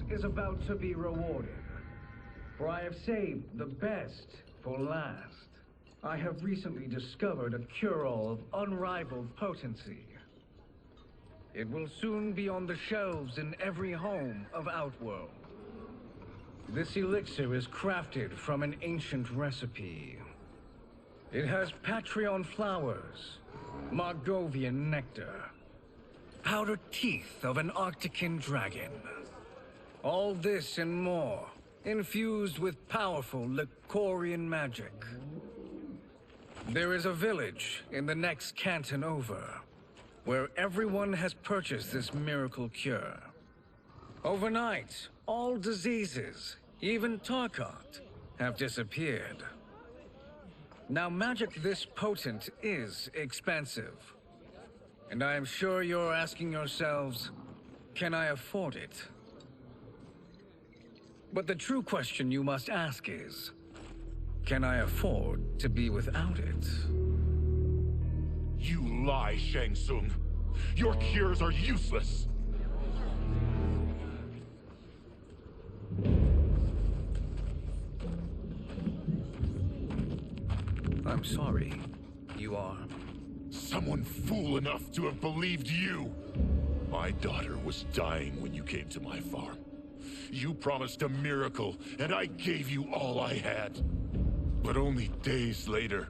is about to be rewarded. For I have saved the best for last. I have recently discovered a cure-all of unrivaled potency. It will soon be on the shelves in every home of Outworld. This elixir is crafted from an ancient recipe. It has Patreon flowers, Margovian nectar, powdered teeth of an Arctican dragon. All this and more, infused with powerful Lycorian magic. There is a village in the next canton over, where everyone has purchased this miracle cure. Overnight, all diseases, even Tarkat, have disappeared. Now, magic this potent is expensive. And I am sure you're asking yourselves, can I afford it? But the true question you must ask is, can I afford to be without it? You lie, Shang Tsung. Your cures are useless. I'm sorry. You are? Someone fool enough to have believed you. My daughter was dying when you came to my farm. You promised a miracle, and I gave you all I had. But only days later,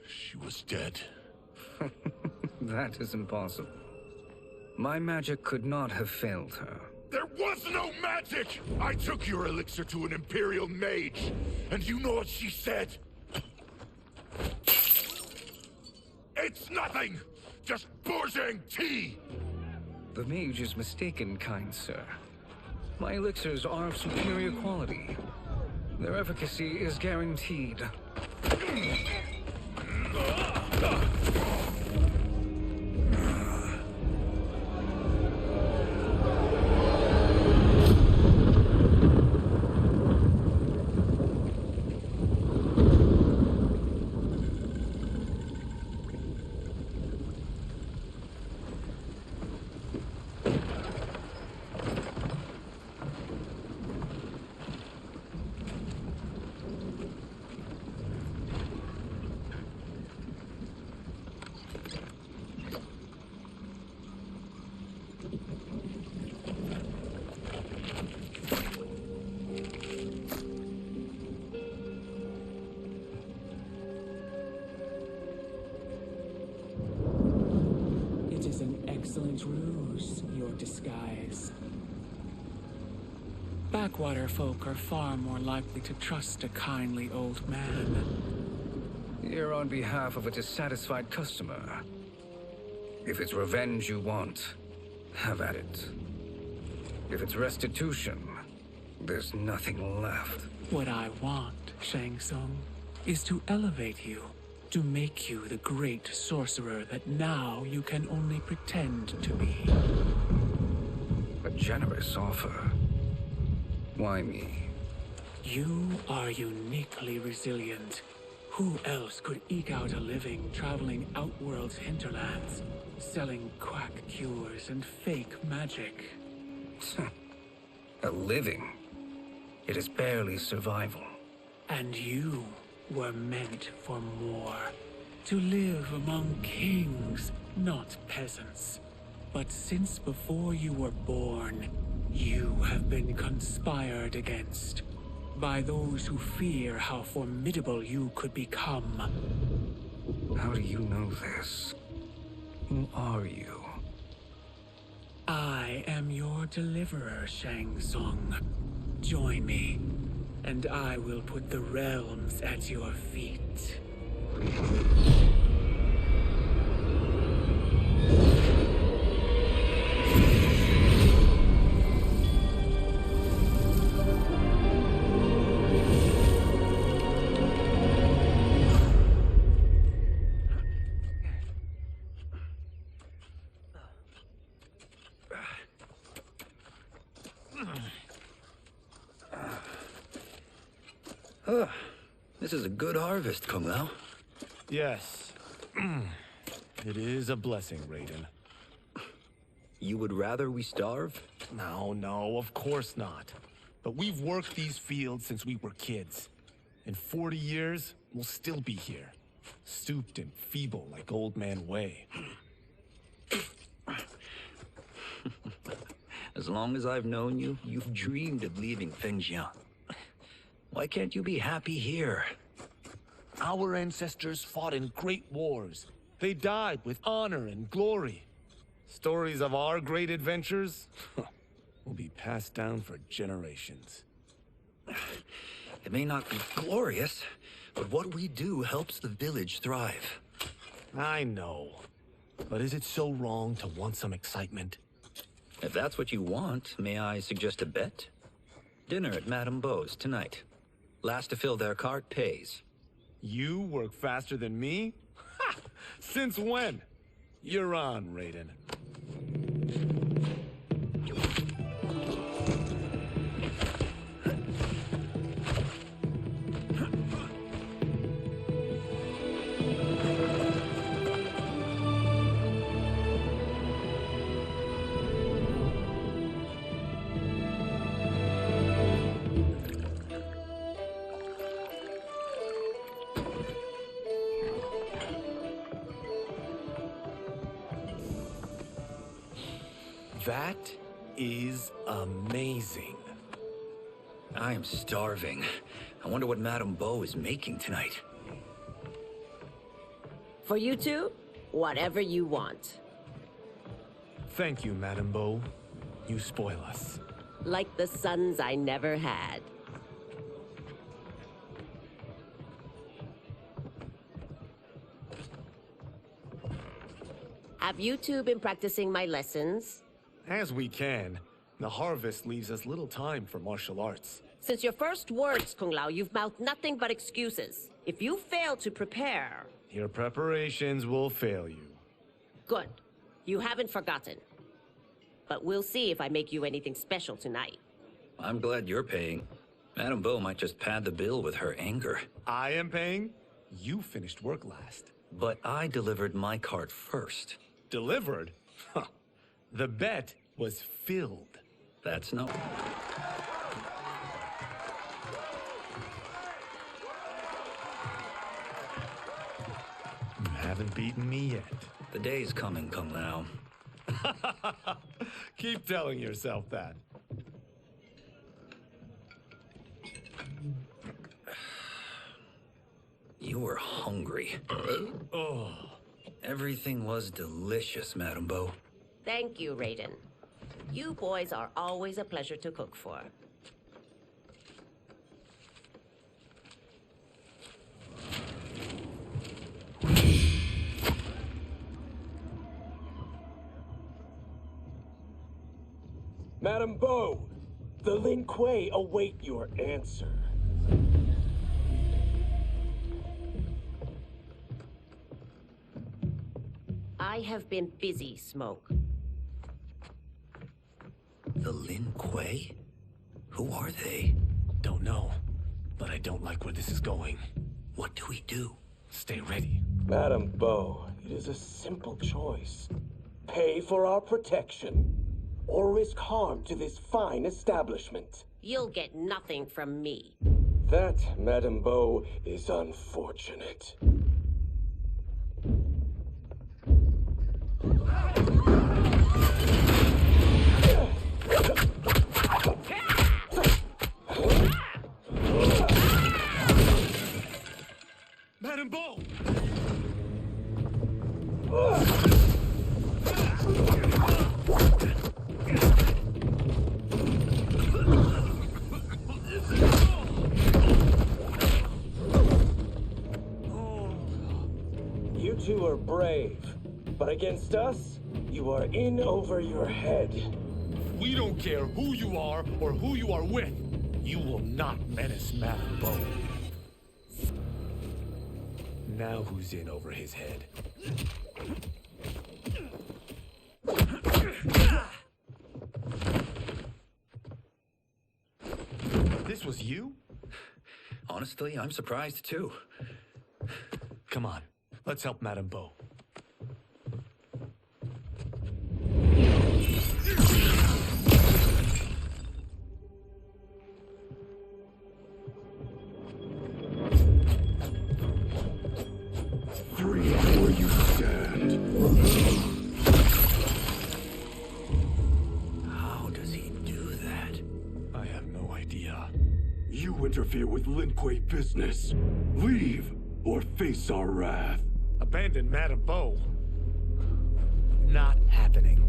she was dead. That is impossible. My magic could not have failed her. There was no magic! I took your elixir to an Imperial mage, and you know what she said? It's nothing! Just Bourgeois tea! The mage is mistaken, kind sir. My elixirs are of superior quality. Their efficacy is guaranteed. Excellent ruse, your disguise. Backwater folk are far more likely to trust a kindly old man. Here on behalf of a dissatisfied customer. If it's revenge you want, have at it. If it's restitution, there's nothing left. What I want, Shang Tsung, is to elevate you. To make you the great sorcerer that now you can only pretend to be. A generous offer. Why me? You are uniquely resilient. Who else could eke out a living traveling Outworld's hinterlands, selling quack cures and fake magic? A living? It is barely survival. And you were meant for more. To live among kings, not peasants. But since before you were born, you have been conspired against by those who fear how formidable you could become. How do you know this? Who are you? I am your deliverer, Shang Tsung. Join me, and I will put the realms at your feet. This is a good harvest, Kung Lao. Yes. It is a blessing, Raiden. You would rather we starve? No, of course not. But we've worked these fields since we were kids. In 40 years, we'll still be here. Stooped and feeble like Old Man Way. As long as I've known you, you've dreamed of leaving Fengjian. Why can't you be happy here? Our ancestors fought in great wars. They died with honor and glory. Stories of our great adventures will be passed down for generations. It may not be glorious, but what we do helps the village thrive. I know. But is it so wrong to want some excitement? If that's what you want, may I suggest a bet? Dinner at Madame Beau's tonight. Last to fill their cart pays. You work faster than me? Ha! Since when? You're on, Raiden. That is amazing. I am starving. I wonder what Madame Beau is making tonight. For you two, whatever you want. Thank you, Madame Beau. You spoil us. Like the sons I never had. Have you two been practicing my lessons? As we can. The harvest leaves us little time for martial arts. Since your first words, Kung Lao, you've mouthed nothing but excuses. If you fail to prepare... Your preparations will fail you. Good. You haven't forgotten. But we'll see if I make you anything special tonight. I'm glad you're paying. Madame Beau might just pad the bill with her anger. I am paying? You finished work last. But I delivered my cart first. Delivered? Huh. The bet was filled. That's no... You haven't beaten me yet. The day's coming, Kung Lao. Keep telling yourself that. You were hungry. Oh. Everything was delicious, Madame Beau. Thank you, Raiden. You boys are always a pleasure to cook for. Madame Beau, the Lin Kuei await your answer. I have been busy, Smoke. The Lin Kuei? Who are they? Don't know, but I don't like where this is going. What do we do? Stay ready. Madame Beau, it is a simple choice. Pay for our protection, or risk harm to this fine establishment. You'll get nothing from me. That, Madame Beau, is unfortunate. Madame Beau! You two are brave, but against us, you are in over your head. We don't care who you are or who you are with. You will not menace Madame Beau. Now who's in over his head? This was you? Honestly, I'm surprised too. Come on, let's help Madame Beau. interfere with Lin Kuei business. Leave, or face our wrath. Abandon Madame Bo. Not happening.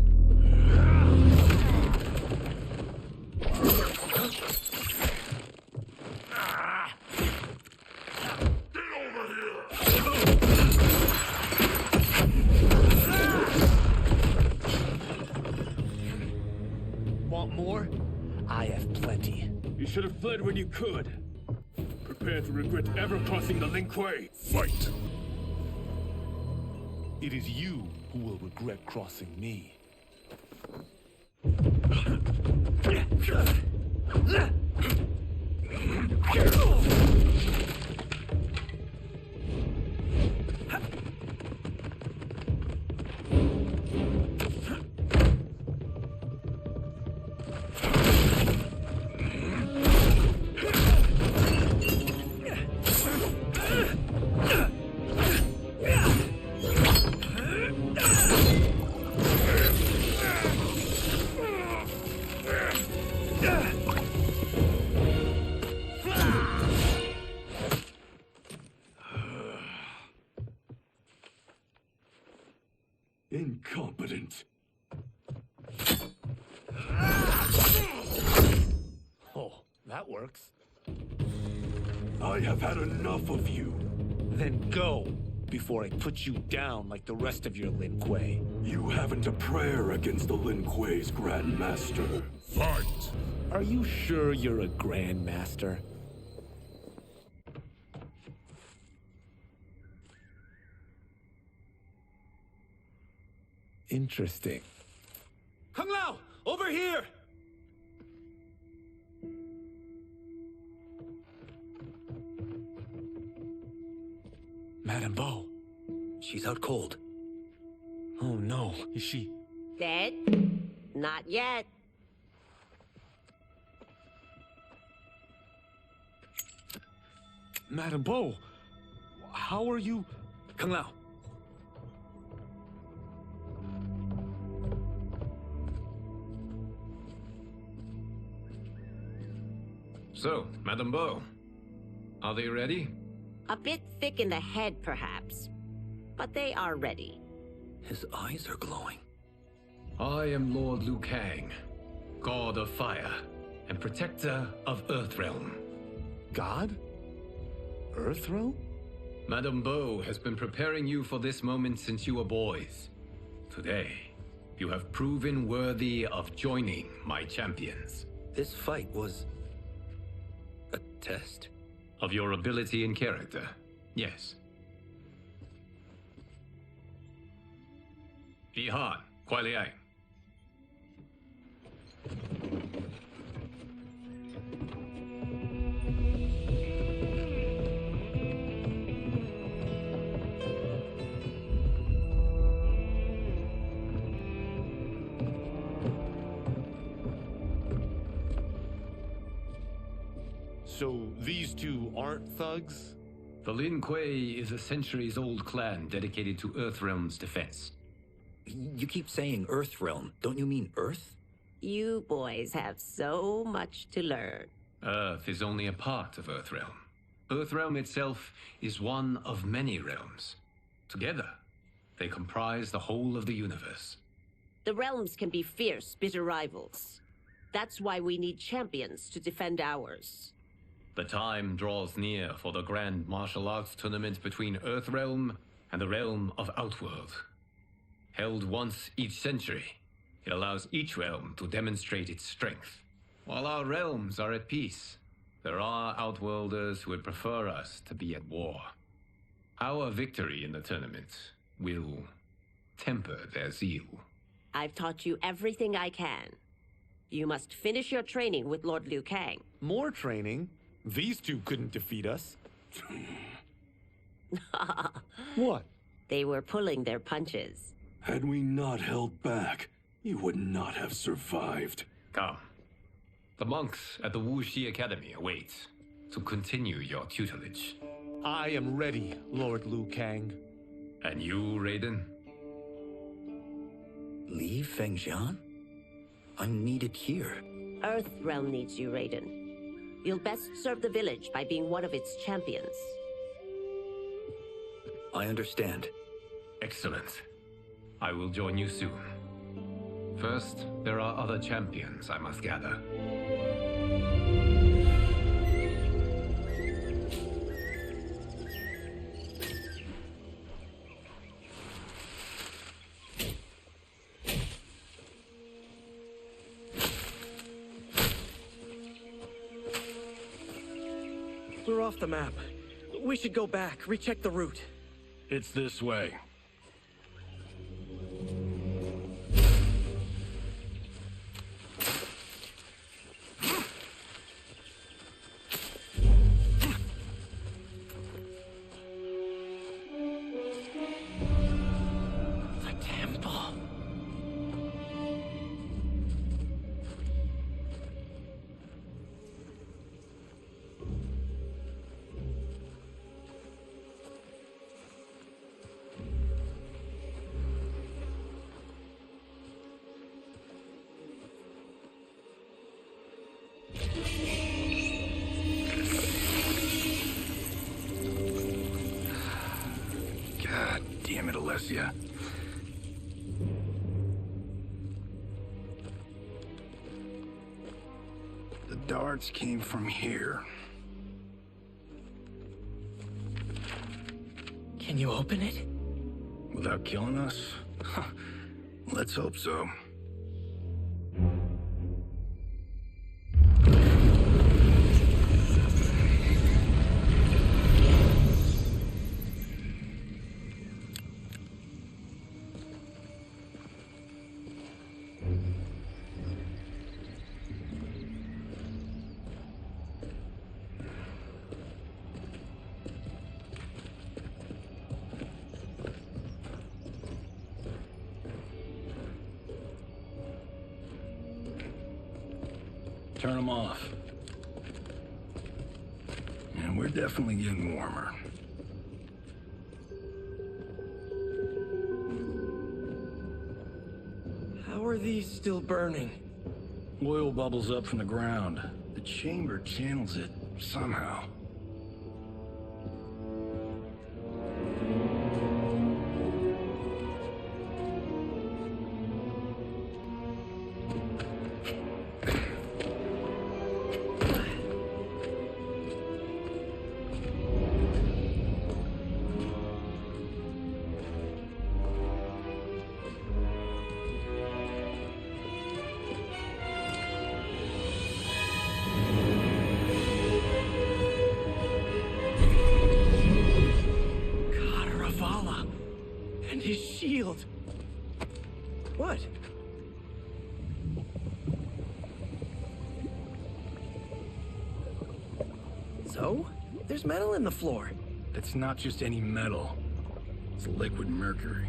Want more? I have plenty. You should have fled when you could. Prepare to regret ever crossing the Lin Kuei. Fight! It is you who will regret crossing me. Incompetent. Oh, that works. I have had enough of you. Then go, before I put you down like the rest of your Lin Kuei. You haven't a prayer against the Lin Kuei's Grand Master. Fight! Are you sure you're a Grand Master? Interesting. Kung Lao! Over here! Madame Bo. She's out cold. Oh no, is she... Dead? Not yet. Madame Bo, how are you... Kung Lao. So, Madame Bo, are they ready? A bit thick in the head, perhaps. But they are ready. His eyes are glowing. I am Lord Liu Kang, God of Fire and Protector of Earthrealm. God? Earthrealm? Madame Bo has been preparing you for this moment since you were boys. Today, you have proven worthy of joining my champions. This fight was... a test? Of your ability and character, yes. Yihan, Kuai Liang. So these two aren't thugs? The Lin Kuei is a centuries-old clan dedicated to Earthrealm's defense. You keep saying Earthrealm. Don't you mean Earth? You boys have so much to learn. Earth is only a part of Earthrealm. Earthrealm itself is one of many realms. Together, they comprise the whole of the universe. The realms can be fierce, bitter rivals. That's why we need champions to defend ours. The time draws near for the grand martial arts tournament between Earthrealm and the realm of Outworld. Held once each century, it allows each realm to demonstrate its strength. While our realms are at peace, there are Outworlders who would prefer us to be at war. Our victory in the tournament will temper their zeal. I've taught you everything I can. You must finish your training with Lord Liu Kang. More training? These two couldn't defeat us. What? They were pulling their punches. Had we not held back, you would not have survived. Come. The monks at the Wuxi Academy await to continue your tutelage. I am ready, Lord Liu Kang. And you, Raiden? Li Fengjian? I'm needed here. Earthrealm needs you, Raiden. You'll best serve the village by being one of its champions. I understand. Excellent. I will join you soon. First, there are other champions I must gather. We're off the map. We should go back, recheck the route. It's this way. The temple. God damn it, Alessia. The darts came from here. Can you open it? Without killing us? Let's hope so. Turn them off. And we're definitely getting warmer. How are these still burning? Oil bubbles up from the ground. The chamber channels it somehow. And his shield. What? So? There's metal in the floor. That's not just any metal. It's liquid mercury.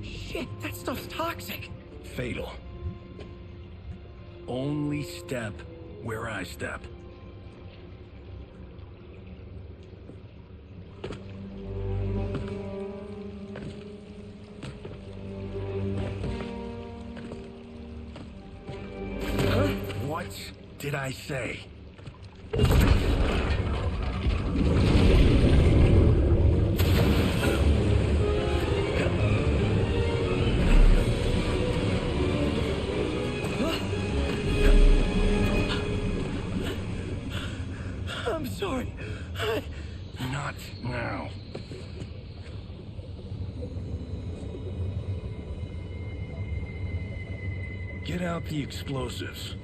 Shit, that stuff's toxic. Fatal. Only step where I step. What did I say? I'm sorry. Not now. Get out the explosives.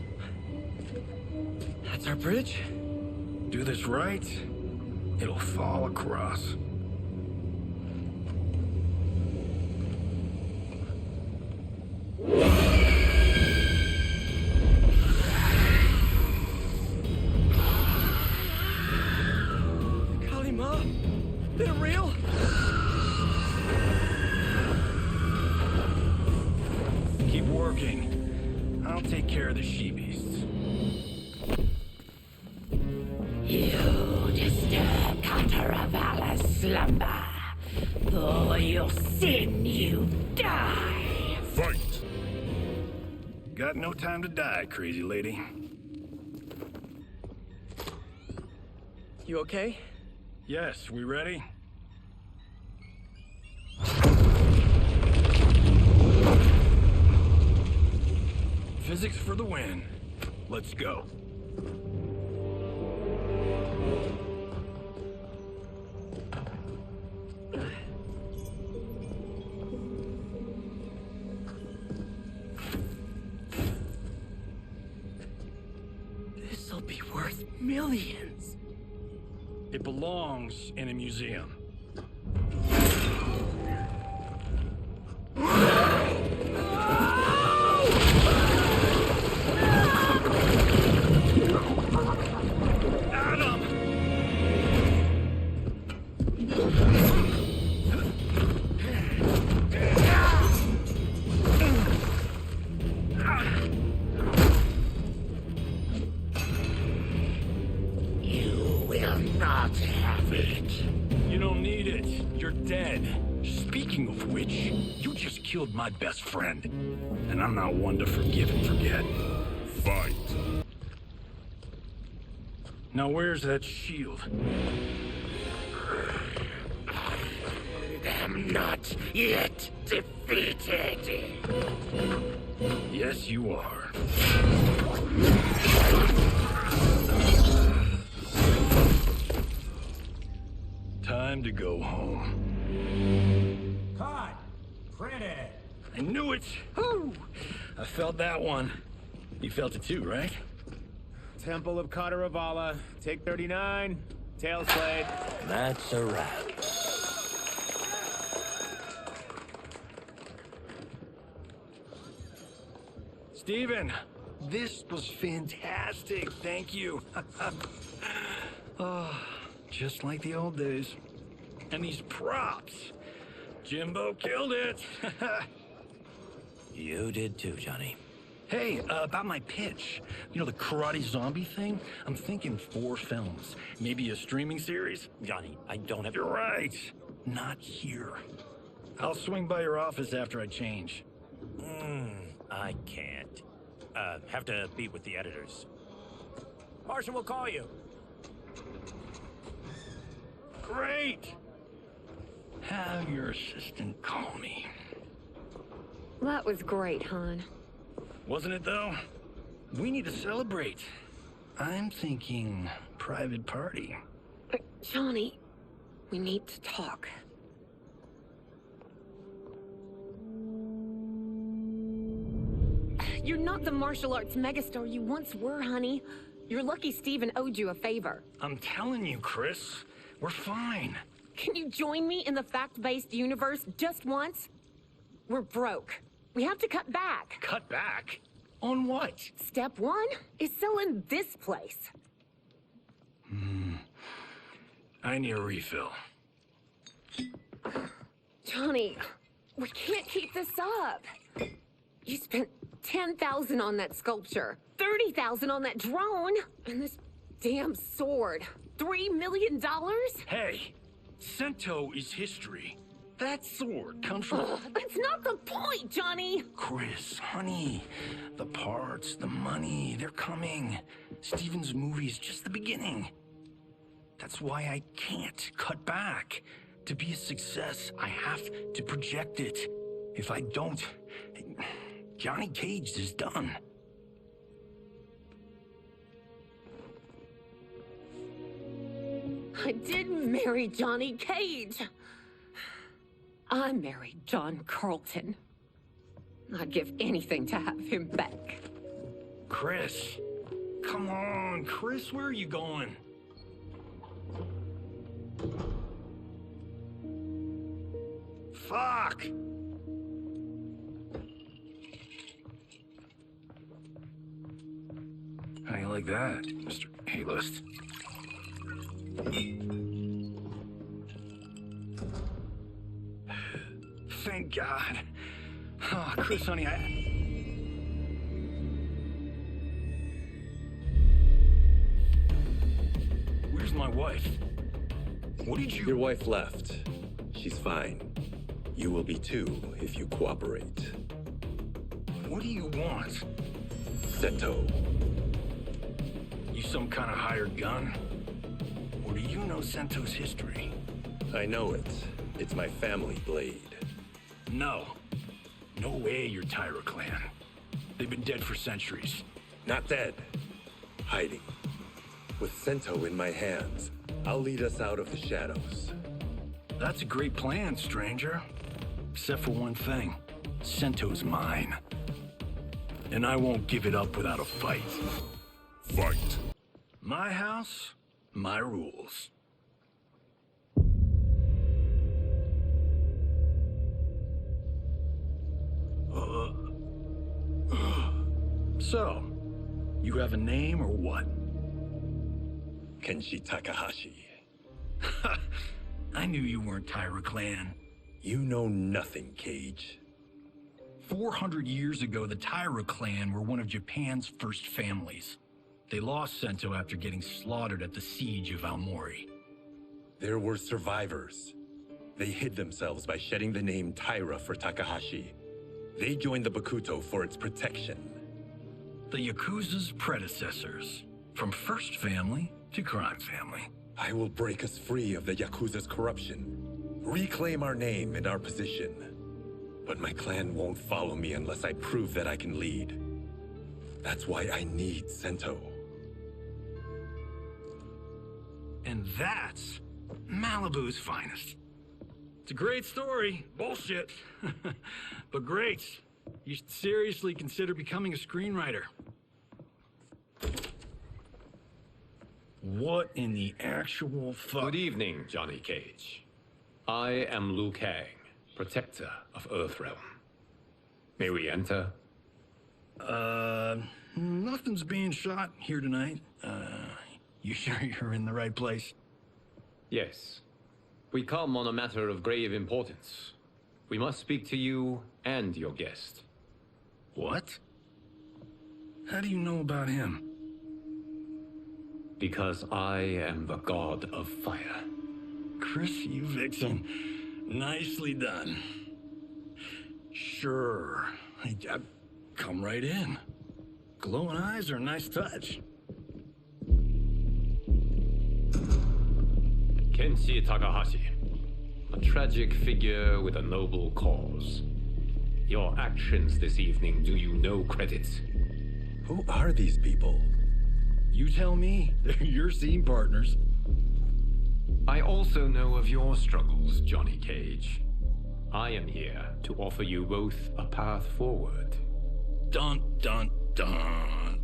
That's our bridge? Do this right, it'll fall across. Kalima? They're real? Keep working. I'll take care of the she-beasts. You disturb Cataravalla's slumber. For your sin, you die. Fight! Got no time to die, crazy lady. You okay? Yes, we ready? Physics for the win. Let's go. This'll be worth millions. It belongs in a museum. You will not have it. You don't need it. You're dead. Speaking of which, you just killed my best friend. And I'm not one to forgive and forget. Fight. Now where's that shield? I'm not yet defeated. Yes, you are. Time to go home. Cut! Print it! I knew it! Woo! I felt that one. You felt it too, right? Temple of Kataravala, take 39, tails blade. That's a wrap. Steven, this was fantastic. Thank you. Oh, just like the old days. And these props. Jimbo killed it. You did too, Johnny. Hey, about my pitch. You know, the karate zombie thing? I'm thinking 4 films. Maybe a streaming series? Johnny, I don't have... You're right. Not here. I'll swing by your office after I change. I can't. Have to meet with the editors. Marshall will call you. Great! Have your assistant call me. That was great, hon. Wasn't it, though? We need to celebrate. I'm thinking private party. Johnny, we need to talk. You're not the martial arts megastar you once were, honey. You're lucky Steven owed you a favor. I'm telling you, Chris, we're fine. Can you join me in the fact-based universe just once? We're broke. We have to cut back. Cut back? On what? Step 1 is selling this place. I need a refill. Johnny, we can't keep this up. You spent $10,000 on that sculpture, $30,000 on that drone, and this damn sword. $3 million? Hey, Sento is history. That sword comes from... That's not the point, Johnny! Chris, honey, the parts, the money, they're coming. Steven's movie's just the beginning. That's why I can't cut back. To be a success, I have to project it. If I don't, Johnny Cage is done. I didn't marry Johnny Cage. I married John Carlton. I'd give anything to have him back. Chris, come on, Chris, where are you going? Fuck! How you like that, Mr. A-list? Thank God. Oh, Chris, honey, Where's my wife? What did you... Your wife left. She's fine. You will be too if you cooperate. What do you want? Sento. You some kind of hired gun? Or do you know Sento's history? I know it. It's my family blade. No. No way you're Tyra clan. They've been dead for centuries. Not dead. Hiding. With Sento in my hands, I'll lead us out of the shadows. That's a great plan, stranger. Except for one thing. Sento's mine. And I won't give it up without a fight. Fight. My house, my rules. So, you have a name or what? Kenshi Takahashi. I knew you weren't Tyra clan. You know nothing, Cage. 400 years ago, the Tyra clan were one of Japan's first families. They lost Sento after getting slaughtered at the siege of Aomori. There were survivors. They hid themselves by shedding the name Tyra for Takahashi. They joined the Bakuto for its protection. The Yakuza's predecessors. From first family to crime family. I will break us free of the Yakuza's corruption. Reclaim our name and our position. But my clan won't follow me unless I prove that I can lead. That's why I need Sento. And that's Malibu's finest. It's a great story. Bullshit. But great. You should seriously consider becoming a screenwriter. What in the actual fuck? Good evening, Johnny Cage. I am Liu Kang, protector of Earthrealm. May we enter? Nothing's being shot here tonight. You sure you're in the right place? Yes. We come on a matter of grave importance. We must speak to you and your guest. What? How do you know about him? Because I am the god of fire. Chris, you vixen. Nicely done. Sure. I come right in. Glowing eyes are a nice touch. Kenshi Takahashi. A tragic figure with a noble cause. Your actions this evening do you no credit. Who are these people? You tell me. They're your scene partners. I also know of your struggles, Johnny Cage. I am here to offer you both a path forward. Dun, dun, dun.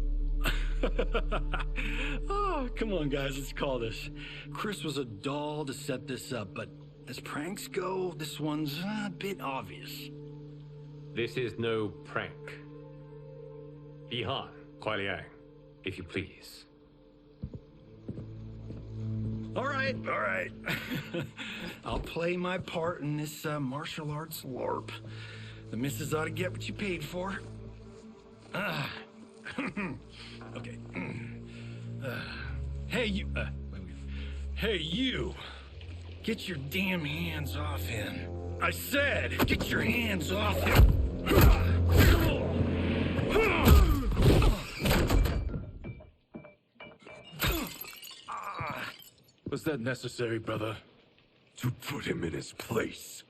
Oh, come on, guys, let's call this. Chris was a doll to set this up, but as pranks go, this one's a bit obvious. This is no prank. Ihan, Kuai Liang, if you please. All right. I'll play my part in this martial arts LARP. The missus ought to get what you paid for. Okay. Hey, you. Hey, you. Get your damn hands off him. I said, get your hands off him. Was that necessary, brother? To put him in his place.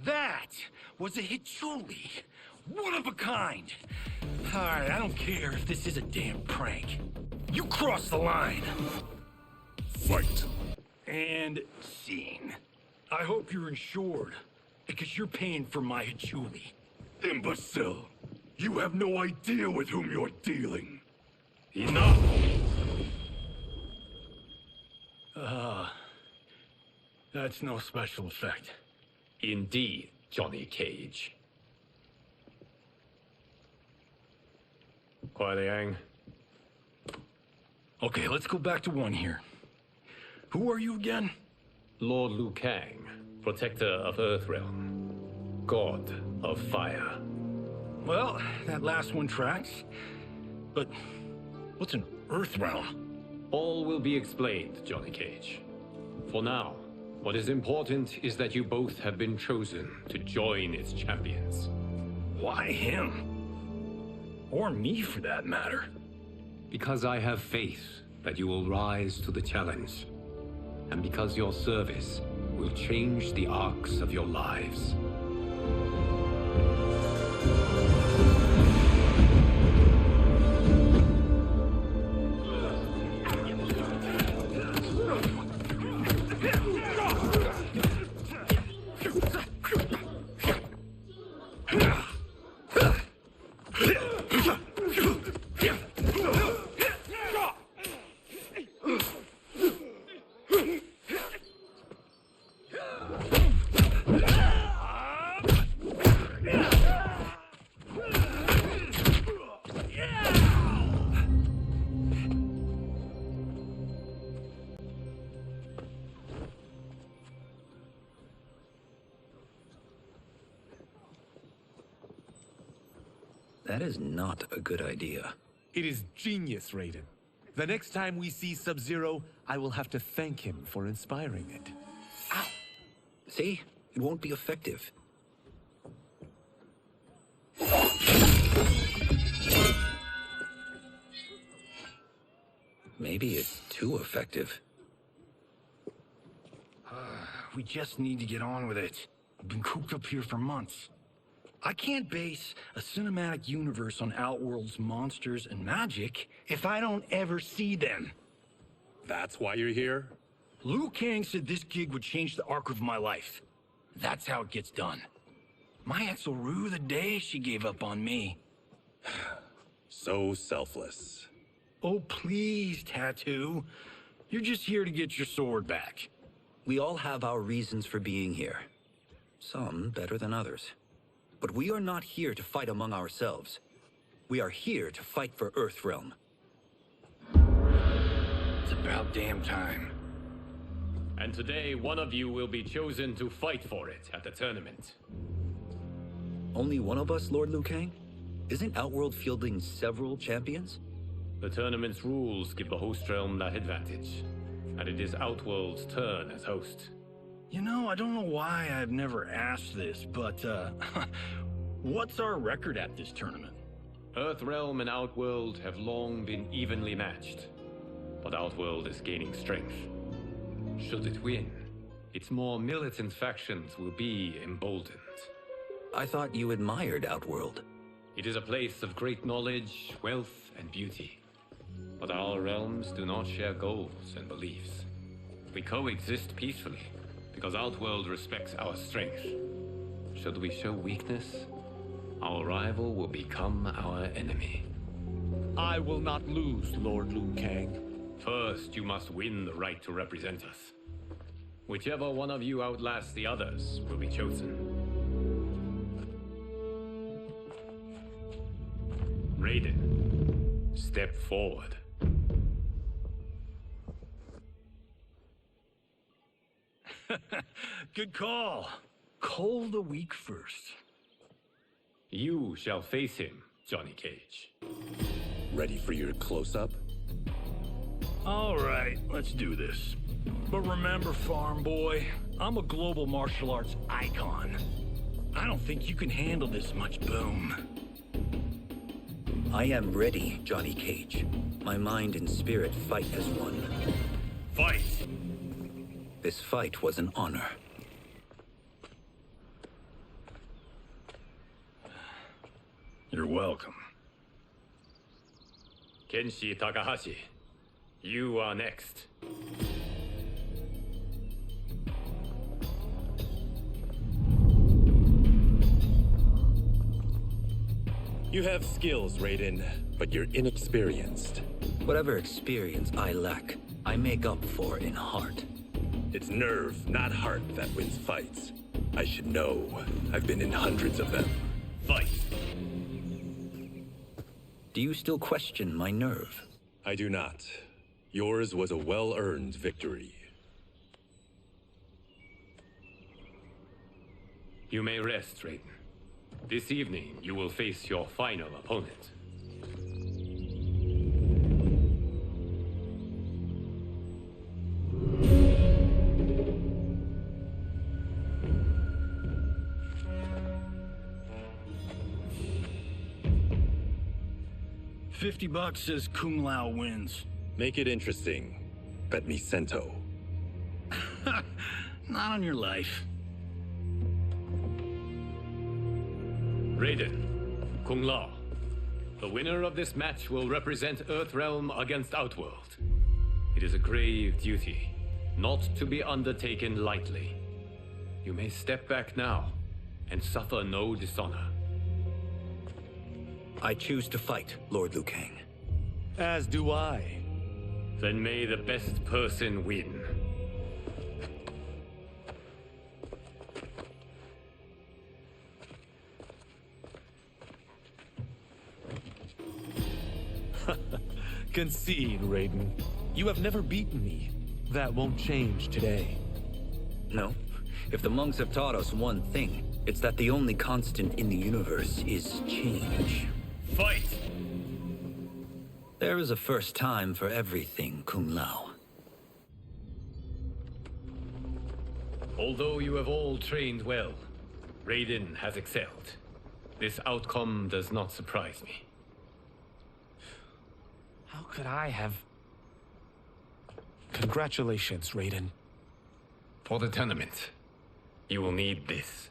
That was a Hichuli. One of a kind. All right, I don't care if this is a damn prank. You crossed the line. Fight. And scene. I hope you're insured, because you're paying for my Hichuli. Imbecile. You have no idea with whom you're dealing. Enough! That's no special effect. Indeed, Johnny Cage. Kuai Liang. Okay, let's go back to one here. Who are you again? Lord Liu Kang, protector of Earthrealm, god of fire. Well, that last one tracks. But what's an Earthrealm? All will be explained, Johnny Cage. For now, what is important is that you both have been chosen to join its champions. Why him? Or me, for that matter. Because I have faith that you will rise to the challenge, and because your service will change the arcs of your lives. That is not a good idea. It is genius, Raiden. The next time we see Sub-Zero, I will have to thank him for inspiring it. Ow! See? It won't be effective. Maybe it's too effective. We just need to get on with it. I've been cooped up here for months. I can't base a cinematic universe on Outworld's monsters and magic if I don't ever see them. That's why you're here? Liu Kang said this gig would change the arc of my life. That's how it gets done. My ex will rue the day she gave up on me. So selfless. Oh, please, Tattoo. You're just here to get your sword back. We all have our reasons for being here. Some better than others. But we are not here to fight among ourselves. We are here to fight for Earthrealm. It's about damn time. And today, one of you will be chosen to fight for it at the tournament. Only one of us, Lord Liu Kang? Isn't Outworld fielding several champions? The tournament's rules give the host realm that advantage. And it is Outworld's turn as host. You know, I don't know why I've never asked this, but, what's our record at this tournament? Earthrealm and Outworld have long been evenly matched. But Outworld is gaining strength. Should it win, its more militant factions will be emboldened. I thought you admired Outworld. It is a place of great knowledge, wealth, and beauty. But our realms do not share goals and beliefs. We coexist peacefully, because Outworld respects our strength. Should we show weakness, our rival will become our enemy. I will not lose, Lord Liu Kang. First, you must win the right to represent us. Whichever one of you outlasts the others will be chosen. Raiden, step forward. Good call. Call the weak first. You shall face him, Johnny Cage. Ready for your close-up? All right, let's do this. But remember, farm boy, I'm a global martial arts icon. I don't think you can handle this much boom. I am ready, Johnny Cage. My mind and spirit fight as one. Fight! This fight was an honor. You're welcome. Kenshi Takahashi, you are next. You have skills, Raiden, but you're inexperienced. Whatever experience I lack, I make up for in heart. It's nerve, not heart, that wins fights. I should know. I've been in hundreds of them. Fight! Do you still question my nerve? I do not. Yours was a well-earned victory. You may rest, Raiden. This evening, you will face your final opponent. $50 says Kung Lao wins. Make it interesting. Bet me cento. Not on your life. Raiden, Kung Lao. The winner of this match will represent Earthrealm against Outworld. It is a grave duty, not to be undertaken lightly. You may step back now, and suffer no dishonor. I choose to fight, Lord Liu Kang. As do I. Then may the best person win. Concede, Raiden. You have never beaten me. That won't change today. No. If the monks have taught us one thing, it's that the only constant in the universe is change. Fight! There is a first time for everything, Kung Lao. Although you have all trained well, Raiden has excelled. This outcome does not surprise me. How could I have... Congratulations, Raiden. For the tournament, you will need this.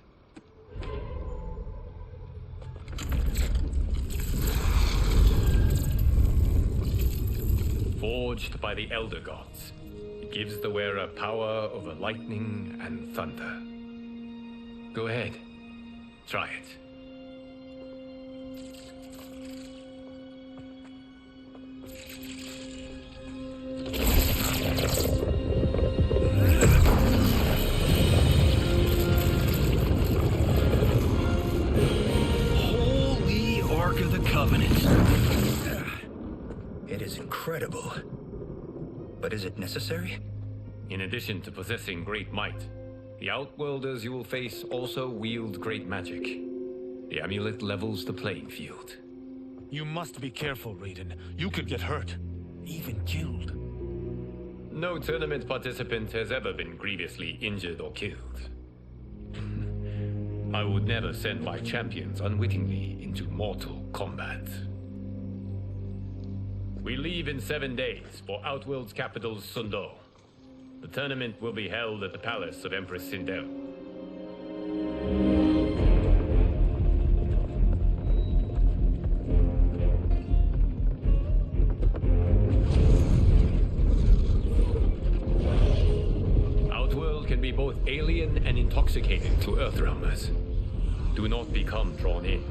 Forged by the Elder Gods, it gives the wearer power over lightning and thunder. Go ahead, try it. Holy Ark of the Covenant. It is incredible. But is it necessary? In addition to possessing great might, the Outworlders you will face also wield great magic. The amulet levels the playing field. You must be careful, Raiden. You could get hurt. Even killed. No tournament participant has ever been grievously injured or killed. I would never send my champions unwittingly into mortal combat. We leave in 7 days for Outworld's capital, Sundo. The tournament will be held at the palace of Empress Sindel. Outworld can be both alien and intoxicating to Earthrealmers. Do not become drawn in.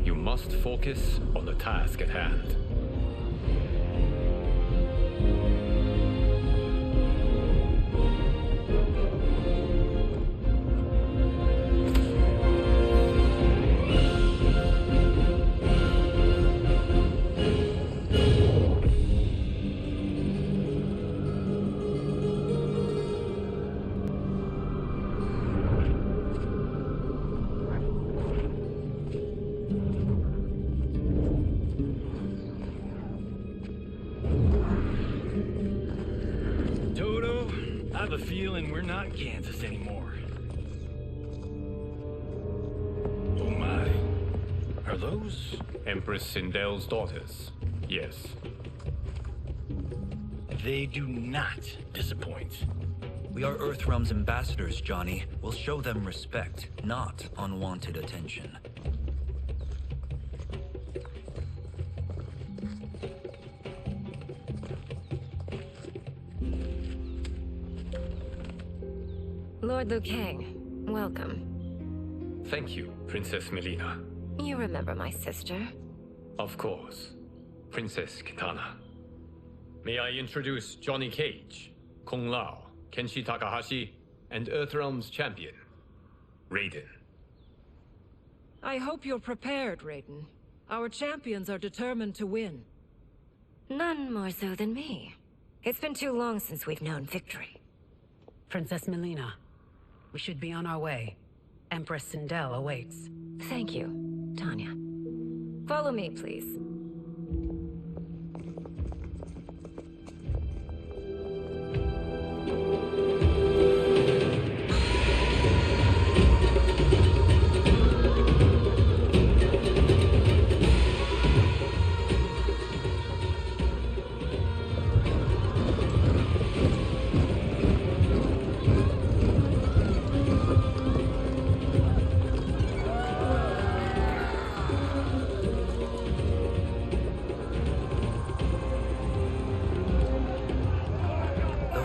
You must focus on the task at hand. I have a feeling we're not Kansas anymore. Oh my. Are those? Empress Sindel's daughters. Yes. They do not disappoint. We are Earthrealm's ambassadors, Johnny. We'll show them respect, not unwanted attention. Lord Liu Kang, welcome. Thank you, Princess Melina. You remember my sister? Of course. Princess Kitana. May I introduce Johnny Cage, Kung Lao, Kenshi Takahashi, and Earthrealm's champion, Raiden. I hope you're prepared, Raiden. Our champions are determined to win. None more so than me. It's been too long since we've known victory. Princess Melina, we should be on our way. Empress Sindel awaits. Thank you, Tanya. Follow me, please.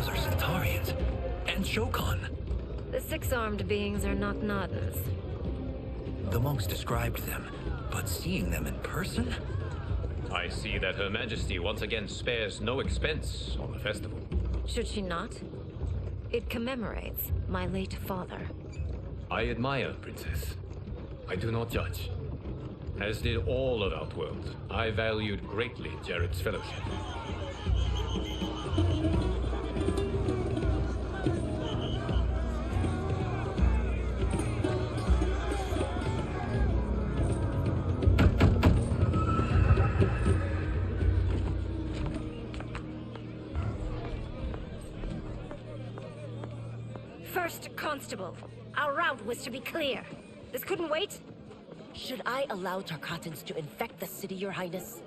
girls are Centaurians. And Shokan. The six-armed beings are not Nadans. The monks described them, but seeing them in person? I see that Her Majesty once again spares no expense on the festival. Should she not? It commemorates my late father. I admire, Princess. I do not judge. As did all of Outworld, I valued greatly Jared's fellowship. First Constable, our route was to be clear. This couldn't wait? Should I allow Tarkatans to infect the city, Your Highness?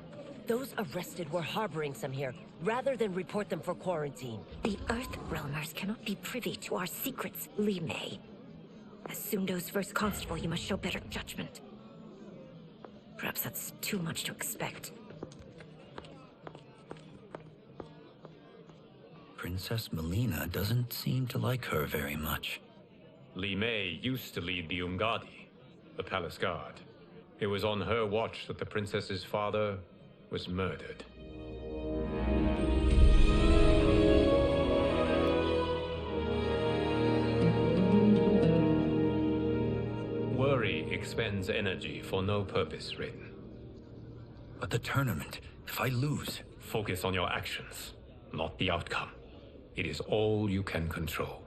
Those arrested were harboring some here, rather than report them for quarantine. The Earthrealmers cannot be privy to our secrets, Li Mei. As Sundo's first constable, you must show better judgment. Perhaps that's too much to expect. Princess Melina doesn't seem to like her very much. Li Mei used to lead the Umgadi, the palace guard. It was on her watch that the princess's father was murdered. Worry expends energy for no purpose, Raiden. But the tournament, if I lose... Focus on your actions, not the outcome. It is all you can control.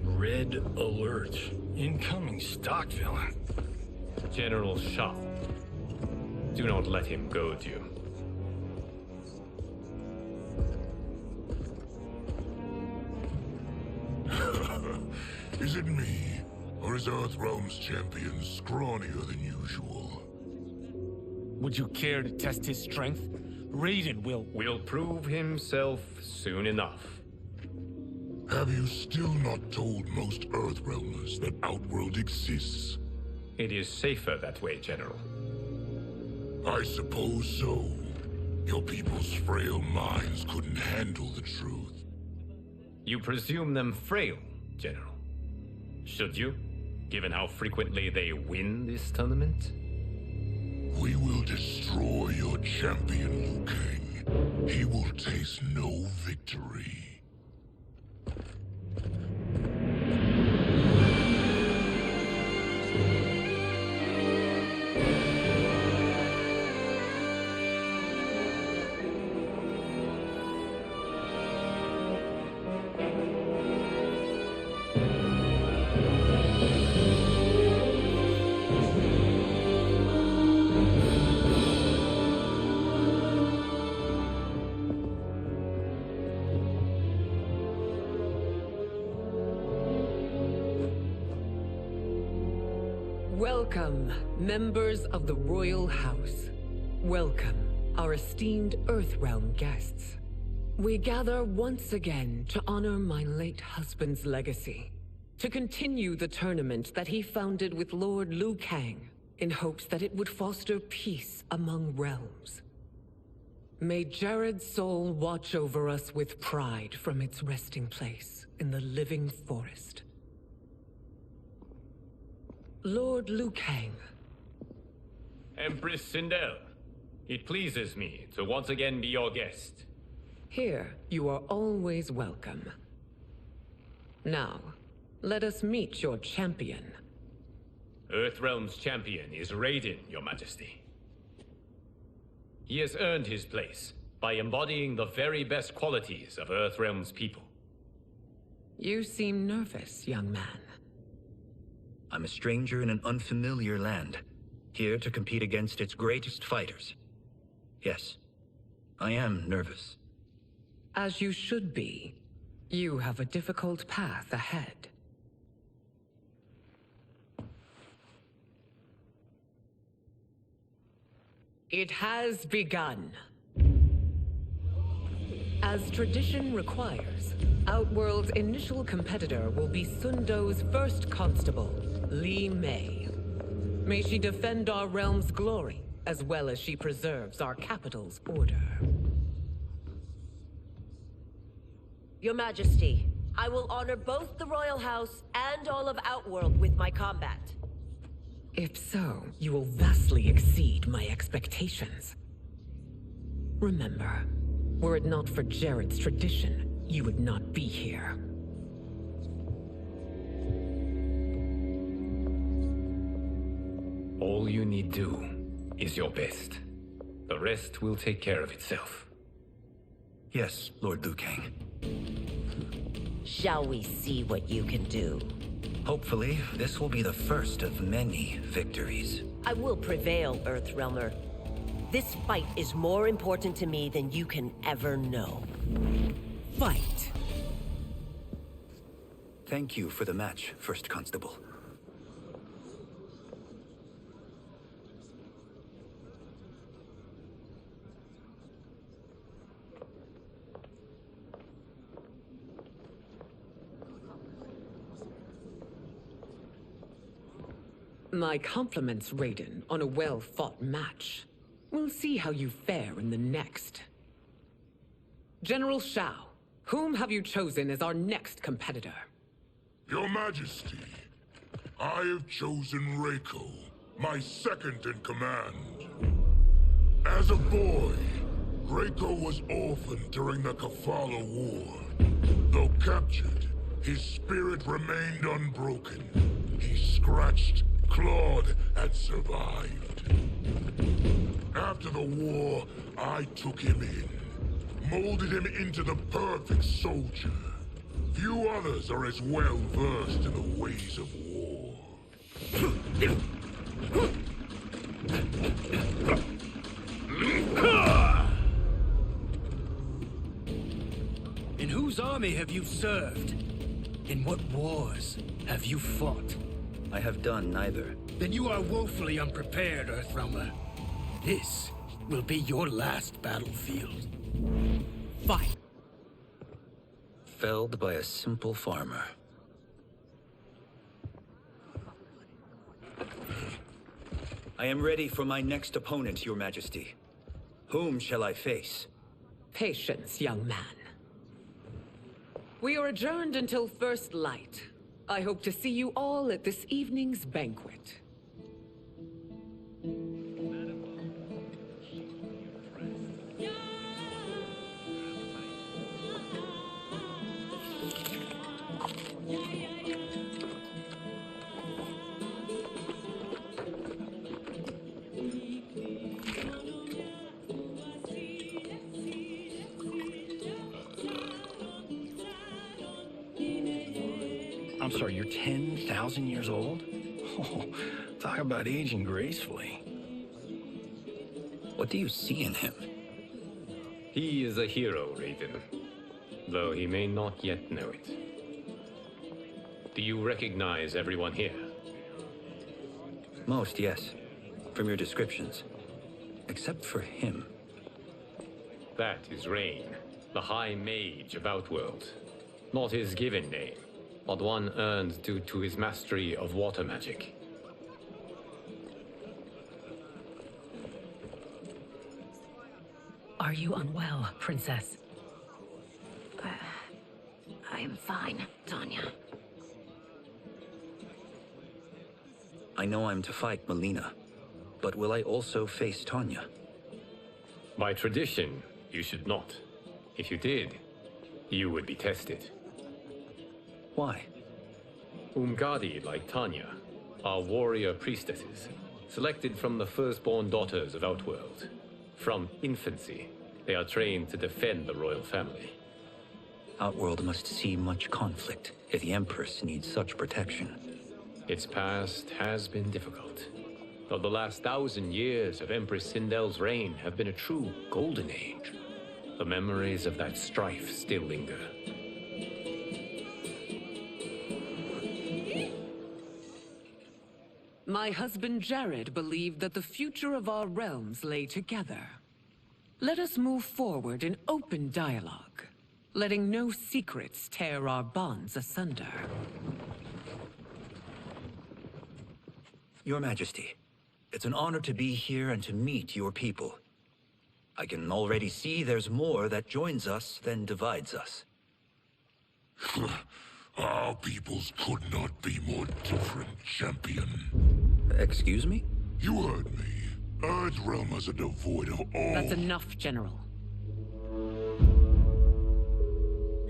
Red alert. Incoming stock villain. General Shah. Do not let him goad you. Is it me? Or is Earthrealm's champion scrawnier than usual? Would you care to test his strength? Raiden will prove himself soon enough. Have you still not told most Earthrealmers that Outworld exists? It is safer that way, General. I suppose so. Your people's frail minds couldn't handle the truth. You presume them frail, General. Should you, given how frequently they win this tournament? We will destroy your champion, Liu Kang. He will taste no victory. Welcome, members of the Royal House. Welcome, our esteemed Earthrealm guests. We gather once again to honor my late husband's legacy, to continue the tournament that he founded with Lord Liu Kang, in hopes that it would foster peace among realms. May Jared's soul watch over us with pride from its resting place in the living forest. Lord Liu Kang. Empress Sindel, it pleases me to once again be your guest. Here, you are always welcome. Now, let us meet your champion. Earthrealm's champion is Raiden, Your Majesty. He has earned his place by embodying the very best qualities of Earthrealm's people. You seem nervous, young man. I'm a stranger in an unfamiliar land, here to compete against its greatest fighters. Yes, I am nervous. As you should be. You have a difficult path ahead. It has begun. As tradition requires, Outworld's initial competitor will be Sundo's first constable, Li Mei. May she defend our realm's glory as well as she preserves our capital's order. Your Majesty, I will honor both the Royal House and all of Outworld with my combat. If so, you will vastly exceed my expectations. Remember, were it not for Jared's tradition, you would not be here. All you need do is your best. The rest will take care of itself. Yes, Lord Liu Kang. Shall we see what you can do? Hopefully, this will be the first of many victories. I will prevail, Earthrealmer. This fight is more important to me than you can ever know. Fight! Thank you for the match, First Constable. My compliments, Raiden, on a well-fought match. We'll see how you fare in the next. General Shao, whom have you chosen as our next competitor? Your Majesty, I have chosen Reiko, my second in command. As a boy, Reiko was orphaned during the Kafala War. Though captured, his spirit remained unbroken. He scratched, clawed, and survived. After the war, I took him in, molded him into the perfect soldier. Few others are as well versed in the ways of war. In whose army have you served? In what wars have you fought? I have done neither. Then you are woefully unprepared, Earthrealmer. This will be your last battlefield. Fight! Felled by a simple farmer. I am ready for my next opponent, Your Majesty. Whom shall I face? Patience, young man. We are adjourned until first light. I hope to see you all at this evening's banquet. I'm sorry, you're 10,000 years old? Oh, talk about aging gracefully. What do you see in him? He is a hero, Raiden, though he may not yet know it. Do you recognize everyone here? Most, yes. From your descriptions. Except for him. That is Rain, the High Mage of Outworld. Not his given name, but one earned due to his mastery of water magic. Are you unwell, Princess? I am fine, Tanya. I know I'm to fight Melina, but will I also face Tanya? By tradition, you should not. If you did, you would be tested. Why? Umgadi, like Tanya, are warrior priestesses, selected from the firstborn daughters of Outworld. From infancy, they are trained to defend the royal family. Outworld must see much conflict if the Empress needs such protection. Its past has been difficult, though the last 1,000 years of Empress Sindel's reign have been a true golden age. The memories of that strife still linger. My husband Jared believed that the future of our realms lay together. Let us move forward in open dialogue, letting no secrets tear our bonds asunder. Your Majesty, It's an honor to be here and to meet your people. I can already see there's more that joins us than divides us. Our peoples could not be more different, champion. Excuse me? You heard me. Earthrealm is devoid of all... That's enough, General.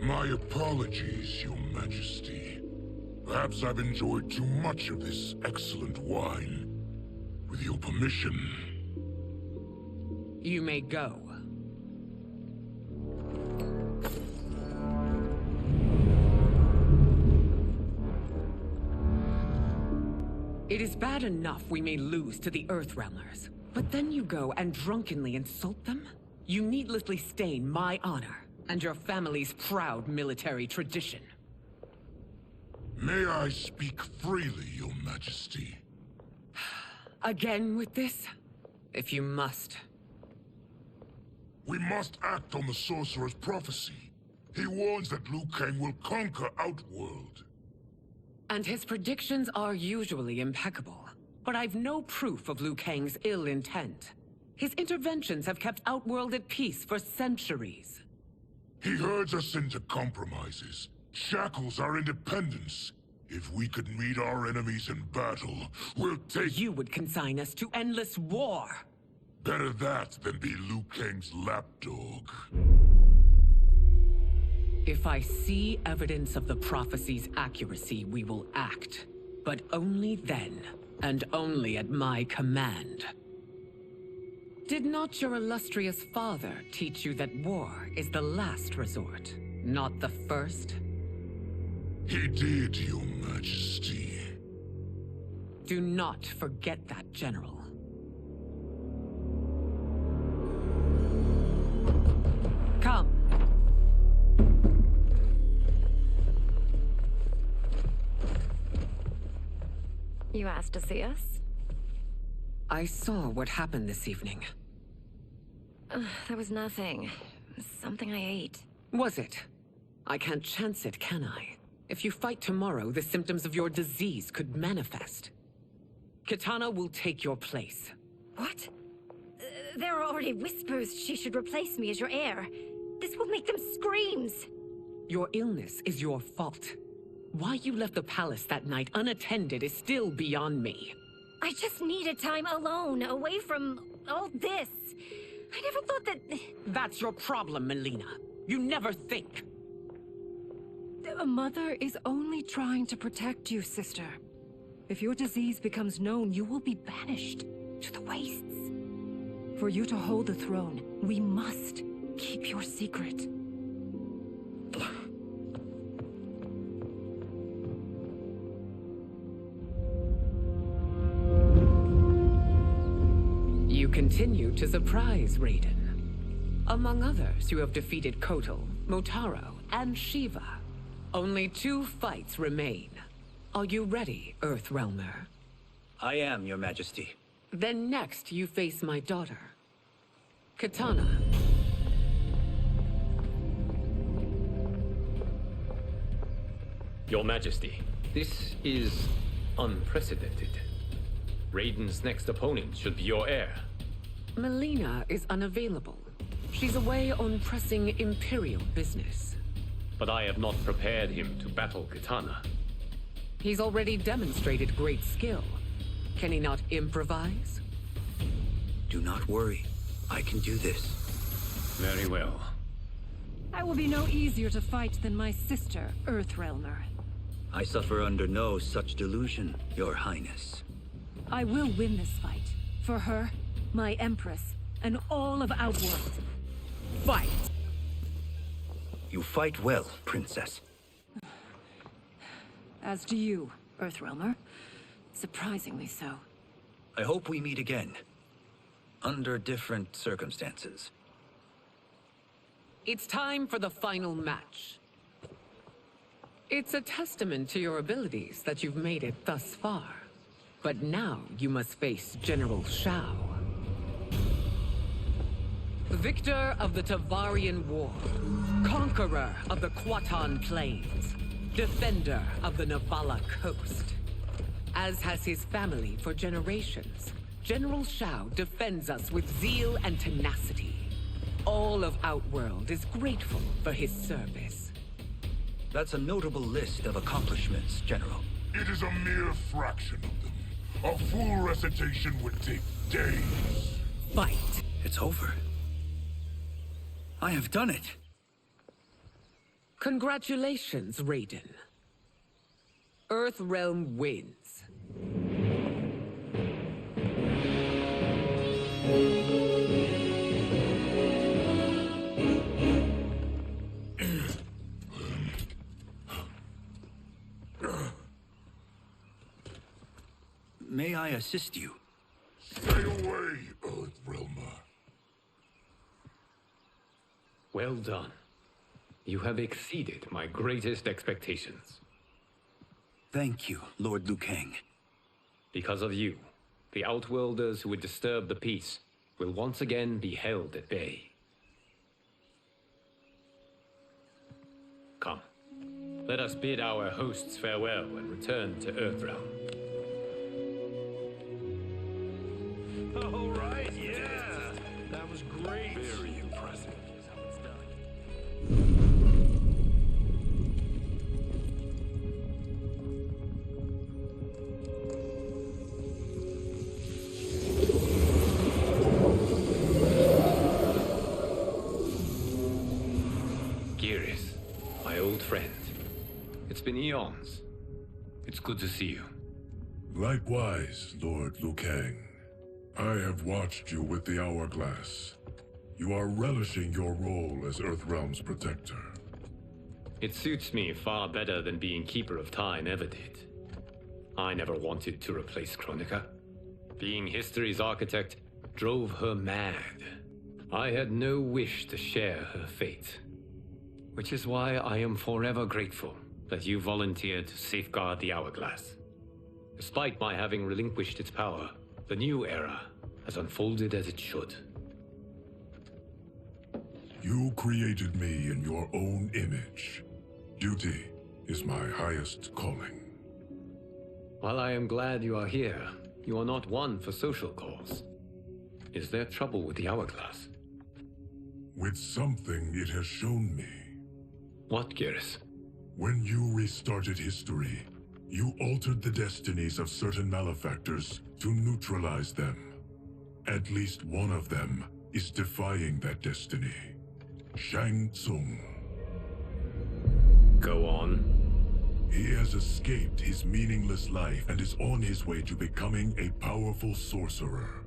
My apologies, Your Majesty. Perhaps I've enjoyed too much of this excellent wine. With your permission... You may go. It is bad enough we may lose to the Earthrealmers, but then you go and drunkenly insult them? You needlessly stain my honor and your family's proud military tradition. May I speak freely, Your Majesty? Again with this? If you must. We must act on the Sorcerer's prophecy. He warns that Liu Kang will conquer Outworld. And his predictions are usually impeccable. But I've no proof of Liu Kang's ill intent. His interventions have kept Outworld at peace for centuries. He herds us into compromises, shackles our independence. If we could meet our enemies in battle, we'll take... You would consign us to endless war! Better that than be Liu Kang's lapdog. If I see evidence of the prophecy's accuracy, we will act. But only then, and only at my command. Did not your illustrious father teach you that war is the last resort, not the first? He did, Your Majesty. Do not forget that, General. Come. You asked to see us? I saw what happened this evening. There was nothing. Something I ate. Was it? I can't chance it, can I? If you fight tomorrow, the symptoms of your disease could manifest. Kitana will take your place. What? There are already whispers she should replace me as your heir. This will make them screams! Your illness is your fault. Why you left the palace that night unattended is still beyond me. I just needed time alone, away from all this. I never thought that... That's your problem, Melina. You never think. A mother is only trying to protect you, sister. If your disease becomes known, you will be banished to the wastes. For you to hold the throne, we must keep your secret. You continue to surprise Raiden. Among others, you have defeated Kotal, Motaro, and Shiva. Only 2 fights remain. Are you ready, Earthrealmer? I am, Your Majesty. Then next, you face my daughter, Kitana. Your Majesty, this is unprecedented. Raiden's next opponent should be your heir. Melina is unavailable. She's away on pressing Imperial business. But I have not prepared him to battle Kitana. He's already demonstrated great skill. Can he not improvise? Do not worry. I can do this. Very well. I will be no easier to fight than my sister, Earthrealmer. I suffer under no such delusion, Your Highness. I will win this fight. For her, my Empress, and all of Outworld. Fight! You fight well, Princess. As do you, Earthrealmer. Surprisingly so. I hope we meet again. Under different circumstances. It's time for the final match. It's a testament to your abilities that you've made it thus far. But now you must face General Shao. Victor of the Tavarian War. Conqueror of the Kwatan Plains. Defender of the Navala Coast. As has his family for generations. General Shao defends us with zeal and tenacity. All of Outworld is grateful for his service. That's a notable list of accomplishments, General. It is a mere fraction of them. A full recitation would take days. Fight. It's over. I have done it. Congratulations, Raiden. Earthrealm wins. May I assist you? Stay away, Earthrealmer. Well done. You have exceeded my greatest expectations. Thank you, Lord Liu Kang. Because of you, the Outworlders who would disturb the peace will once again be held at bay. Come, let us bid our hosts farewell and return to Earthrealm. All right, yeah. That was great. Very impressive. Here's how it's done. Geras, my old friend. It's been eons. It's good to see you. Likewise, Lord Liu Kang. I have watched you with the Hourglass. You are relishing your role as Earthrealm's protector. It suits me far better than being Keeper of Time ever did. I never wanted to replace Kronika. Being history's architect drove her mad. I had no wish to share her fate. Which is why I am forever grateful that you volunteered to safeguard the Hourglass. Despite my having relinquished its power, the new era has unfolded as it should. You created me in your own image. Duty is my highest calling. While I am glad you are here, you are not one for social calls. Is there trouble with the Hourglass? With something it has shown me. What, Geras? When you restarted history, you altered the destinies of certain malefactors to neutralize them. At least one of them is defying that destiny. Shang Tsung. Go on. He has escaped his meaningless life and is on his way to becoming a powerful sorcerer.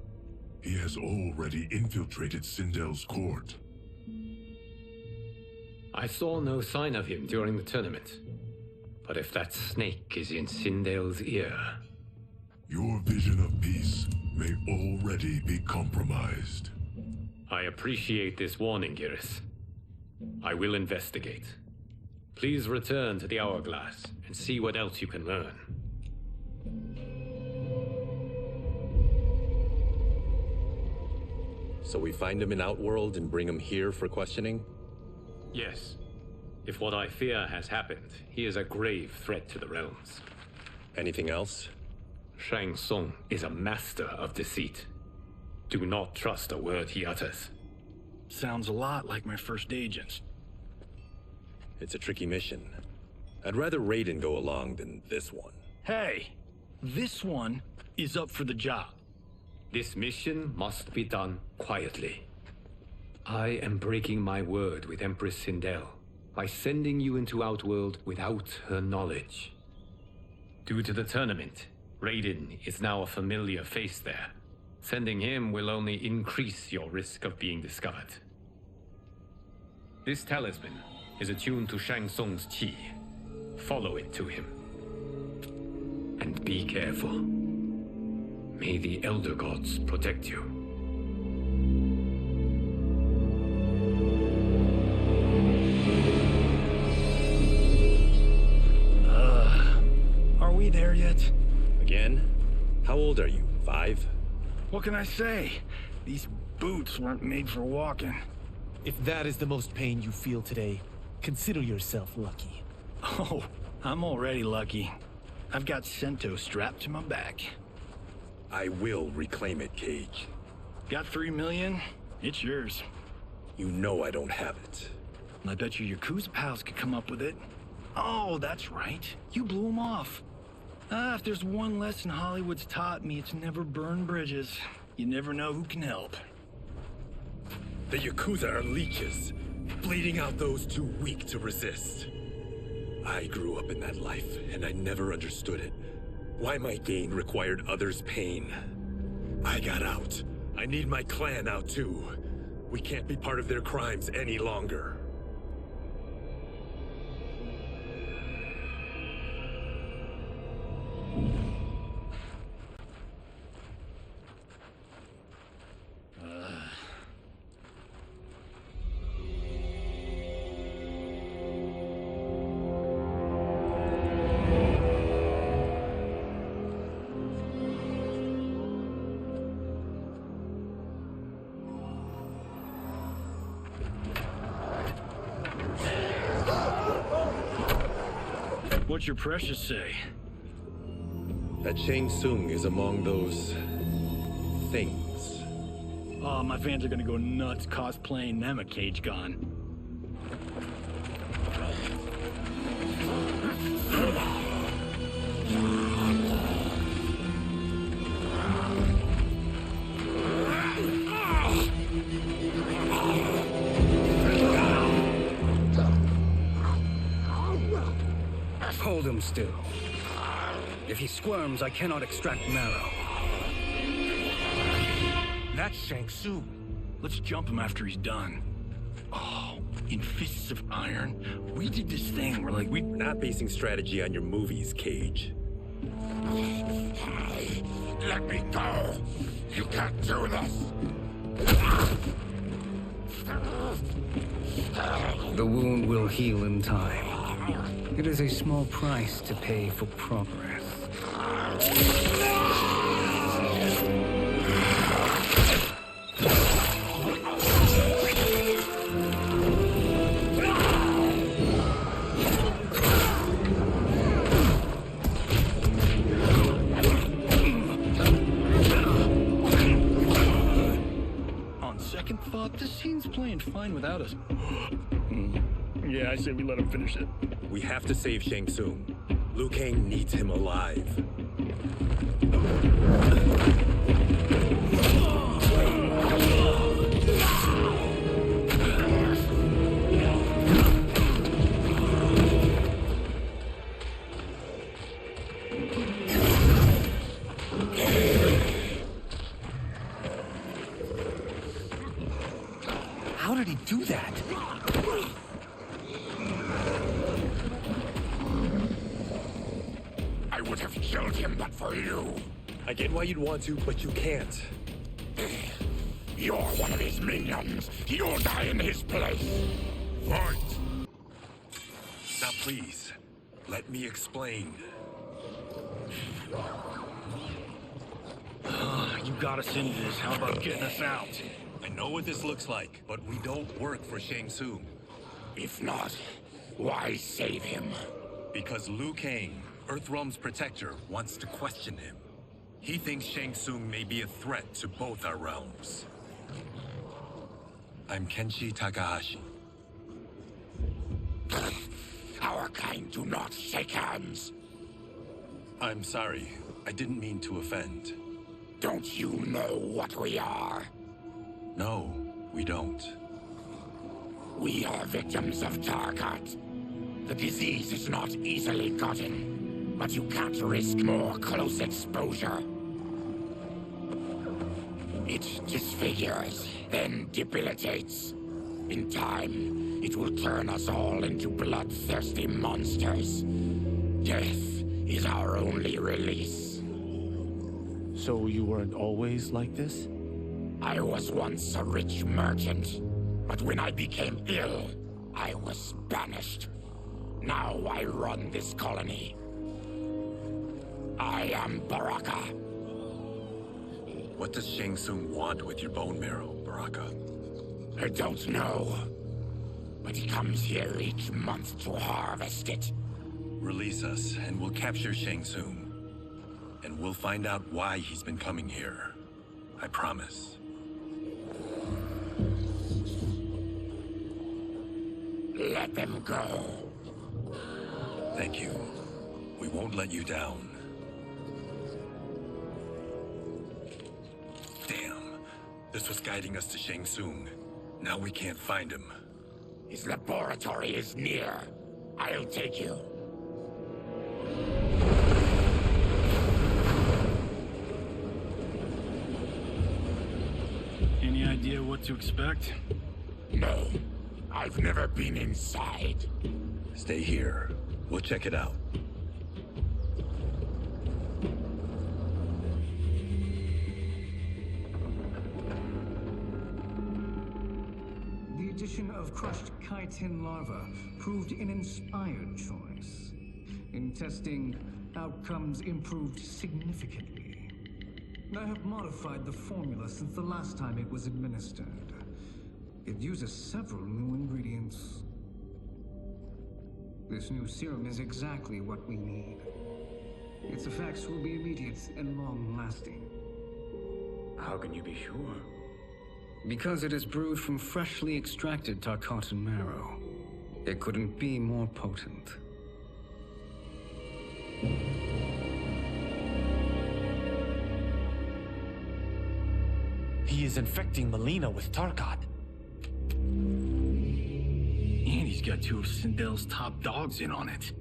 He has already infiltrated Sindel's court. I saw no sign of him during the tournament. But if that snake is in Sindel's ear... Your vision of peace may already be compromised. I appreciate this warning, Geras. I will investigate. Please return to the Hourglass and see what else you can learn. So we find him in Outworld and bring him here for questioning? Yes. If what I fear has happened, he is a grave threat to the realms. Anything else? Shang Tsung is a master of deceit. Do not trust a word he utters. Sounds a lot like my first agents. It's a tricky mission. I'd rather Raiden go along than this one. Hey, this one is up for the job. This mission must be done quietly. I am breaking my word with Empress Sindel by sending you into Outworld without her knowledge. Due to the tournament, Raiden is now a familiar face there. Sending him will only increase your risk of being discovered. This talisman is attuned to Shang Tsung's qi. Follow it to him. And be careful. May the Elder Gods protect you. Are we there yet? Again? How old are you? 5? What can I say? These boots weren't made for walking. If that is the most pain you feel today, consider yourself lucky. Oh, I'm already lucky. I've got Sento strapped to my back. I will reclaim it, Cage. Got 3 million? It's yours. You know I don't have it. I bet your Yakuza pals could come up with it. Oh, that's right. You blew them off. If there's one lesson Hollywood's taught me, it's never burn bridges. You never know who can help. The Yakuza are leeches, bleeding out those too weak to resist. I grew up in that life, and I never understood it. Why my gain required others' pain. I got out. I need my clan out too. We can't be part of their crimes any longer. What's your precious say? That Shang Tsung is among those... things. Oh, my fans are gonna go nuts cosplaying them a Cage Gone. Hold him still. If he squirms, I cannot extract marrow. That's Shang Tsung. Let's jump him after he's done. Oh, in Fists of Iron, we did this thing where like We're not basing strategy on your movies, Cage. Let me go! You can't do this! The wound will heal in time. It is a small price to pay for progress. On second thought, this scene's playing fine without us. Yeah, I say we let him finish it. We have to save Shang Tsung. Liu Kang needs him alive. How did he do that? I would have killed him but for you. I get why you'd want to, but you can't. You're one of his minions. You'll die in his place. Fight! Now please, let me explain. You got us into this. How about getting us out? I know what this looks like, but we don't work for Shang Tsung. If not, why save him? Because Liu Kang, Earthrealm's protector, wants to question him. He thinks Shang Tsung may be a threat to both our realms. I'm Kenshi Takahashi. Our kind do not shake hands. I'm sorry. I didn't mean to offend. Don't you know what we are? No, we don't. We are victims of Tarkat. The disease is not easily gotten, but you can't risk more close exposure. It disfigures, then debilitates. In time, it will turn us all into bloodthirsty monsters. Death is our only release. So you weren't always like this? I was once a rich merchant, but when I became ill, I was banished. Now I run this colony. I am Baraka. What does Shang Tsung want with your bone marrow, Baraka? I don't know, but he comes here each month to harvest it. Release us, and we'll capture Shang Tsung. and we'll find out why he's been coming here. I promise. Let them go. Thank you. We won't let you down. Damn. This was guiding us to Shang Tsung. Now we can't find him. His laboratory is near. I'll take you. Any idea what to expect? No. I've never been inside. Stay here. We'll check it out. The addition of crushed chitin larva proved an inspired choice. In testing, outcomes improved significantly. I have modified the formula since the last time it was administered. It uses several new ingredients. This new serum is exactly what we need. Its effects will be immediate and long-lasting. How can you be sure? Because it is brewed from freshly extracted Tarkatan marrow. It couldn't be more potent. He is infecting Melina with Tarkat. And he's got two of Sindel's top dogs in on it.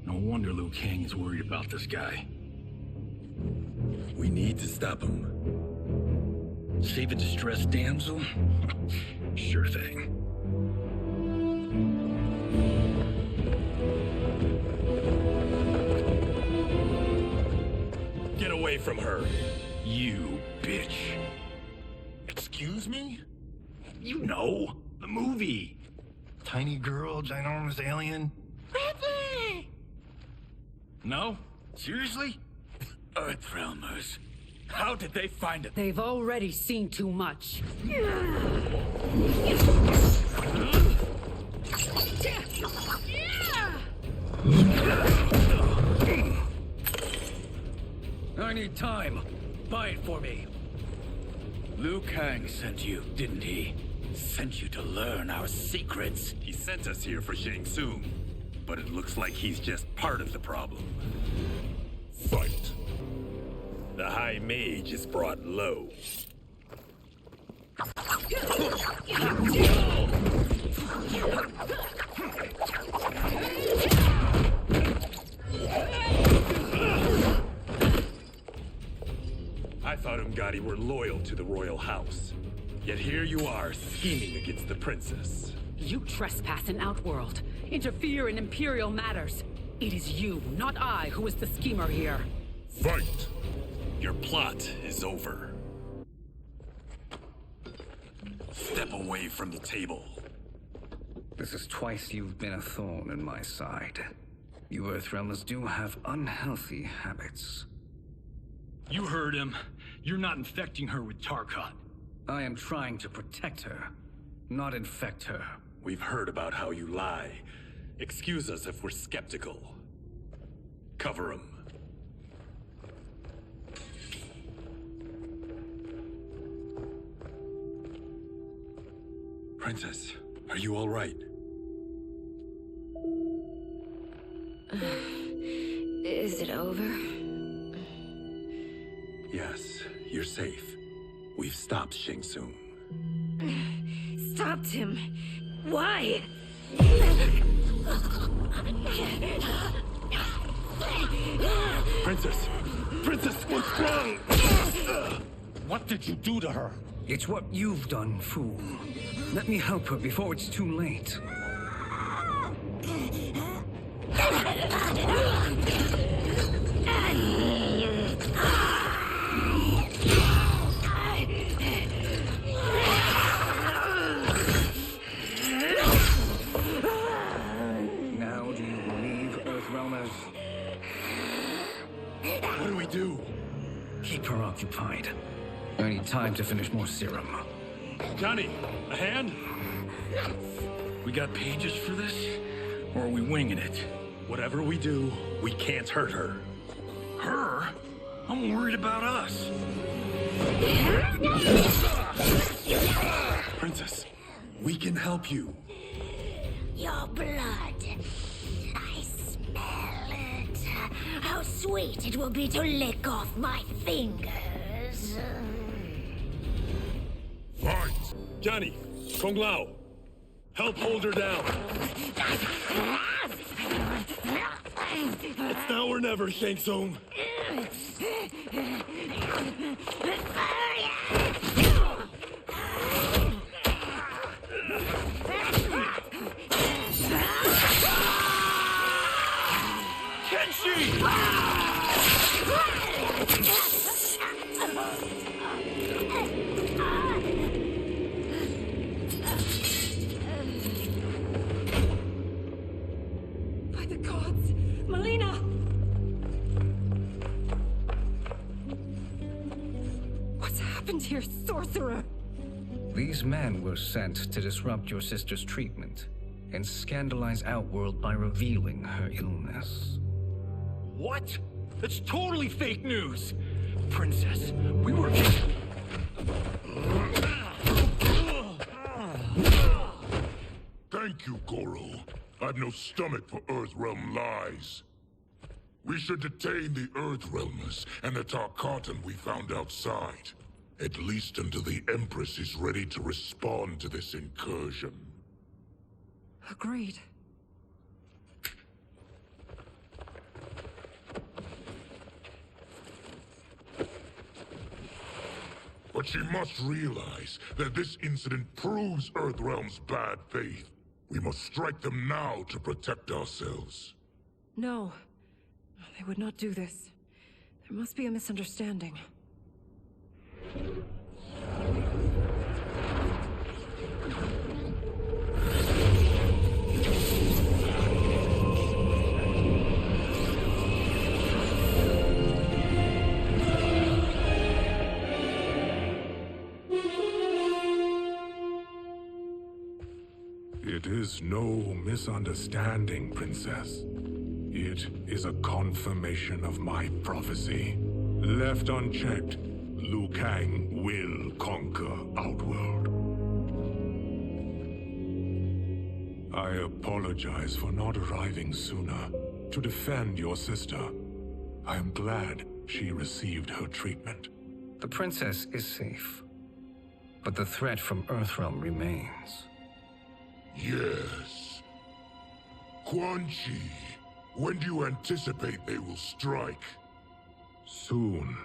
No wonder Liu Kang is worried about this guy. We need to stop him. Save a distressed damsel? Sure thing. Get away from her. You bitch. Excuse me? You know, the movie. Tiny girl, ginormous alien. No? Seriously? Earthrealmers. How did they find it? They've already seen too much. I need time. Buy it for me. Liu Kang sent you, didn't he? Sent you to learn our secrets. He sent us here for Shang Tsung, but it looks like he's just part of the problem. Fight. The High Mage is brought low. I thought Umgadi were loyal to the royal house. Yet here you are, scheming against the princess. You trespass in Outworld, interfere in Imperial matters. It is you, not I, who is the schemer here. Fight! Your plot is over. Step away from the table. This is twice you've been a thorn in my side. You Earthrealmers do have unhealthy habits. You heard him. You're not infecting her with Tarkat. I am trying to protect her, not infect her. We've heard about how you lie. Excuse us if we're skeptical. Cover him. Princess, are you all right? Is it over? Yes, you're safe. We've stopped Shang Tsung. Stopped him? Why? Princess! Princess, what's wrong? What did you do to her? It's what you've done, fool. Let me help her before it's too late. Now do you believe, Earthrealmers? What do we do? Keep her occupied. I need time to finish more serum. Johnny, a hand? We got pages for this? Or are we winging it? Whatever we do, we can't hurt her. Her? I'm worried about us. Princess, we can help you. Your blood. I smell it. How sweet it will be to lick off my fingers. Right. Johnny, Kung Lao, help hold her down. It's now or never, Shang Tsung. By the gods! Melina! What's happened here, sorcerer? These men were sent to disrupt your sister's treatment and scandalize Outworld by revealing her illness. What? That's totally fake news! Princess, we were... Thank you, Goro. I've no stomach for Earthrealm lies. We should detain the Earthrealmers and the Tarkatan we found outside. At least until the Empress is ready to respond to this incursion. Agreed. But she must realize that this incident proves Earthrealm's bad faith. We must strike them now to protect ourselves. No. They would not do this. There must be a misunderstanding. It is no misunderstanding, Princess. It is a confirmation of my prophecy. Left unchecked, Liu Kang will conquer Outworld. I apologize for not arriving sooner to defend your sister. I am glad she received her treatment. The princess is safe, but the threat from Earthrealm remains. Yes. Quan Chi, when do you anticipate they will strike? Soon.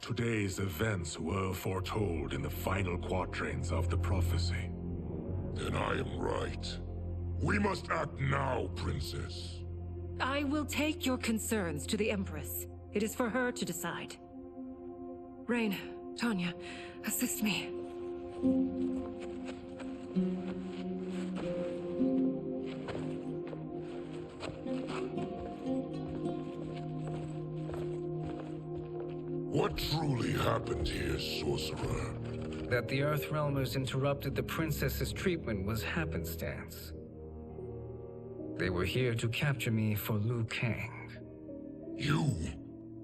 Today's events were foretold in the final quatrains of the prophecy. Then I am right. We must act now, Princess. I will take your concerns to the Empress. It is for her to decide. Rain, Tanya, assist me. What truly happened here, Sorcerer? That the Earthrealmers interrupted the princess's treatment was happenstance. They were here to capture me for Liu Kang. You?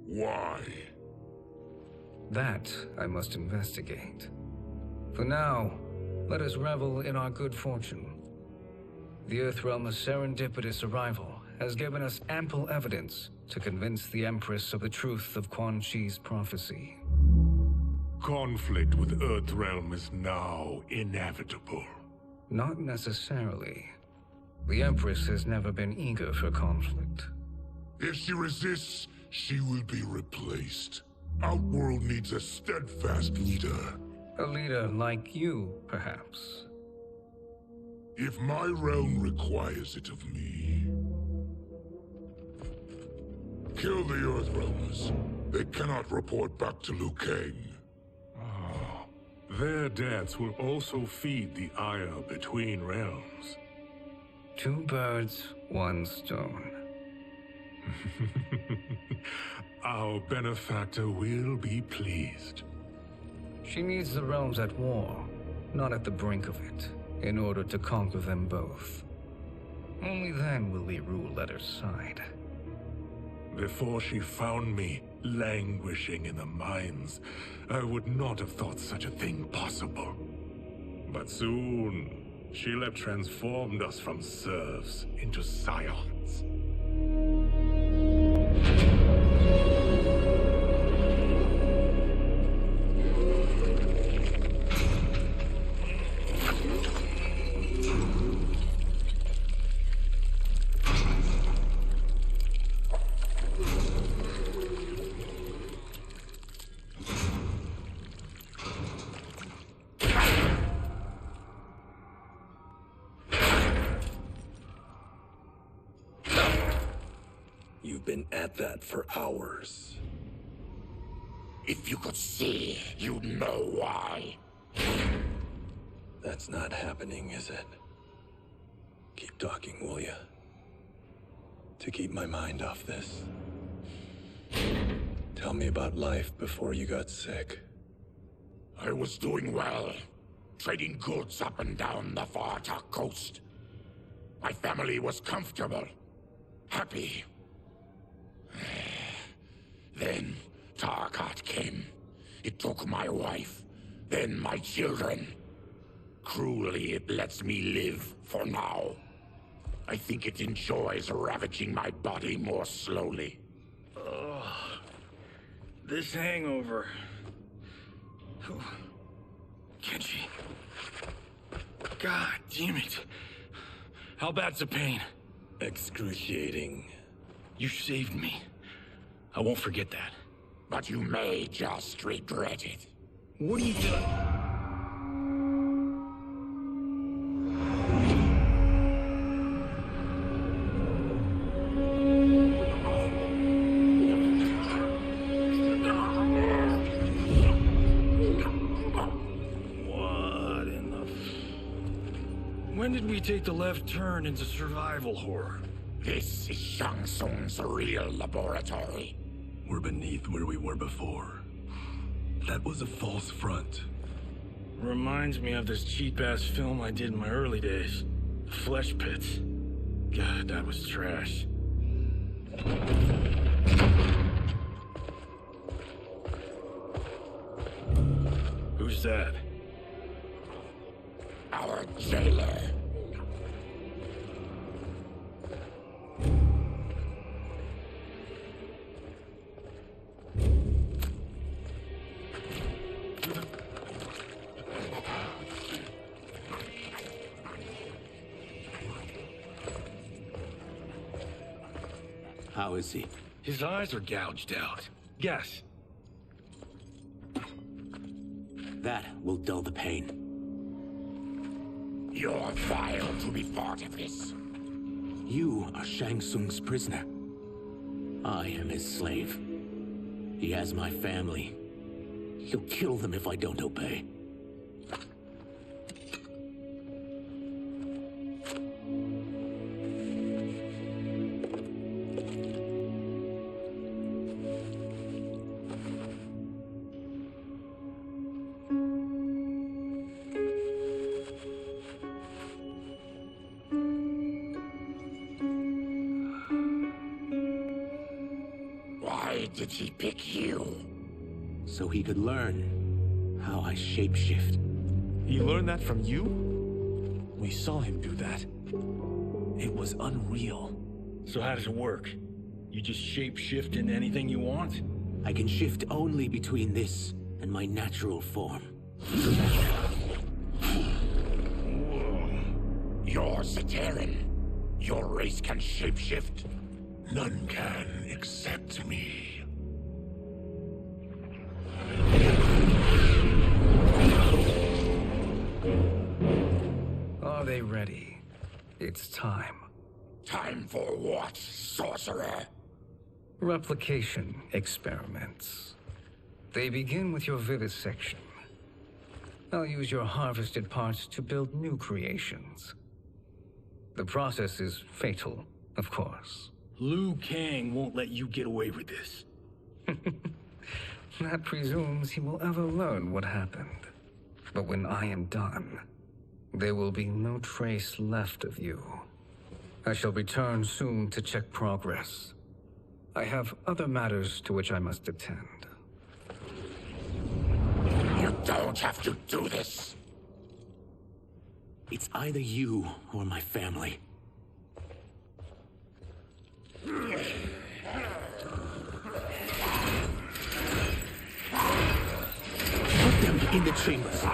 Why? That I must investigate. For now, let us revel in our good fortune. The Earthrealm's serendipitous arrival has given us ample evidence to convince the Empress of the truth of Quan Chi's prophecy. Conflict with Earthrealm is now inevitable. Not necessarily. The Empress has never been eager for conflict. If she resists, she will be replaced. Outworld needs a steadfast leader. A leader like you, perhaps. If my realm requires it of me. Kill the Earthrealmers. They cannot report back to Liu Kang. Their deaths will also feed the ire between realms. Two birds, one stone. Our benefactor will be pleased. She needs the realms at war, not at the brink of it, in order to conquer them both. Only then will we rule at her side. Before she found me, Languishing in the mines, I would not have thought such a thing possible. But soon, Sheila transformed us from serfs into scions. You've been at that for hours. If you could see, you'd know why. That's not happening, is it? Keep talking, will ya? To keep my mind off this. Tell me about life before you got sick. I was doing well, trading goods up and down the Varta coast. My family was comfortable, happy. Then Tarkat came. It took my wife, then my children. Cruelly, it lets me live for now. I think it enjoys ravaging my body more slowly. This hangover. Kenji. God damn it. How bad's the pain? Excruciating. You saved me. I won't forget that. But you may just regret it. What are you doing? What in the... When did we take the left turn into survival horror? This is Shang Tsung's real laboratory. We're beneath where we were before. That was a false front. Reminds me of this cheap-ass film I did in my early days. Flesh Pits. God, that was trash. Who's that? Our jailer. How is he? His eyes are gouged out. Guess. That will dull the pain. You're vile to be part of this. You are Shang Tsung's prisoner. I am his slave. He has my family. He'll kill them if I don't obey. Why did he pick you? So he could learn how I shapeshift. He learned that from you? We saw him do that. It was unreal. So how does it work? You just shape-shift into anything you want? I can shift only between this and my natural form. You're Zaterran. Your race can shapeshift. None can except me. Are they ready? It's time. Time for what, sorcerer? Replication experiments. They begin with your vivisection. I'll use your harvested parts to build new creations. The process is fatal, of course. Liu Kang won't let you get away with this. That presumes he will ever learn what happened. But when I am done, there will be no trace left of you. I shall return soon to check progress. I have other matters to which I must attend. You don't have to do this. It's either you or my family. Put them in the chambers.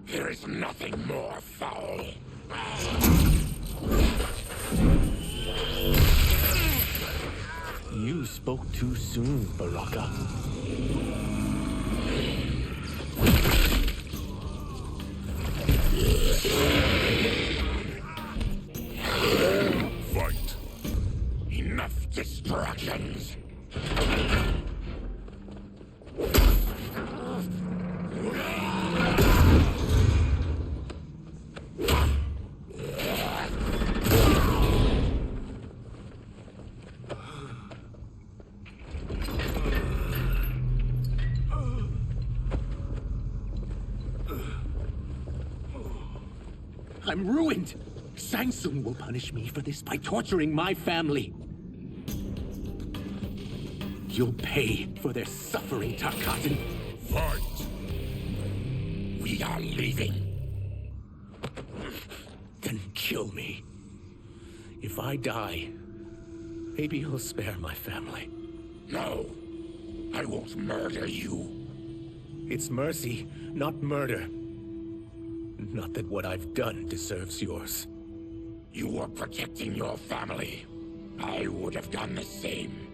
There is nothing more foul. You spoke too soon, Baraka. Fight. Enough distractions. I'm ruined! Shang Tsung will punish me for this by torturing my family. You'll pay for their suffering, Tarkatan. Fight! We are leaving. Then kill me. If I die, maybe you'll spare my family. No, I won't murder you. It's mercy, not murder. Not that what I've done deserves yours. You were protecting your family. I would have done the same.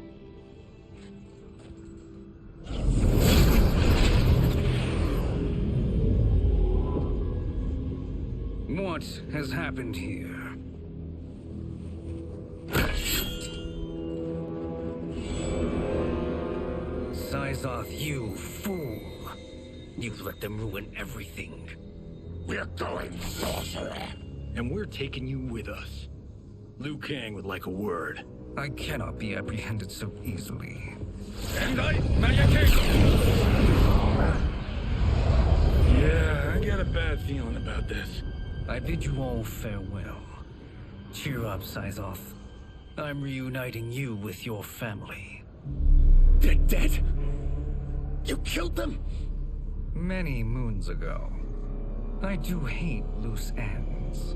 What has happened here? Sizoth, you fool! You've let them ruin everything. We're going, sorcerer. And we're taking you with us. Liu Kang would like a word. I cannot be apprehended so easily. Yeah, I got a bad feeling about this. I bid you all farewell. Cheer up, Sizoth. I'm reuniting you with your family. They're dead? You killed them? Many moons ago. I do hate loose ends.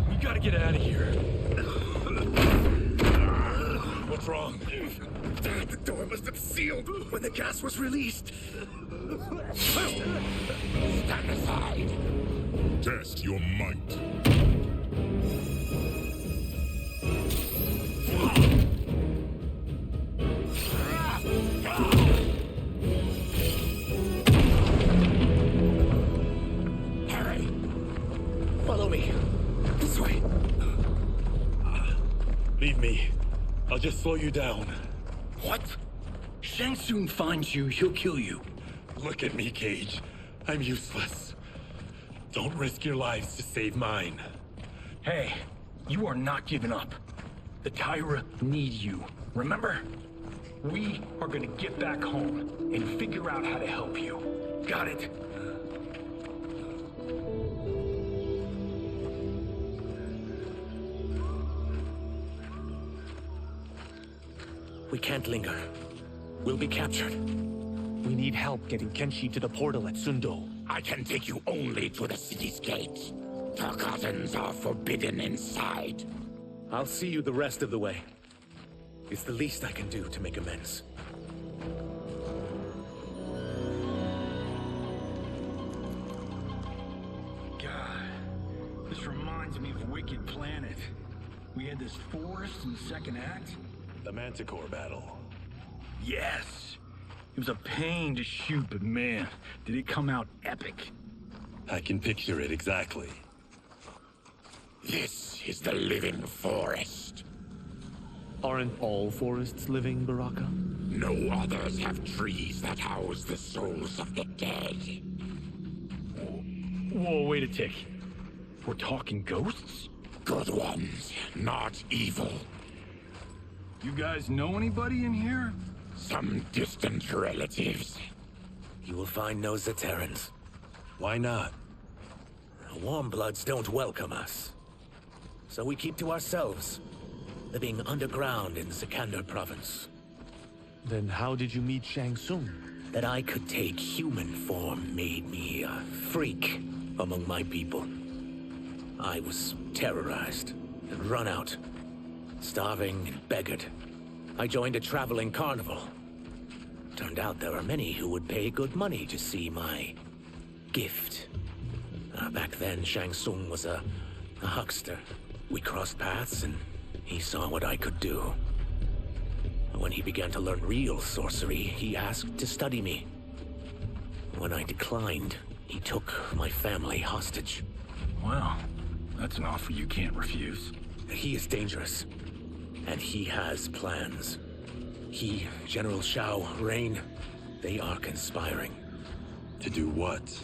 We gotta get out of here. What's wrong? The door must have sealed when the gas was released. Stand aside. Test your might. Hurry! Follow me. This way. Leave me. I'll just slow you down. What? Shang Tsung finds you, he'll kill you. Look at me, Cage. I'm useless. Don't risk your lives to save mine. Hey, you are not giving up. The Tyra need you, remember? We are gonna get back home and figure out how to help you. Got it? We can't linger. We'll be captured. We need help getting Kenshi to the portal at Sundo. I can take you only to the city's gate. Tarkatans are forbidden inside. I'll see you the rest of the way. It's the least I can do to make amends. God, this reminds me of Wicked Planet. We had this forest in the second act. The Manticore battle. Yes! It was a pain to shoot, but man, did it come out epic. I can picture it exactly. This is the living forest. Aren't all forests living, Baraka? No others have trees that house the souls of the dead. Whoa, wait a tick. We're talking ghosts? Good ones, not evil. You guys know anybody in here? Some distant relatives. You will find no Zaterrans. Why not? Warmbloods don't welcome us. So we keep to ourselves, living underground in Sikander province. Then how did you meet Shang Tsung? That I could take human form made me a freak among my people. I was terrorized and run out, starving and beggared. I joined a traveling carnival. Turned out there were many who would pay good money to see my gift. Back then, Shang Tsung was a huckster. We crossed paths and he saw what I could do. When he began to learn real sorcery, he asked to study me. When I declined, he took my family hostage. Well, that's an offer you can't refuse. He is dangerous, and he has plans. He, General Shao, Rain, they are conspiring. To do what?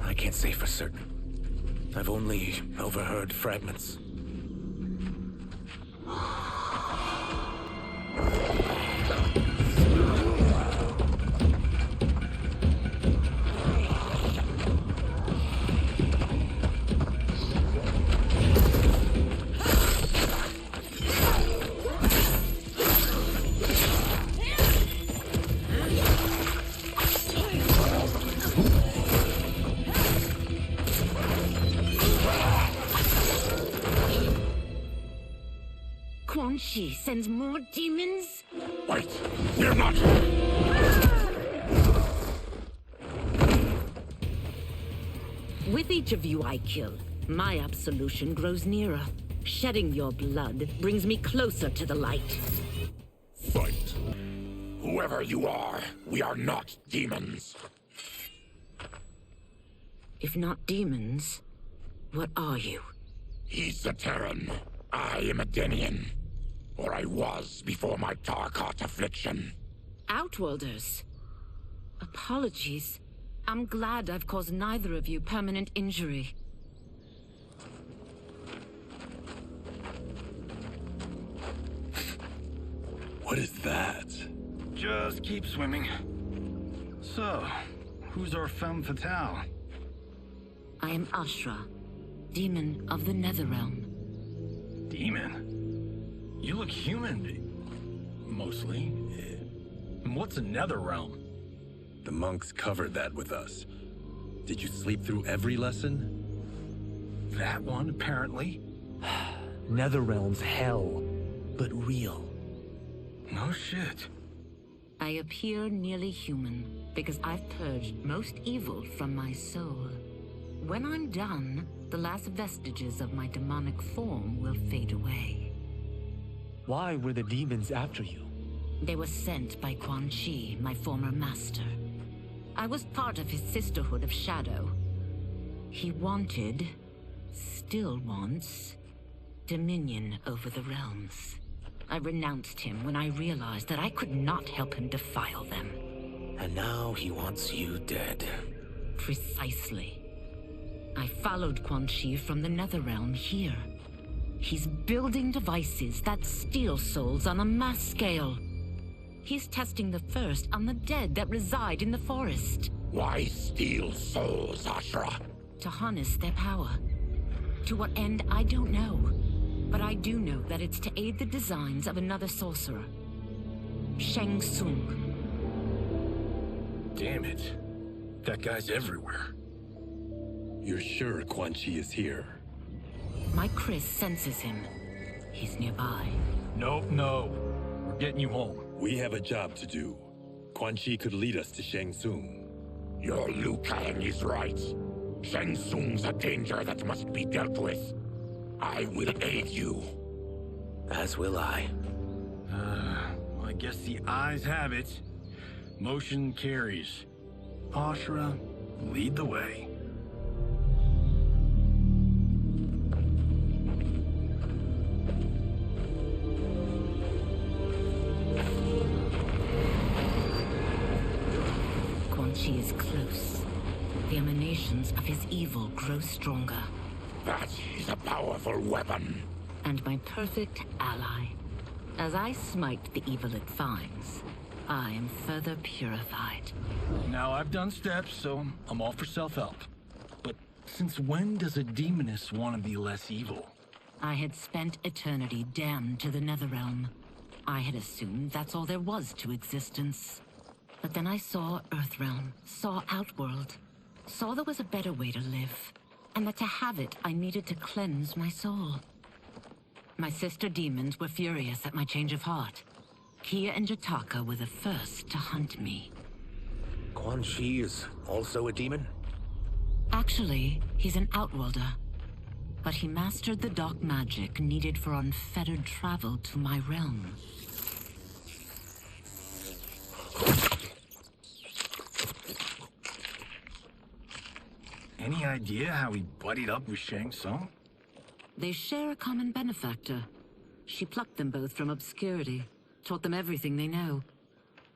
I can't say for certain. I've only overheard fragments. Quan Chi sends more demons? Wait, you're not... With each of you I kill, my absolution grows nearer. Shedding your blood brings me closer to the light. Fight. Whoever you are, we are not demons. If not demons, what are you? He's a Terran. I am a Denian. Or I was before my Tarkat affliction. Outworlders. Apologies. I'm glad I've caused neither of you permanent injury. What is that? Just keep swimming. So, who's our femme fatale? I am Ashra, demon of the Netherrealm. Demon? You look human, mostly. And what's a Netherrealm? The monks covered that with us. Did you sleep through every lesson? That one, apparently. Netherrealm's hell, but real. No shit. I appear nearly human because I've purged most evil from my soul. When I'm done, the last vestiges of my demonic form will fade away. Why were the demons after you? They were sent by Quan Chi, my former master. I was part of his Sisterhood of Shadow. He wanted, still wants, dominion over the realms. I renounced him when I realized that I could not help him defile them. And now he wants you dead. Precisely. I followed Quan Chi from the Netherrealm here. He's building devices that steal souls on a mass scale. He's testing the first on the dead that reside in the forest. Why steal souls, Ashra? To harness their power. To what end, I don't know. But I do know that it's to aid the designs of another sorcerer. Shang Tsung. Damn it. That guy's everywhere. You're sure Quan Chi is here? My Chris senses him. He's nearby. No. We're getting you home. We have a job to do. Quan Chi could lead us to Shang Tsung. Your Liu Kang is right. Shang Tsung's a danger that must be dealt with. I will aid you. As will I. Well, I guess the eyes have it. Motion carries. Ashra, lead the way. Quan Chi is close. The emanations of his evil grow stronger. That is a powerful weapon. And my perfect ally. As I smite the evil it finds, I am further purified. Now, I've done steps, so I'm all for self-help. But since when does a demoness want to be less evil? I had spent eternity damned to the Netherrealm. I had assumed that's all there was to existence. But then I saw Earthrealm, saw Outworld, saw there was a better way to live, and that to have it, I needed to cleanse my soul. My sister demons were furious at my change of heart. Kia and Jataka were the first to hunt me. Quan Chi is also a demon? Actually, he's an Outworlder. But he mastered the dark magic needed for unfettered travel to my realm. Any idea how he buddied up with Shang Tsung? They share a common benefactor. She plucked them both from obscurity, taught them everything they know.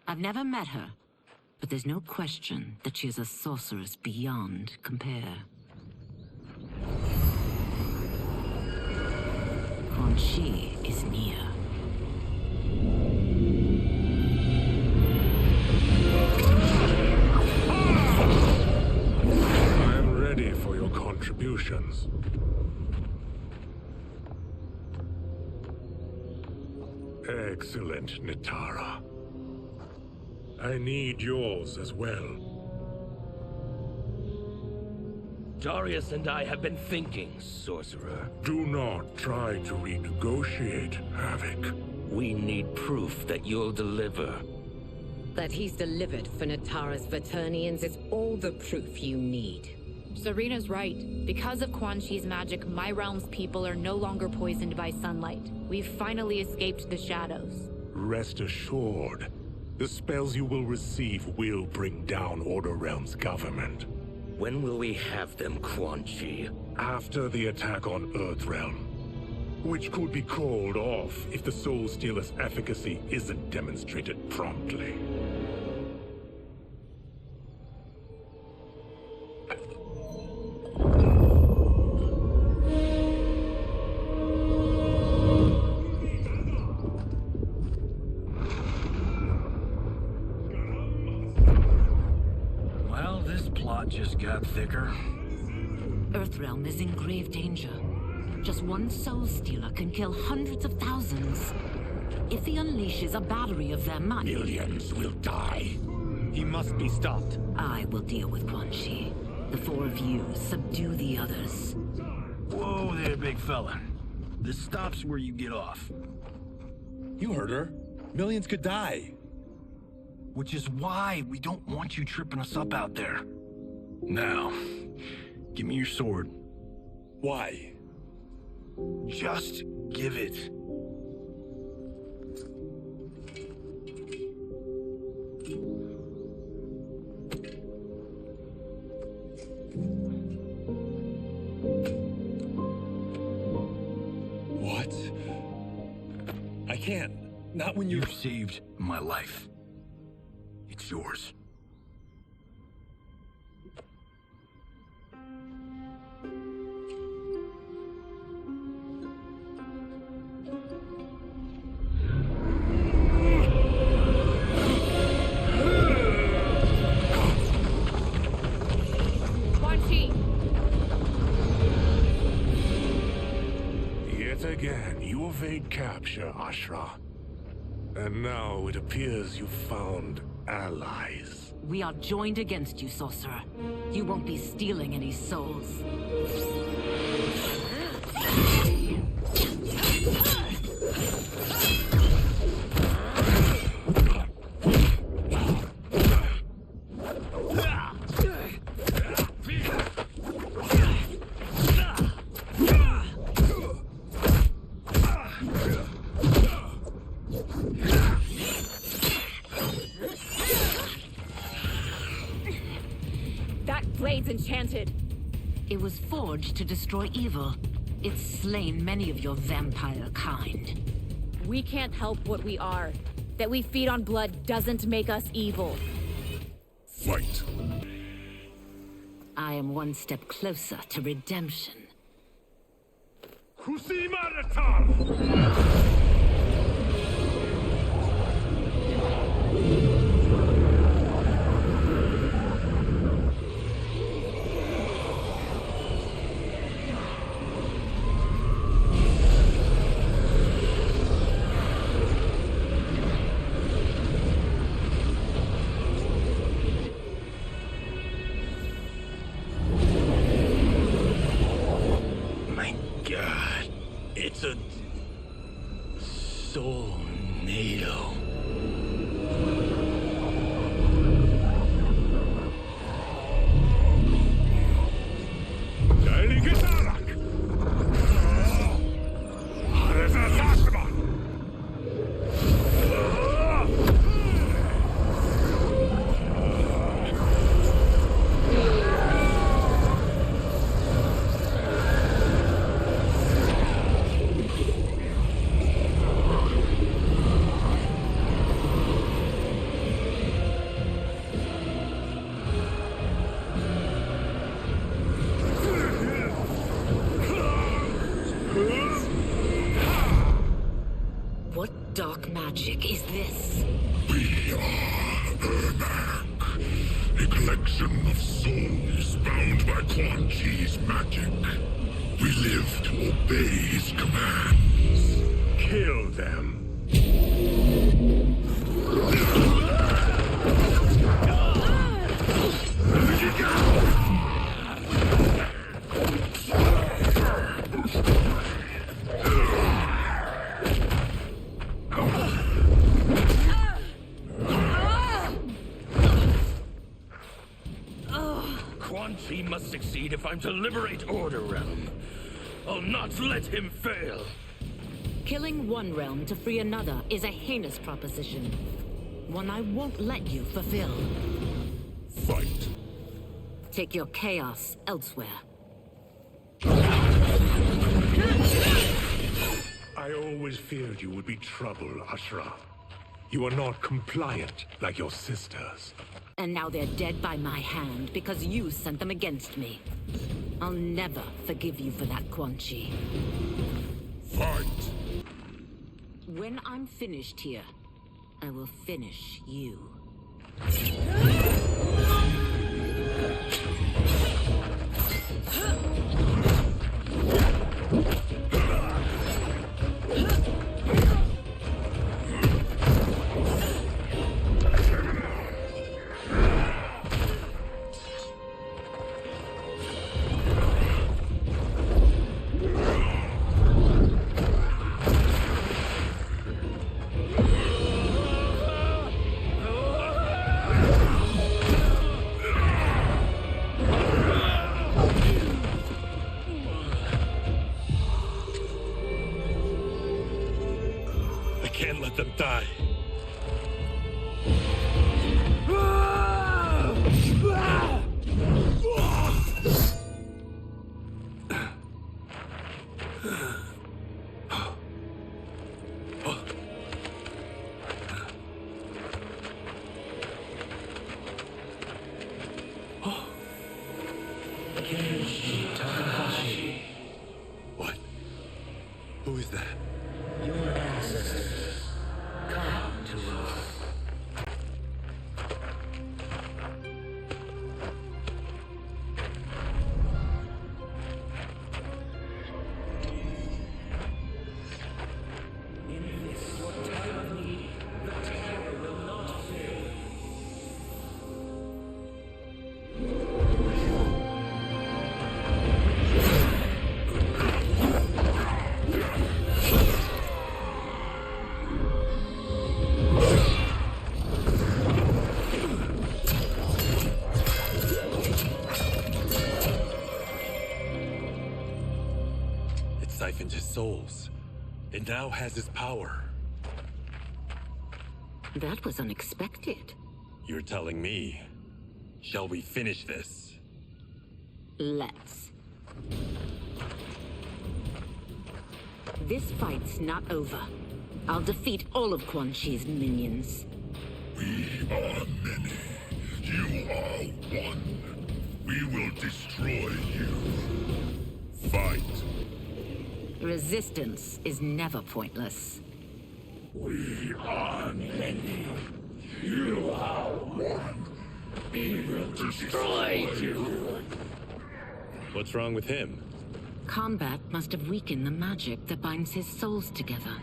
I've never met her, but there's no question that she is a sorceress beyond compare. Quan Chi is near. I'm ready for your contributions. Excellent, Nitara. I need yours as well. Darius and I have been thinking, Sorcerer. Do not try to renegotiate, Havoc. We need proof that you'll deliver. That he's delivered for Natara's Vaternians is all the proof you need. Serena's right. Because of Quan Chi's magic, my realm's people are no longer poisoned by sunlight. We've finally escaped the shadows. Rest assured, the spells you will receive will bring down Order Realm's government. When will we have them, Quan Chi? After the attack on Earthrealm, which could be called off if the Soul Stealer's efficacy isn't demonstrated promptly. Well, this plot just got thicker. Earthrealm is in grave danger. Just one Soul Stealer can kill hundreds of thousands. If he unleashes a battery of them, Millions will die. He must be stopped. I will deal with Quan Chi. The four of you subdue the others. Whoa there, big fella. This stops where you get off. You heard her. Millions could die. Which is why we don't want you tripping us up out there. Now, give me your sword. Why? Just give it. What? I can't. Not when You've saved my life. It's yours. Quan Chi! Yet again, you evade capture, Ashra. And now it appears you've found allies. We are joined against you, sorcerer. You won't be stealing any souls. Blade's enchanted. It was forged to destroy evil. It's slain many of your vampire kind. We can't help what we are. That we feed on blood doesn't make us evil. Fight. I am one step closer to redemption. It's a tornado. What dark magic is this? We are Ermac, a collection of souls bound by Quan Chi's magic. We live to obey his commands. Kill them. Quan Chi must succeed if I'm to liberate Order Realm. I'll not let him fail. Killing one realm to free another is a heinous proposition. One I won't let you fulfill. Fight. Take your chaos elsewhere. I always feared you would be trouble, Ashra. You are not compliant like your sisters. And now they're dead by my hand because you sent them against me. I'll never forgive you for that, Quan Chi. Fight! When I'm finished here, I will finish you. Can't let them die. What? Who is that? Your ancestors. Come to us. In this your time of need, the Terror will not fail. and now has his power. That was unexpected. You're telling me. Shall we finish this? Let's. This fight's not over. I'll defeat all of Quan Chi's minions. We are many. You are one. We will destroy you. Fight. Resistance is never pointless. We are many. You are one. We will destroy you. What's wrong with him? Combat must have weakened the magic that binds his souls together.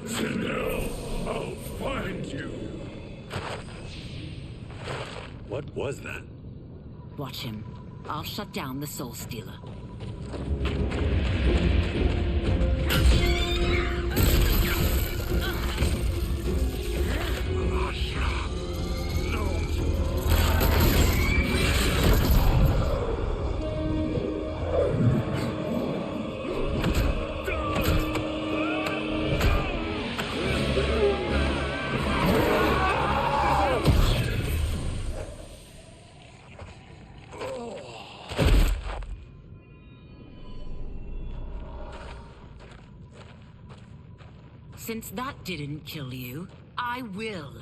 Sinel, I'll find you. What was that? Watch him. I'll shut down the Soul Stealer. Since that didn't kill you, I will.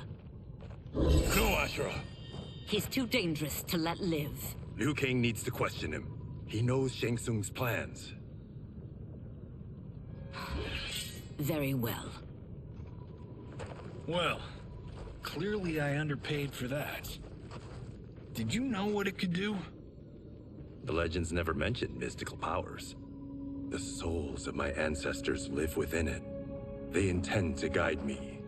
No, Ashura. He's too dangerous to let live. Liu Kang needs to question him. He knows Shang Tsung's plans. Very well. Well, clearly I underpaid for that. Did you know what it could do? The legends never mentioned mystical powers. The souls of my ancestors live within it. They intend to guide me.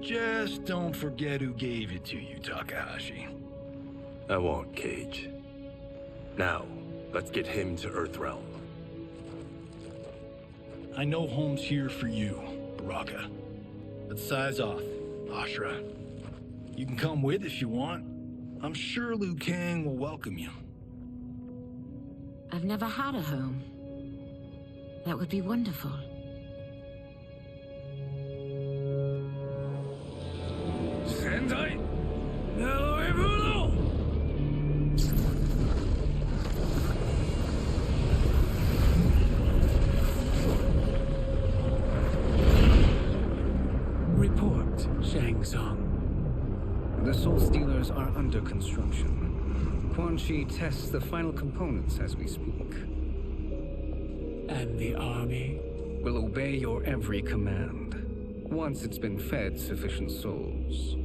Just don't forget who gave it to you, Takahashi. I won't, Cage. Now, let's get him to Earthrealm. I know home's here for you, Baraka. But size off, Ashura. You can come with if you want. I'm sure Liu Kang will welcome you. I've never had a home. That would be wonderful. Sendai, Naloebuno! Report, Shang Tsung. The Soul Stealers are under construction. Quan Chi tests the final components as we speak. And the army will obey your every command, once it's been fed sufficient souls.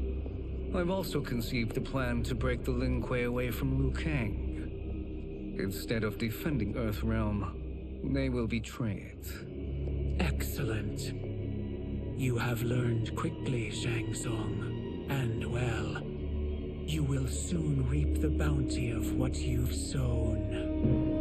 I've also conceived a plan to break the Lin Kuei away from Liu Kang. Instead of defending Earthrealm, they will betray it. Excellent. You have learned quickly, Shang Tsung, and well. You will soon reap the bounty of what you've sown.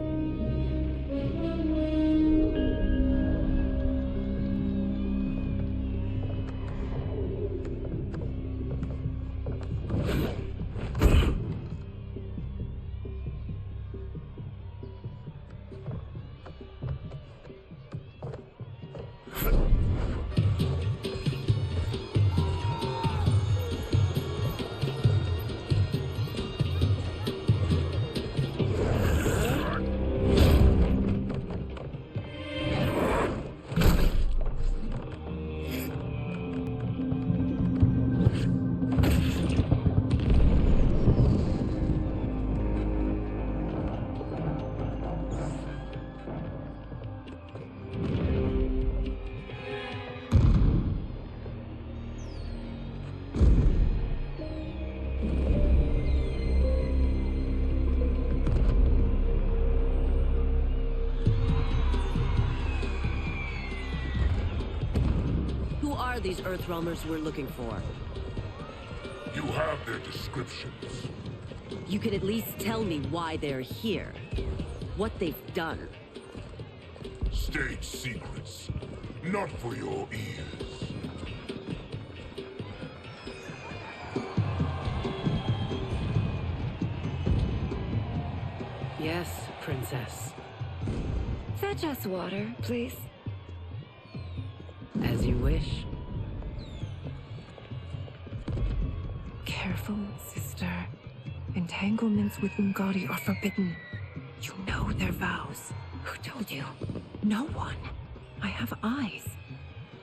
These Earthrealmers we're looking for. You have their descriptions. You can at least tell me why they're here. What they've done. State secrets. Not for your ears. Yes, Princess. Fetch us water, please. you wish. Careful, sister. Entanglements with Ungadi are forbidden. You know their vows. Who told you? No one. I have eyes.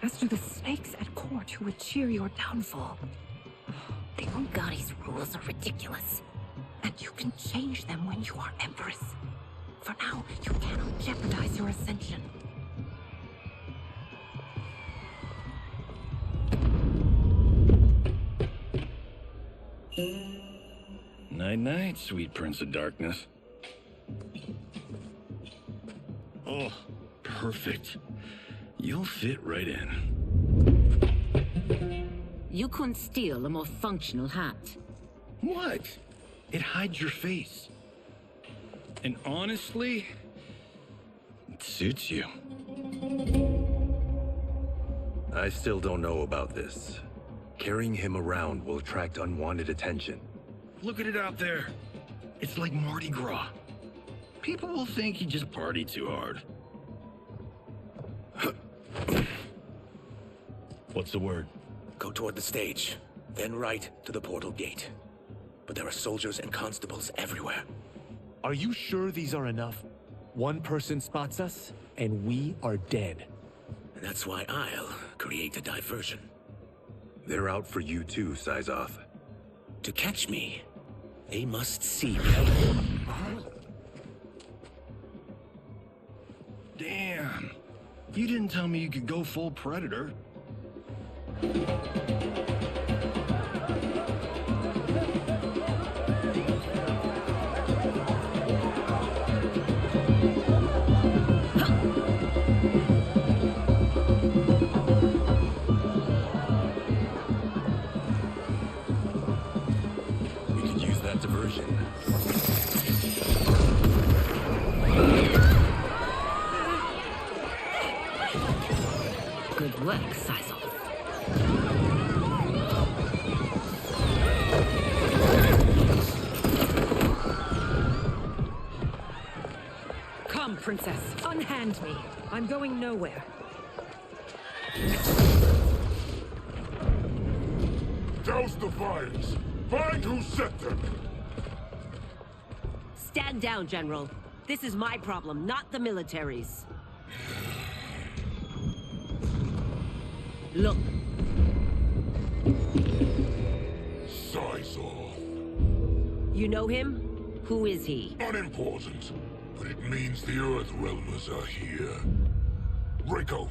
As do the snakes at court who would cheer your downfall. The Ungadi's rules are ridiculous. And you can change them when you are Empress. For now, you cannot jeopardize your ascension. Night-night, sweet Prince of Darkness. Oh, perfect. You'll fit right in. You couldn't steal a more functional hat. What? It hides your face. And honestly, it suits you. I still don't know about this. Carrying him around will attract unwanted attention. Look at it out there. It's like Mardi Gras. People will think you just party too hard. What's the word? Go toward the stage, then right to the portal gate. But there are soldiers and constables everywhere. Are you sure these are enough? One person spots us, and we are dead. And that's why I'll create a diversion. They're out for you too, Syzoth. To catch me, they must see me. Damn. You didn't tell me you could go full Predator. We could use that diversion. Good work, Syzoth. Come, Princess. Unhand me. I'm going nowhere. Douse the fires! Find who set them! Stand down, General. This is my problem, not the military's. Look. Syzoth. You know him? Who is he? Unimportant, but it means the Earthrealmers are here. Rico.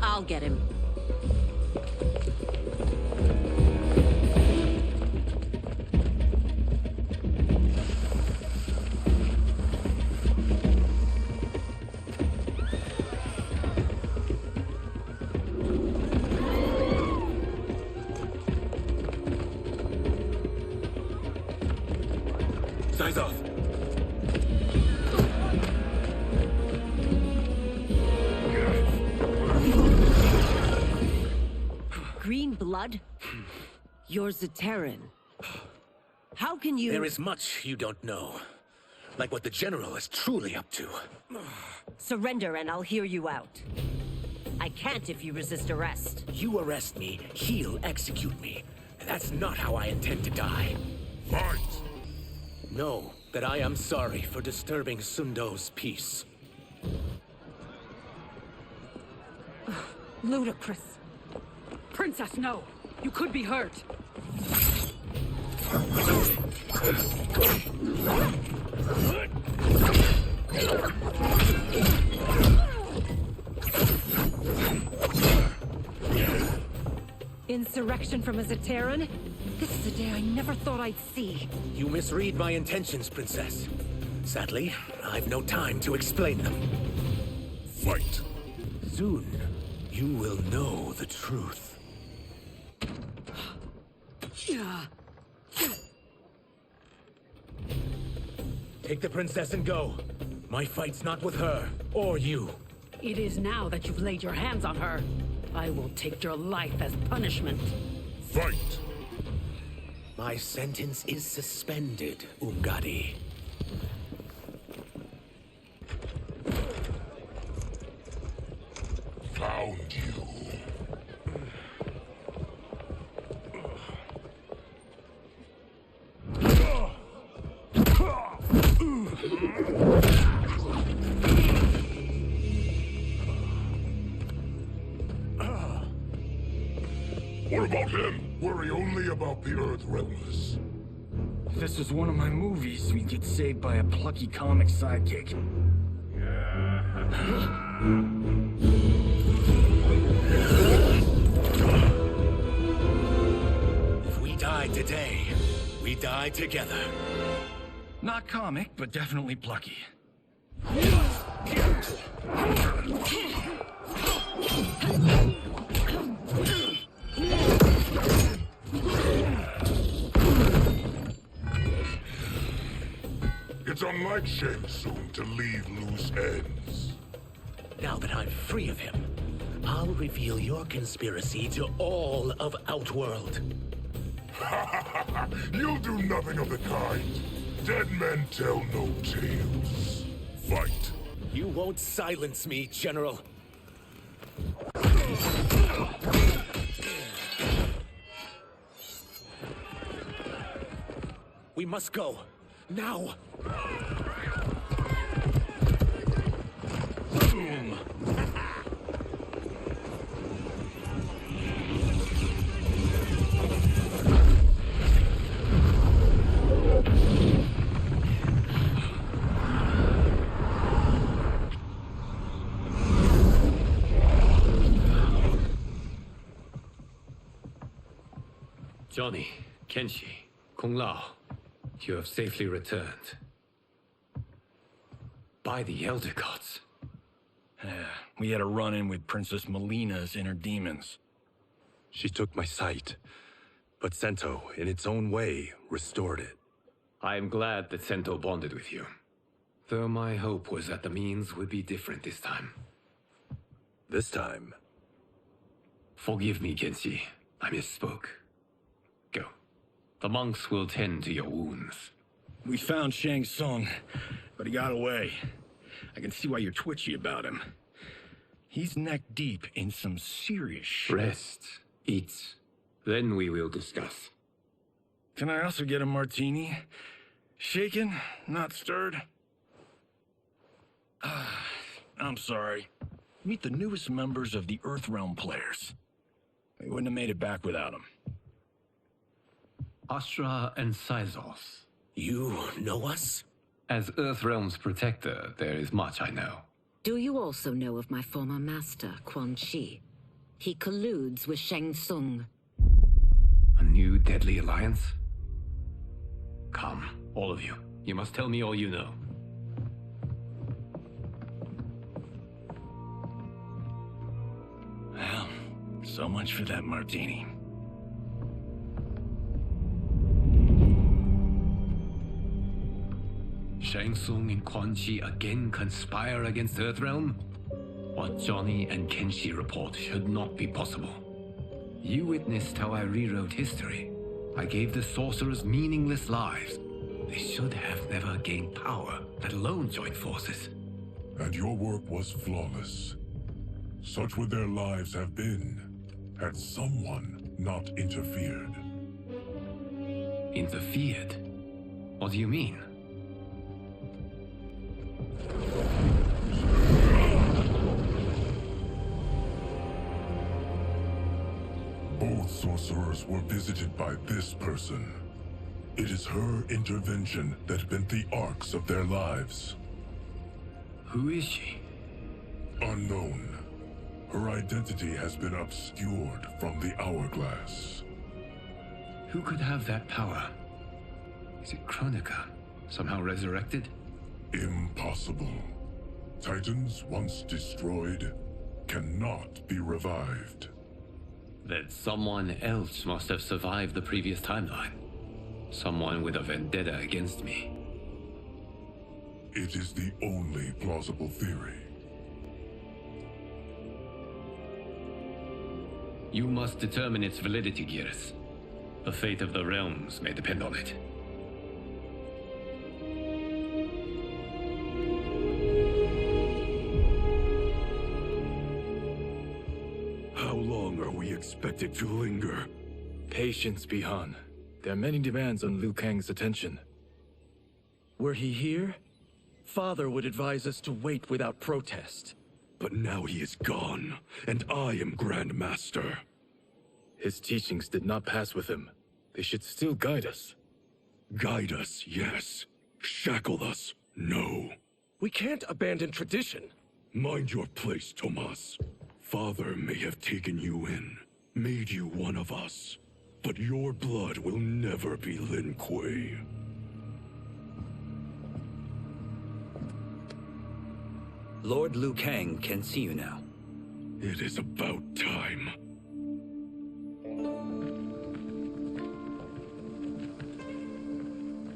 I'll get him. Syzoth! Green blood? You're Zaterran. How can you— There is much you don't know. Like what the General is truly up to. Surrender and I'll hear you out. I can't if you resist arrest. You arrest me, he'll execute me. And that's not how I intend to die. Fight! Know that I am sorry for disturbing Sundo's peace. Ludicrous. Princess, no! You could be hurt! Insurrection from a Zaterran? This is a day I never thought I'd see. You misread my intentions, Princess. Sadly, I've no time to explain them. Fight! Soon, You will know the truth. Take the princess and go. My fight's not with her, or you. It is now that you've laid your hands on her. I will take your life as punishment. Fight! My sentence is suspended, Umgadi. Found you. What about him? Worry only about the Earthrealmers. If this was one of my movies, we'd get saved by a plucky comic sidekick. If we die today, we die together. Not comic, but definitely plucky. It's unlike Shang Tsung to leave loose ends. Now that I'm free of him, I'll reveal your conspiracy to all of Outworld. You'll do nothing of the kind. Dead men tell no tales. Fight. You won't silence me, General. We must go. Now! Boom! Johnny, Kenshi, Kung Lao, you have safely returned. By the Elder Gods. We had a run-in with Princess Melina's inner demons. She took my sight, but Sento, in its own way, restored it. I am glad that Sento bonded with you. Though my hope was that the means would be different this time. This time? Forgive me, Kenshi. I misspoke. Go. The monks will tend to your wounds. We found Shang Tsung, but he got away. I can see why you're twitchy about him. He's neck deep in some serious shit. Rest. Eat. Then we will discuss. Can I also get a martini? Shaken, not stirred? I'm sorry. Meet the newest members of the Earthrealm players. We wouldn't have made it back without them. Astra and Sizos. You know us? As Earthrealm's protector, there is much I know. Do you also know of my former master, Quan Chi? He colludes with Shang Tsung. A new deadly alliance? Come, all of you. You must tell me all you know. Well, so much for that martini. Shang Tsung and Quan Chi again conspire against Earthrealm? What Johnny and Kenshi report should not be possible. You witnessed how I rewrote history. I gave the sorcerers meaningless lives. They should have never gained power, let alone join forces. And your work was flawless. Such would their lives have been, had someone not interfered. Interfered? What do you mean? Both sorcerers were visited by this person. It is her intervention that bent the arcs of their lives. Who is she? Unknown. Her identity has been obscured from the hourglass. Who could have that power? Is it Kronika? Somehow resurrected? Impossible. Titans once destroyed, cannot be revived. Then someone else must have survived the previous timeline. Someone with a vendetta against me. It is the only plausible theory. You must determine its validity, Geras. The fate of the realms may depend on it. How long are we expected to linger? Patience, Bihan. There are many demands on Liu Kang's attention. Were he here, Father would advise us to wait without protest. But now he is gone, and I am Grand Master. His teachings did not pass with him. They should still guide us. Guide us, yes. Shackle us, no. We can't abandon tradition. Mind your place, Tomas. Father may have taken you in, made you one of us. But your blood will never be Lin Kuei. Lord Liu Kang can see you now. It is about time.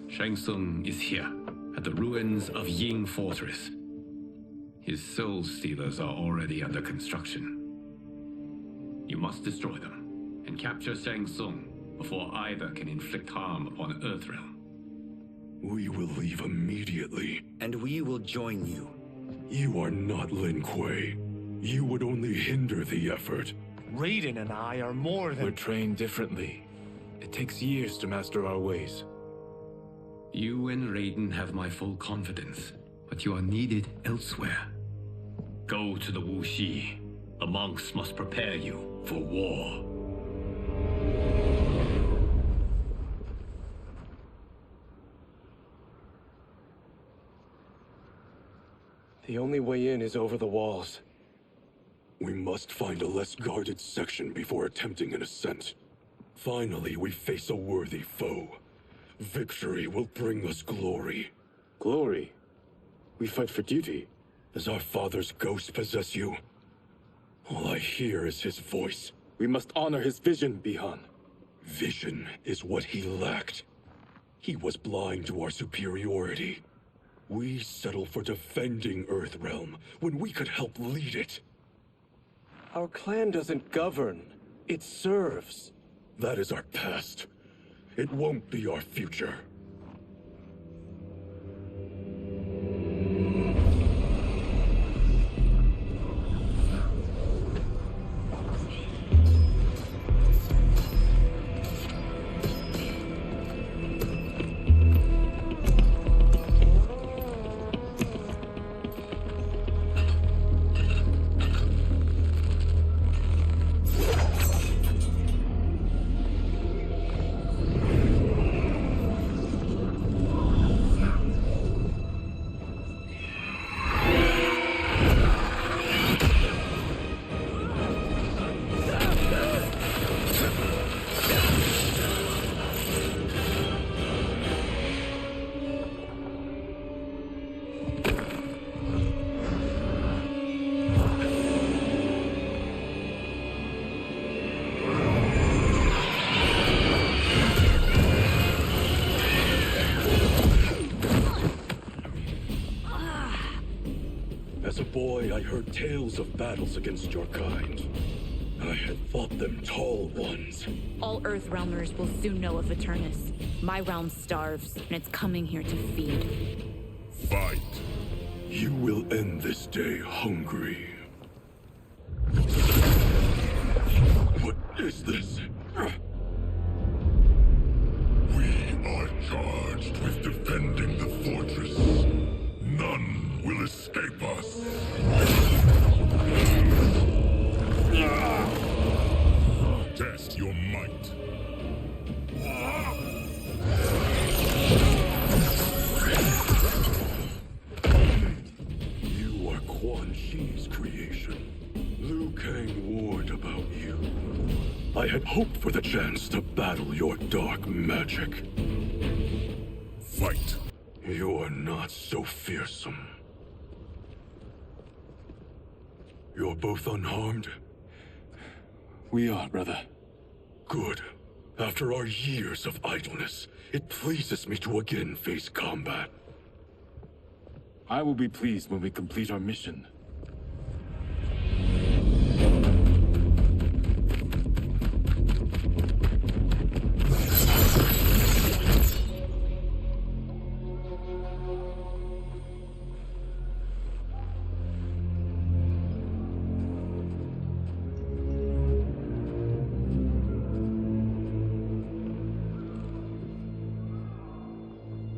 Shang Tsung is here, at the ruins of Ying Fortress. His Soul Stealers are already under construction. You must destroy them, and capture Shang Tsung before either can inflict harm upon Earthrealm. We will leave immediately. And we will join you. You are not Lin Kuei. You would only hinder the effort. Raiden and I are more than— We're trained differently. It takes years to master our ways. You and Raiden have my full confidence, but you are needed elsewhere. Go to the Wuxi. The monks must prepare you for war. The only way in is over the walls. We must find a less guarded section before attempting an ascent. Finally, we face a worthy foe. Victory will bring us glory. Glory? We fight for duty. Does our father's ghost possess you? All I hear is his voice. We must honor his vision, Bihan. Vision is what he lacked. He was blind to our superiority. We settle for defending Earthrealm when we could help lead it. Our clan doesn't govern. It serves. That is our past. It won't be our future. As a boy, I heard tales of battles against your kind. I had fought them tall ones. All Earthrealmers will soon know of Eternus. My realm starves, and it's coming here to feed. Fight. You will end this day hungry. What is this? We are charged with defending the fortress. None will escape us. Test your might. You are Quan Chi's creation. Liu Kang warned about you. I had hoped for the chance to battle your dark magic. Fight. You are not so fearsome. You're both unharmed? We are, brother. Good. After our years of idleness, it pleases me to again face combat. I will be pleased when we complete our mission.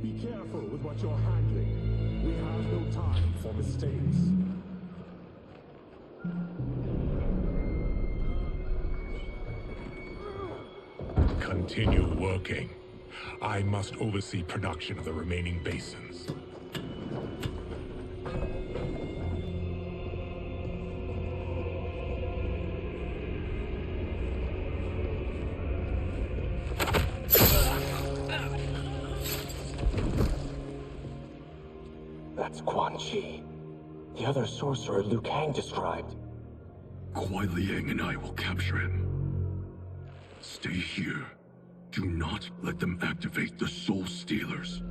Be careful with what you're handling. We have no time for mistakes. Continue working. I must oversee production of the remaining basins. That's Quan Chi. The other sorcerer Liu Kang described. Kuai Liang and I will capture him. Stay here. Do not let them activate the Soul Stealers.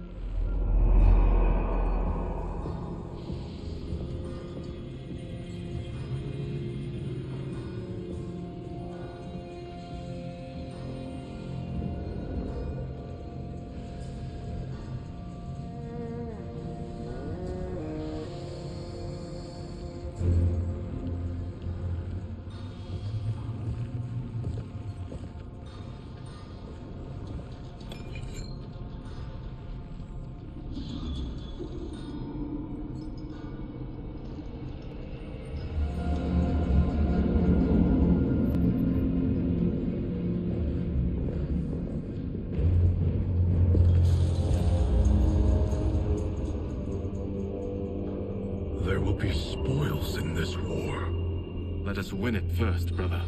There will be spoils in this war. Let us win it first, brother.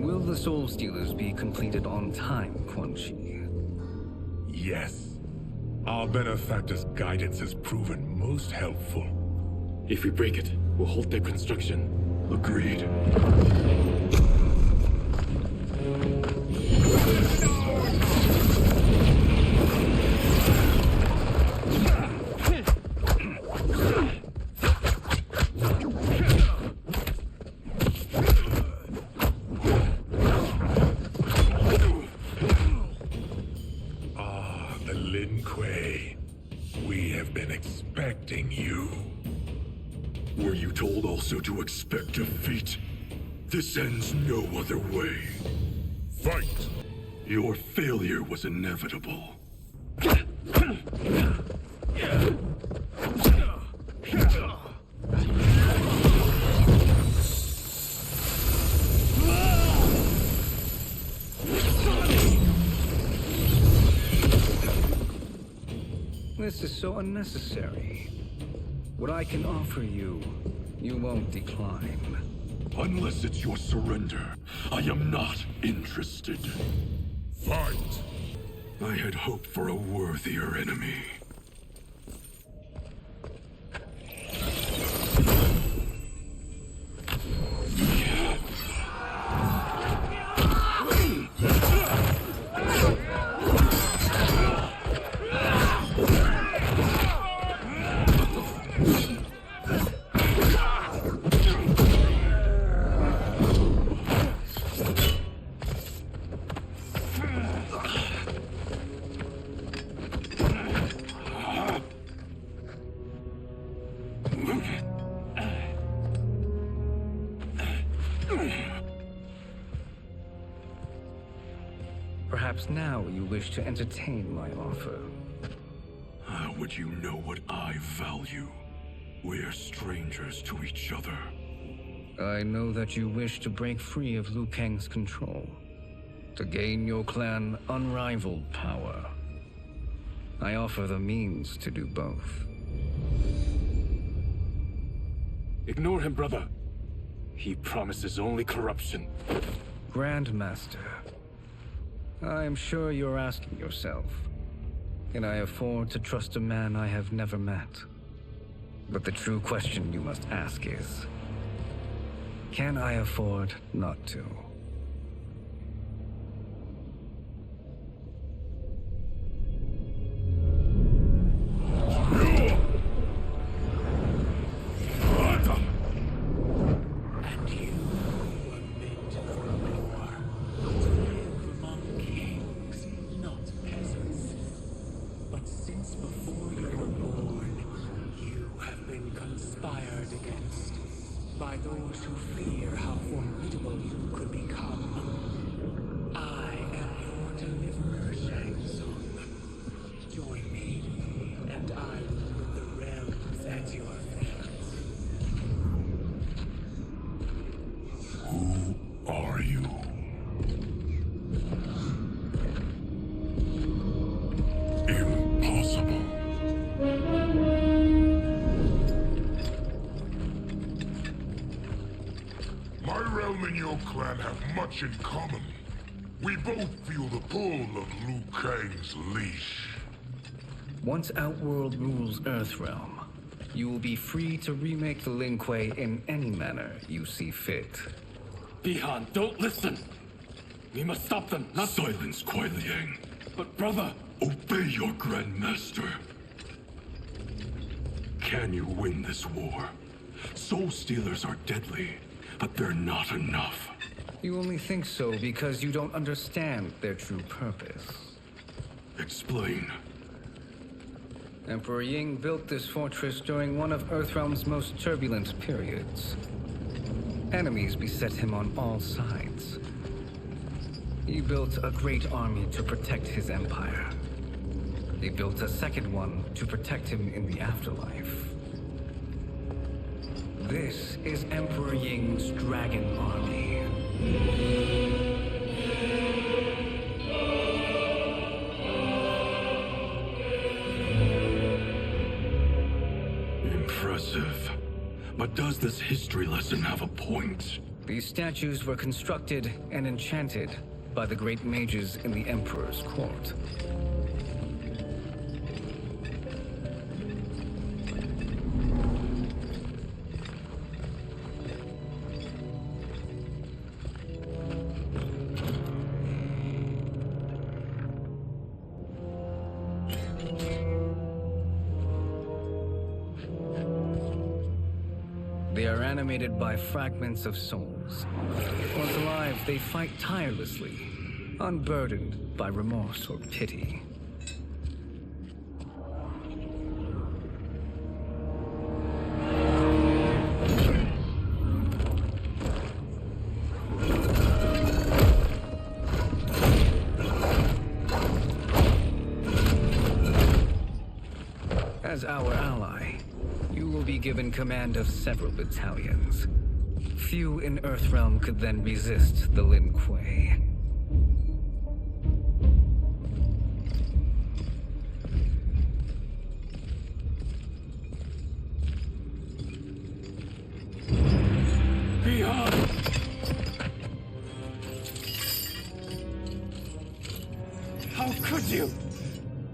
Will the Soul Stealers be completed on time, Quan Chi? Yes. Our benefactor's guidance has proven most helpful. If we break it, we'll halt their construction. Agreed. We have been expecting you. Were you told also to expect defeat? This ends no other way. Fight! Your failure was inevitable. This is so unnecessary. What I can offer you, you won't decline. Unless it's your surrender, I am not interested. Fight! I had hoped for a worthier enemy. Perhaps now you wish to entertain my offer. How would you know what I value? We're strangers to each other. I know that you wish to break free of Liu Kang's control, to gain your clan unrivaled power. I offer the means to do both. Ignore him, brother. He promises only corruption. Grandmaster, I am sure you're asking yourself, can I afford to trust a man I have never met? But the true question you must ask is, can I afford not to? And you were meant for more. To live among kings, not peasants. But since before you were born, you have been conspired against by those who fear how formidable you could become. I am your deliverer, Shang Tsung. Join me, and I will put the realms at your feet. Who are you? Impossible. My realm and your clan have much in common. We both feel the pull of Liu Kang's leash. Once Outworld rules Earthrealm, you will be free to remake the Lin Kuei in any manner you see fit. Bihan, don't listen! We must stop them, not— Silence, Kuai Liang. But brother— Obey your Grandmaster. Can you win this war? Soul Stealers are deadly, but they're not enough. You only think so because you don't understand their true purpose. Explain. Emperor Ying built this fortress during one of Earthrealm's most turbulent periods. Enemies beset him on all sides. He built a great army to protect his empire. He built a second one to protect him in the afterlife. This is Emperor Ying's Dragon Army. Impressive. But does this history lesson have a point? These statues were constructed and enchanted by the great mages in the Emperor's court. They are animated by fragments of souls. Once alive, they fight tirelessly, unburdened by remorse or pity. As our ally, you will be given command of several battalions. Few in Earthrealm could then resist the Lin Kuei. Bihan! How could you?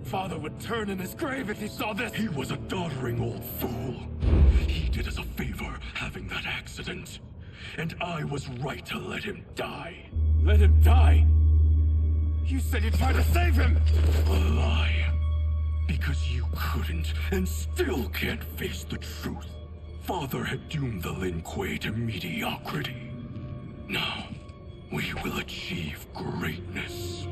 Father would turn in his grave if he saw this! He was a doddering old fool. He did us a favor having that accident. And I was right to let him die. Let him die? You said you tried to save him! A lie. Because you couldn't and still can't face the truth. Father had doomed the Lin Kuei to mediocrity. Now, we will achieve greatness.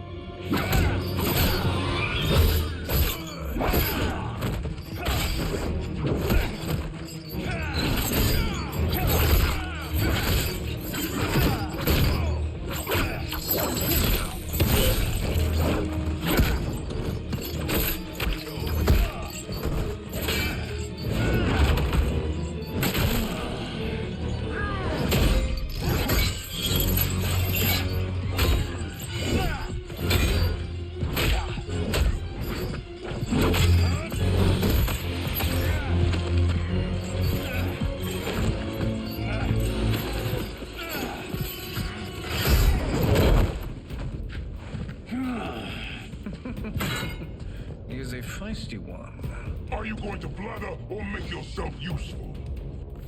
going to blather or make yourself useful?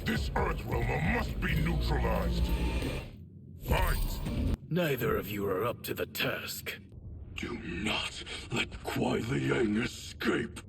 This Earthrealmer must be neutralized. Fight! Neither of you are up to the task. Do not let Kuai Liang escape.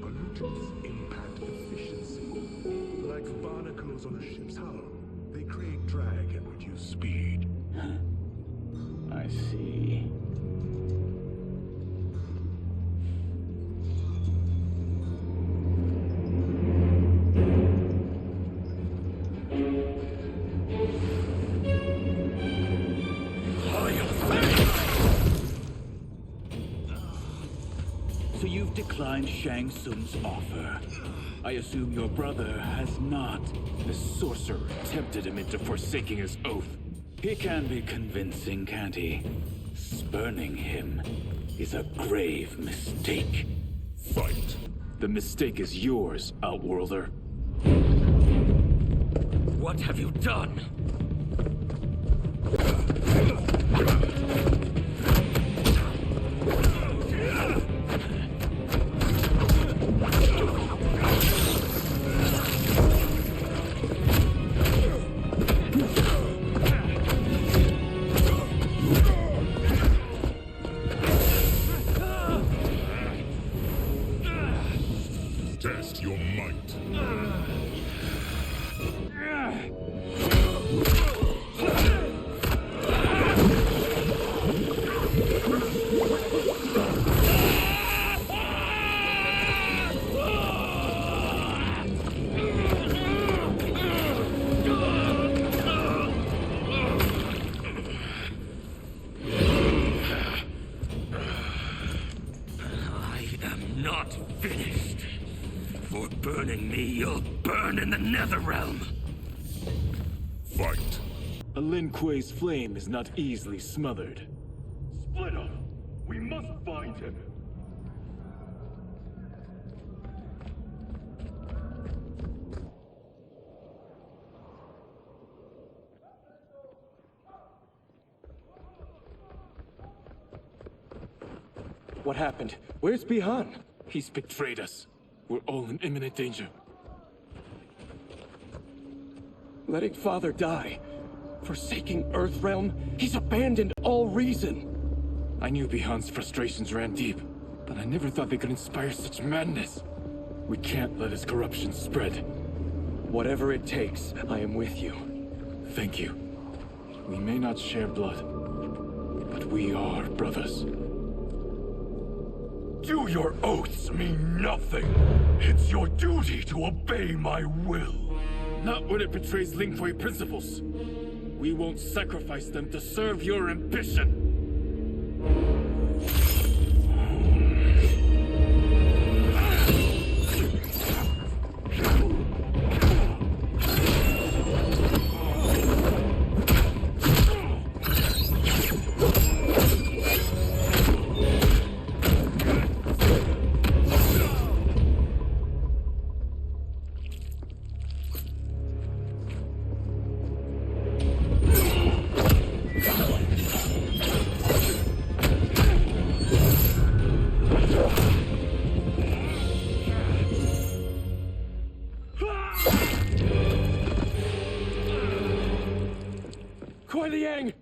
Pollutants impact efficiency. Like barnacles on a ship's hull, they create drag and reduce speed. I see. So you've declined Shang Tsung's offer. I assume your brother has not. The sorcerer tempted him into forsaking his oath. He can be convincing, can't he? Spurning him is a grave mistake. Fight. The mistake is yours, Outworlder. What have you done? Test your might. I am not finished. For burning me, you'll burn in the Netherrealm. Fight. A Lin Kuei's flame is not easily smothered. Split up. We must find him. What happened? Where's Bihan? He's betrayed us. We're all in imminent danger. Letting Father die. Forsaking Earthrealm. He's abandoned all reason. I knew Bihan's frustrations ran deep, but I never thought they could inspire such madness. We can't let his corruption spread. Whatever it takes, I am with you. Thank you. We may not share blood, but we are brothers. Do your oaths mean nothing? It's your duty to obey my will. Not when it betrays Lin Kuei principles. We won't sacrifice them to serve your ambition. Kuai Liang!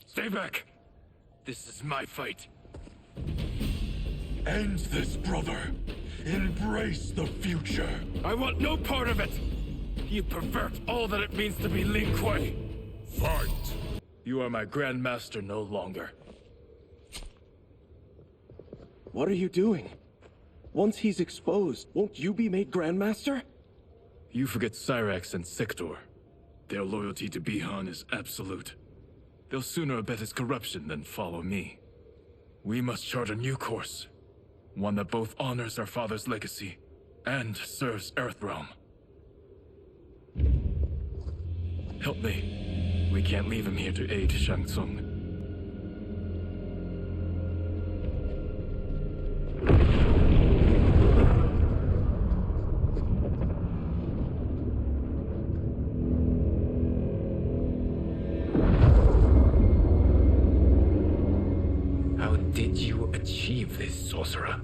Stay back. This is my fight. End this, brother. Embrace the future. I want no part of it! You pervert all that it means to be Lin Kuei! Fight! You are my Grand Master no longer. What are you doing? Once he's exposed, won't you be made Grandmaster? You forget Cyrax and Sector. Their loyalty to Bihan is absolute. they'll sooner abet his corruption than follow me. We must chart a new course. One that both honors our father's legacy and serves Earthrealm. Help me. We can't leave him here to aid Shang Tsung. How did you achieve this, sorcerer?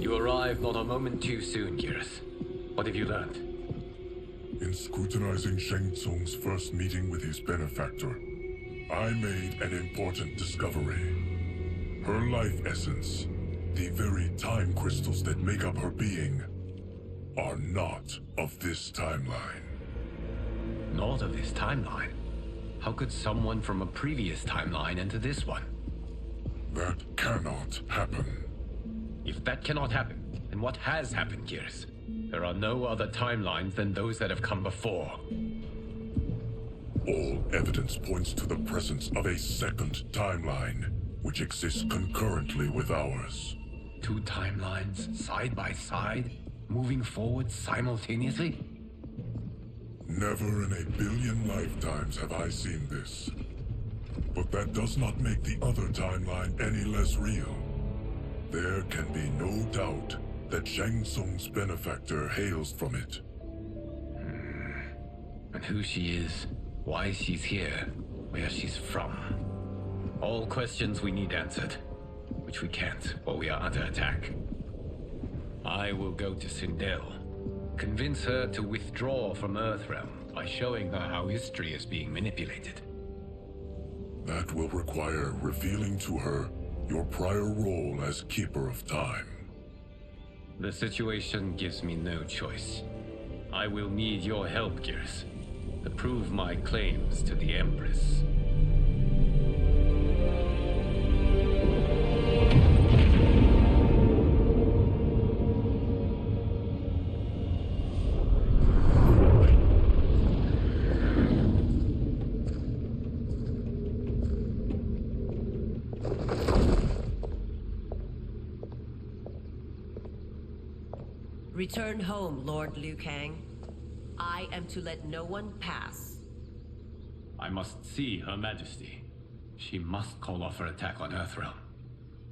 You arrived not a moment too soon, Geras. What have you learned? In scrutinizing Shang Tsung's first meeting with his benefactor, I made an important discovery. Her life essence, the very time crystals that make up her being, are not of this timeline. Not of this timeline? How could someone from a previous timeline enter this one? That cannot happen. If that cannot happen, then what has happened, Geras? There are no other timelines than those that have come before. All evidence points to the presence of a second timeline, which exists concurrently with ours. Two timelines, side by side, moving forward simultaneously? Never in a billion lifetimes have I seen this. But that does not make the other timeline any less real. There can be no doubt that Shang Tsung's benefactor hails from it. And who she is, why she's here, where she's from. All questions we need answered, which we can't while we are under attack. I will go to Sindel, convince her to withdraw from Earthrealm by showing her how history is being manipulated. That will require revealing to her your prior role as Keeper of Time. The situation gives me no choice. I will need your help, Geras, to prove my claims to the Empress. Return home, Lord Liu Kang. I am to let no one pass. I must see Her Majesty. She must call off her attack on Earthrealm.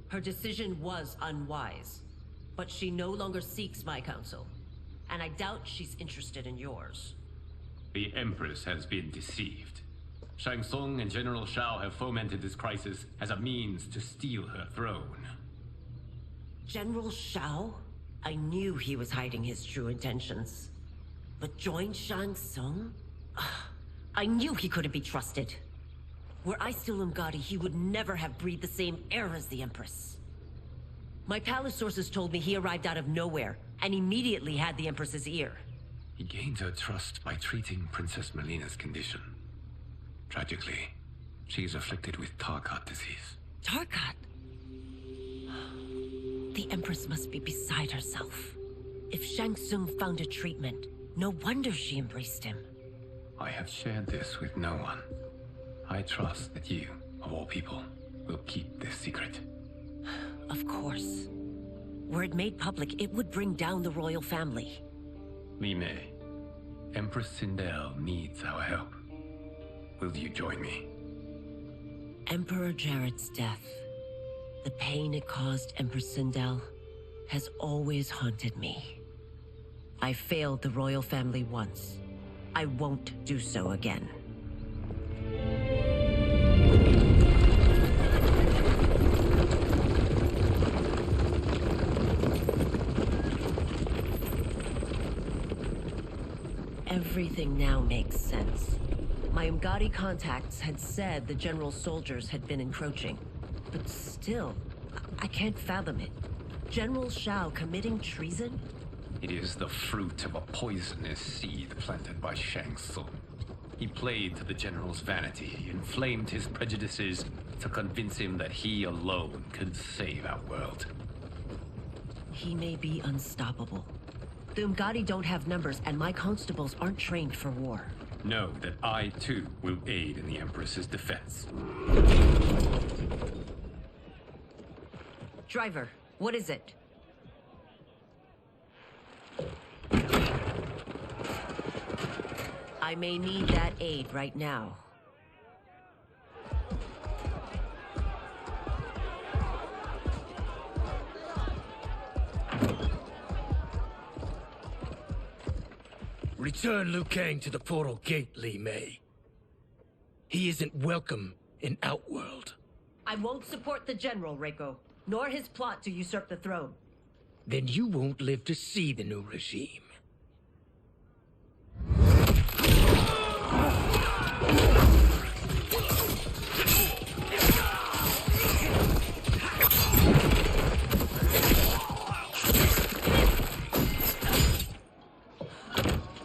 Her decision was unwise, but she no longer seeks my counsel, and I doubt she's interested in yours. The Empress has been deceived. Shang Tsung and General Shao have fomented this crisis as a means to steal her throne. General Shao? I knew he was hiding his true intentions. But join Shang Tsung? I knew he couldn't be trusted. Were I still Umgadi, he would never have breathed the same air as the Empress. My palace sources told me he arrived out of nowhere, and immediately had the Empress's ear. He gained her trust by treating Princess Melina's condition. Tragically, she is afflicted with Tarkat disease. Tarkat? The Empress must be beside herself. If Shang Tsung found a treatment, no wonder she embraced him. I have shared this with no one. I trust that you, of all people, will keep this secret. Of course. Were it made public, it would bring down the royal family. Li Mei, Empress Sindel needs our help. Will you join me? Emperor Jarrett's death, the pain it caused Empress Sindel, has always haunted me. I failed the royal family once. I won't do so again. Everything now makes sense. My Umgadi contacts had said the general's soldiers had been encroaching. But still, I can't fathom it. General Shao committing treason? It is the fruit of a poisonous seed planted by Shang Tsung. He played to the general's vanity, inflamed his prejudices to convince him that he alone could save our world. He may be unstoppable, The Umgadi don't have numbers, and my constables aren't trained for war. Know that I, too, will aid in the Empress's defense. Driver, what is it? I may need that aid right now. Return Liu Kang to the portal gate, Li Mei. He isn't welcome in Outworld. I won't support the General, Reiko, nor his plot to usurp the throne. Then you won't live to see the new regime.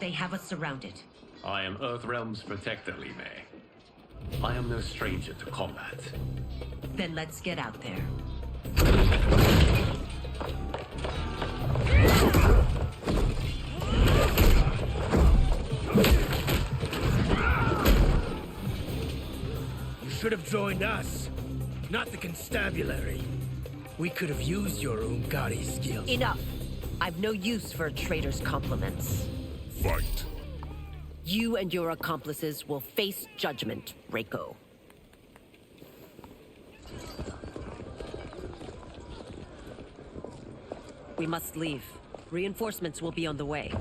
They have us surrounded. I am Earthrealm's protector, Li Mei. I am no stranger to combat. Then let's get out there. You should have joined us, not the constabulary. We could have used your Umgadi skills. Enough! I've no use for a traitor's compliments. Fight. You and your accomplices will face judgment, Reiko. We must leave. Reinforcements will be on the way.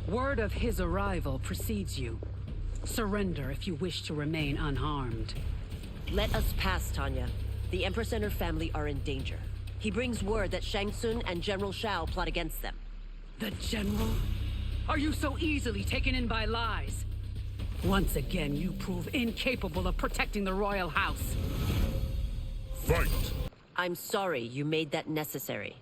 Word of his arrival precedes you. Surrender if you wish to remain unharmed. Let us pass, Tanya. The Empress and her family are in danger. He brings word that Shang Tsung and General Shao plot against them. The General? Are you so easily taken in by lies? Once again, you prove incapable of protecting the royal house. Fight! I'm sorry you made that necessary.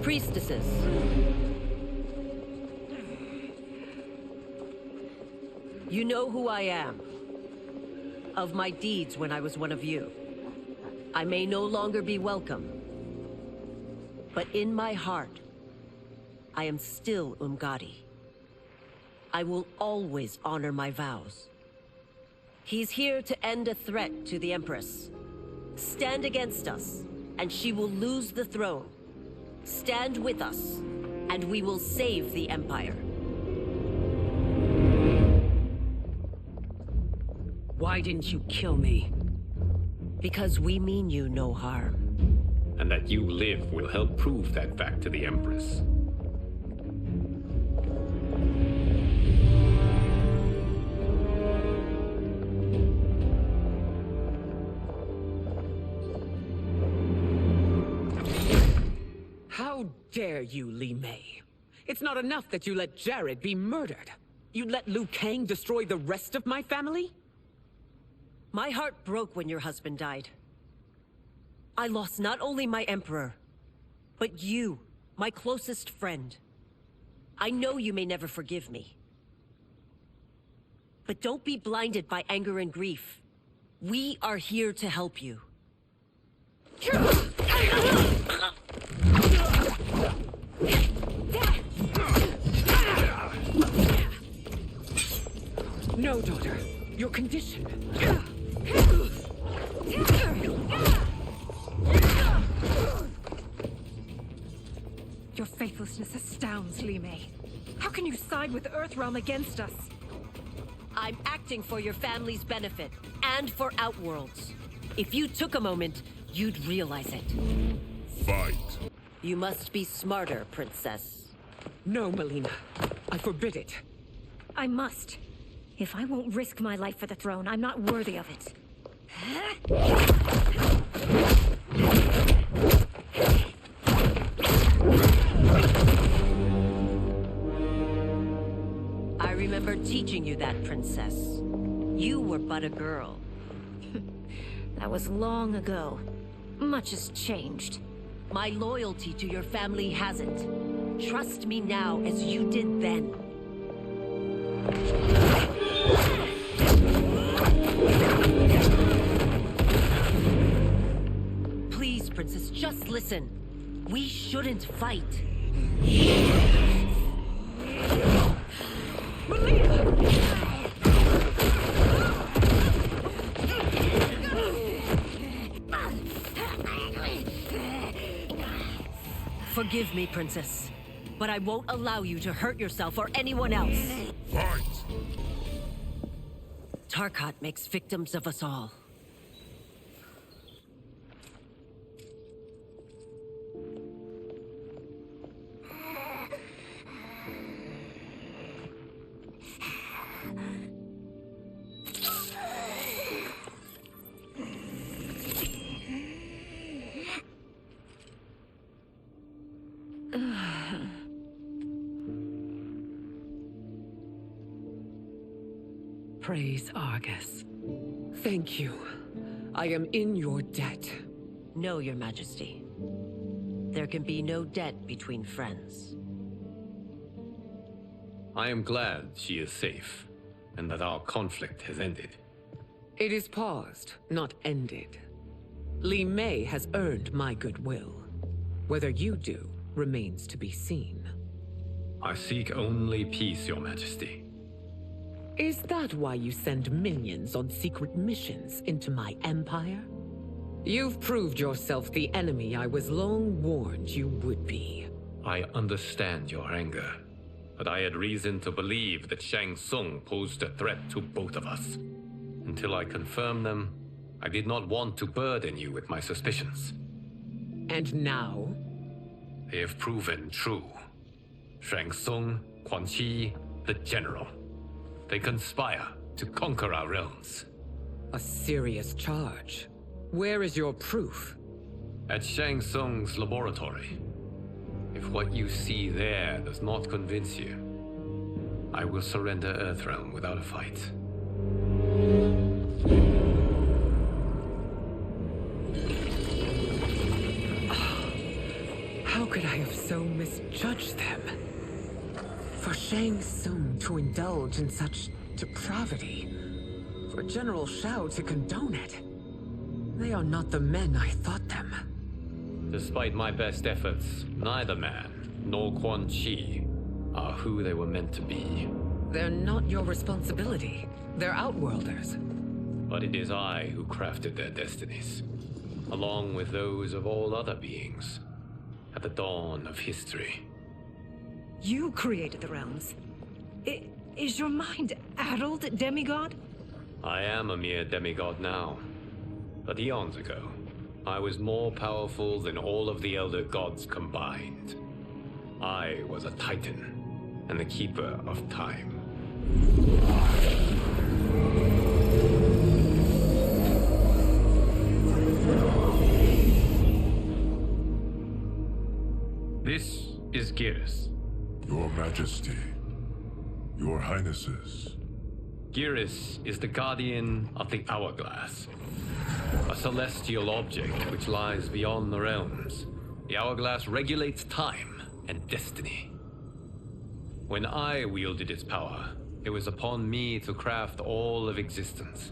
Priestesses. You know who I am. Of my deeds when I was one of you. I may no longer be welcome. But in my heart, I am still Umgadi. I will always honor my vows. He's here to end a threat to the Empress. Stand against us, and she will lose the throne. Stand with us, and we will save the Empire. Why didn't you kill me? Because we mean you no harm. And that you live will help prove that fact to the Empress. How dare you, Li Mei? It's not enough that you let Jared be murdered. You'd let Liu Kang destroy the rest of my family? My heart broke when your husband died. I lost not only my emperor, but you, my closest friend. I know you may never forgive me. But don't be blinded by anger and grief. We are here to help you. No, daughter. Your condition. Your faithlessness astounds, Li Mei. How can you side with Earthrealm against us? I'm acting for your family's benefit, and for Outworld's. If you took a moment, you'd realize it. Fight. You must be smarter, Princess. No, Melina. I forbid it. I must. If I won't risk my life for the throne, I'm not worthy of it. remember teaching you that, princess. You were but a girl. That was long ago. Much has changed. My loyalty to your family hasn't. Trust me now as you did then. Please, princess, just listen. We shouldn't fight. Forgive me, princess, but I won't allow you to hurt yourself or anyone else. Fight! Tarkat makes victims of us all. Praise Argus. Thank you. I am in your debt. No, Your Majesty. There can be no debt between friends. I am glad she is safe, and that our conflict has ended. It is paused, not ended. Li Mei has earned my goodwill. Whether you do remains to be seen. I seek only peace, Your Majesty. Is that why you send minions on secret missions into my empire? You've proved yourself the enemy I was long warned you would be. I understand your anger, but I had reason to believe that Shang Tsung posed a threat to both of us. Until I confirmed them, I did not want to burden you with my suspicions. And now? They have proven true. Shang Tsung, Quan Chi, the General. They conspire to conquer our realms. A serious charge. Where is your proof? At Shang Tsung's laboratory. If what you see there does not convince you, I will surrender Earthrealm without a fight. How could I have so misjudged them? For Shang Tsung to indulge in such depravity, for General Shao to condone it, they are not the men I thought them. Despite my best efforts, neither man nor Quan Chi are who they were meant to be. They're not your responsibility. They're Outworlders. But it is I who crafted their destinies, along with those of all other beings, at the dawn of history. You created the realms. Is your mind addled, demigod? I am a mere demigod now. But eons ago, I was more powerful than all of the Elder Gods combined. I was a Titan, and the Keeper of Time. This is Geras. Your Majesty, Your Highnesses. Geras is the guardian of the Hourglass, a celestial object which lies beyond the realms. The Hourglass regulates time and destiny. When I wielded its power, it was upon me to craft all of existence,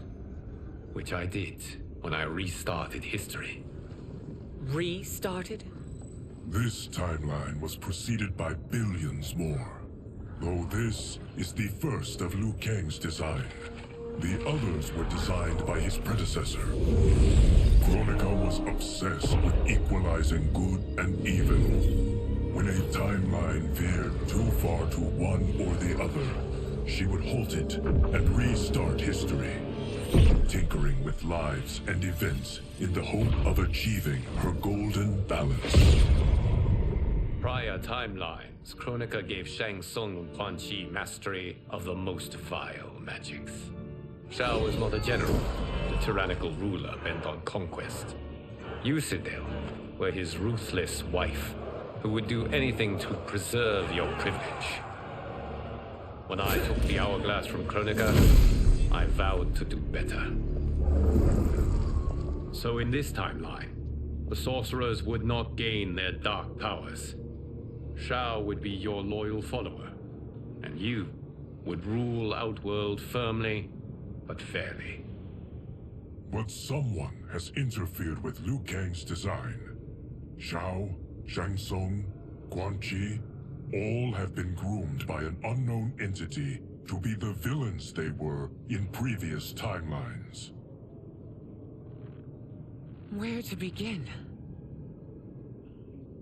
which I did when I restarted history. Restarted? This timeline was preceded by billions more. Though this is the first of Liu Kang's design. The others were designed by his predecessor. Kronika was obsessed with equalizing good and evil. When a timeline veered too far to one or the other, she would halt it and restart history, tinkering with lives and events in the hope of achieving her golden balance. Prior timelines, Kronika gave Shang Tsung and Quan Chi mastery of the most vile magics. Shao was not a general, a tyrannical ruler bent on conquest. You, Citadel, were his ruthless wife, who would do anything to preserve your privilege. When I took the hourglass from Kronika, I vowed to do better. So in this timeline, the sorcerers would not gain their dark powers. Shao would be your loyal follower, and you would rule Outworld firmly, but fairly. But someone has interfered with Liu Kang's design. Shao, Shang Tsung, Quan Chi, all have been groomed by an unknown entity to be the villains they were in previous timelines. Where to begin?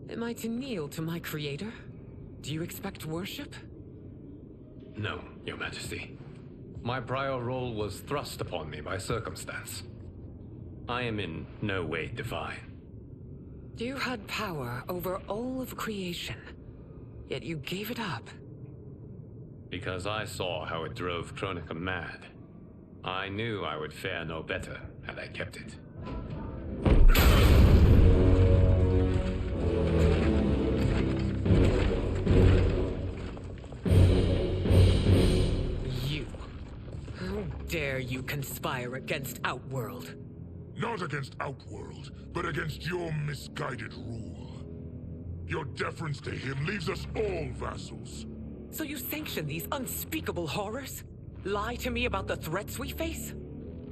Am I to kneel to my creator? Do you expect worship? No, Your Majesty. My prior role was thrust upon me by circumstance. I am in no way divine. You had power over all of creation, yet you gave it up. Because I saw how it drove Kronika mad. I knew I would fare no better had I kept it. You. How dare you conspire against Outworld? Not against Outworld, but against your misguided rule. Your deference to him leaves us all vassals. So you sanction these unspeakable horrors? Lie to me about the threats we face?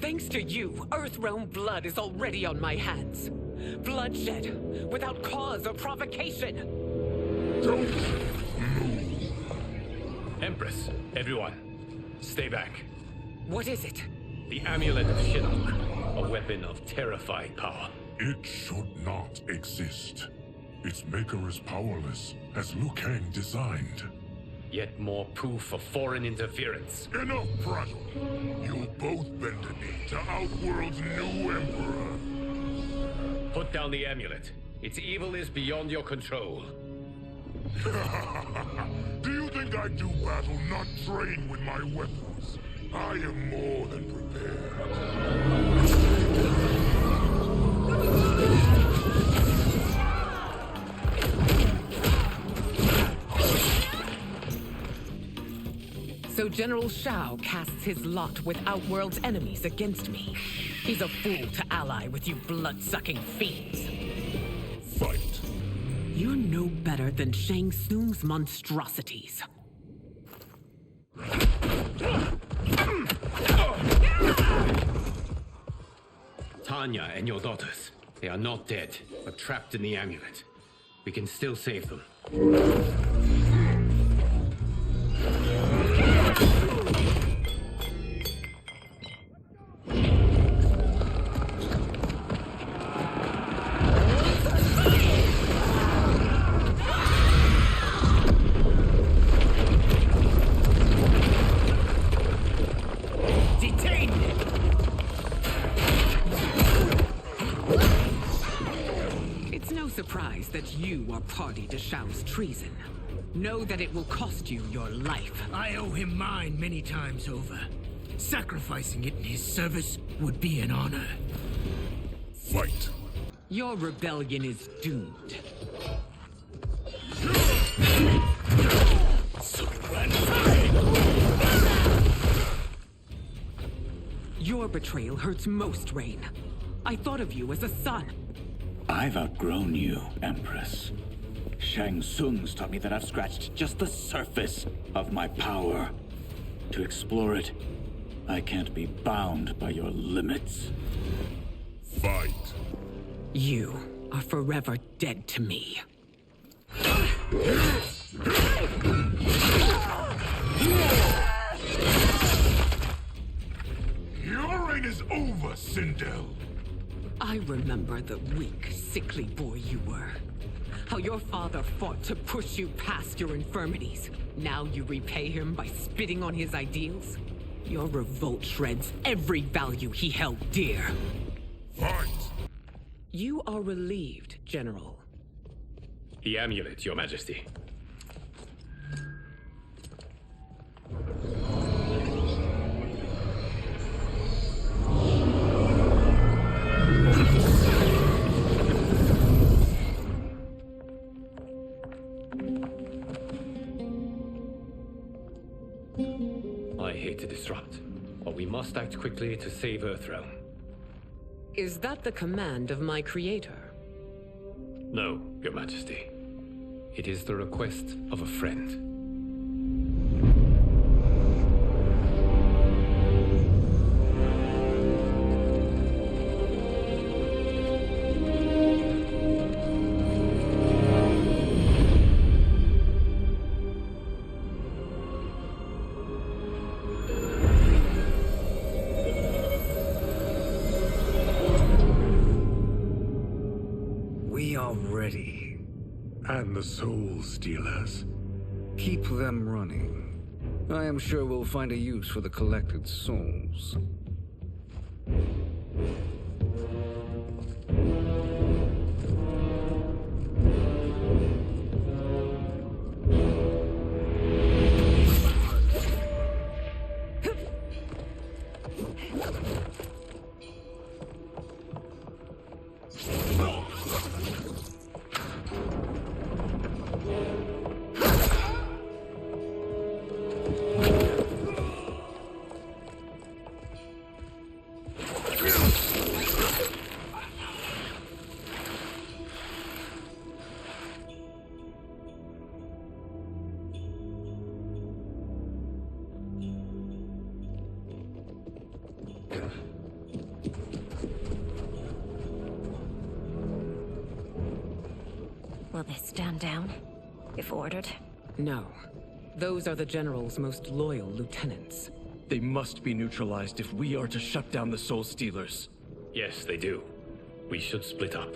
Thanks to you, Earthrealm blood is already on my hands. Bloodshed, without cause or provocation. Don't move. Empress, everyone, stay back. What is it? The Amulet of Shinnok, a weapon of terrifying power. It should not exist. Its maker is powerless, as Liu Kang designed. Yet more proof of foreign interference. Enough prattle! You'll both bend a knee to Outworld's new emperor. Put down the amulet. Its evil is beyond your control. Do you think I do battle not trained with my weapons? I am more than prepared. So General Shao casts his lot with Outworld's enemies against me. He's a fool to ally with you blood-sucking fiends. Fight. You're no better than Shang Tsung's monstrosities. Tanya and your daughters, they are not dead, but trapped in the amulet. We can still save them. Surprised that you are party to Shao's treason. Know that it will cost you your life. I owe him mine many times over. Sacrificing it in his service would be an honor. Fight. Your rebellion is doomed. Your betrayal hurts most, Rain. I thought of you as a son. I've outgrown you, Empress. Shang Tsung's taught me that I've scratched just the surface of my power. To explore it, I can't be bound by your limits. Fight. You are forever dead to me. Your reign is over, Sindel. I remember the weak, sickly boy you were. How your father fought to push you past your infirmities. Now you repay him by spitting on his ideals? Your revolt shreds every value he held dear. Fight! You are relieved, General. The amulet, Your Majesty. I hate to disrupt, but we must act quickly to save Earthrealm. Is that the command of my creator? No, Your Majesty. It is the request of a friend. We are ready. And the Soul Stealers. Keep them running. I am sure we'll find a use for the collected souls. Will they stand down, if ordered? No. Those are the General's most loyal lieutenants. They must be neutralized if we are to shut down the Soul Stealers. Yes, they do. We should split up.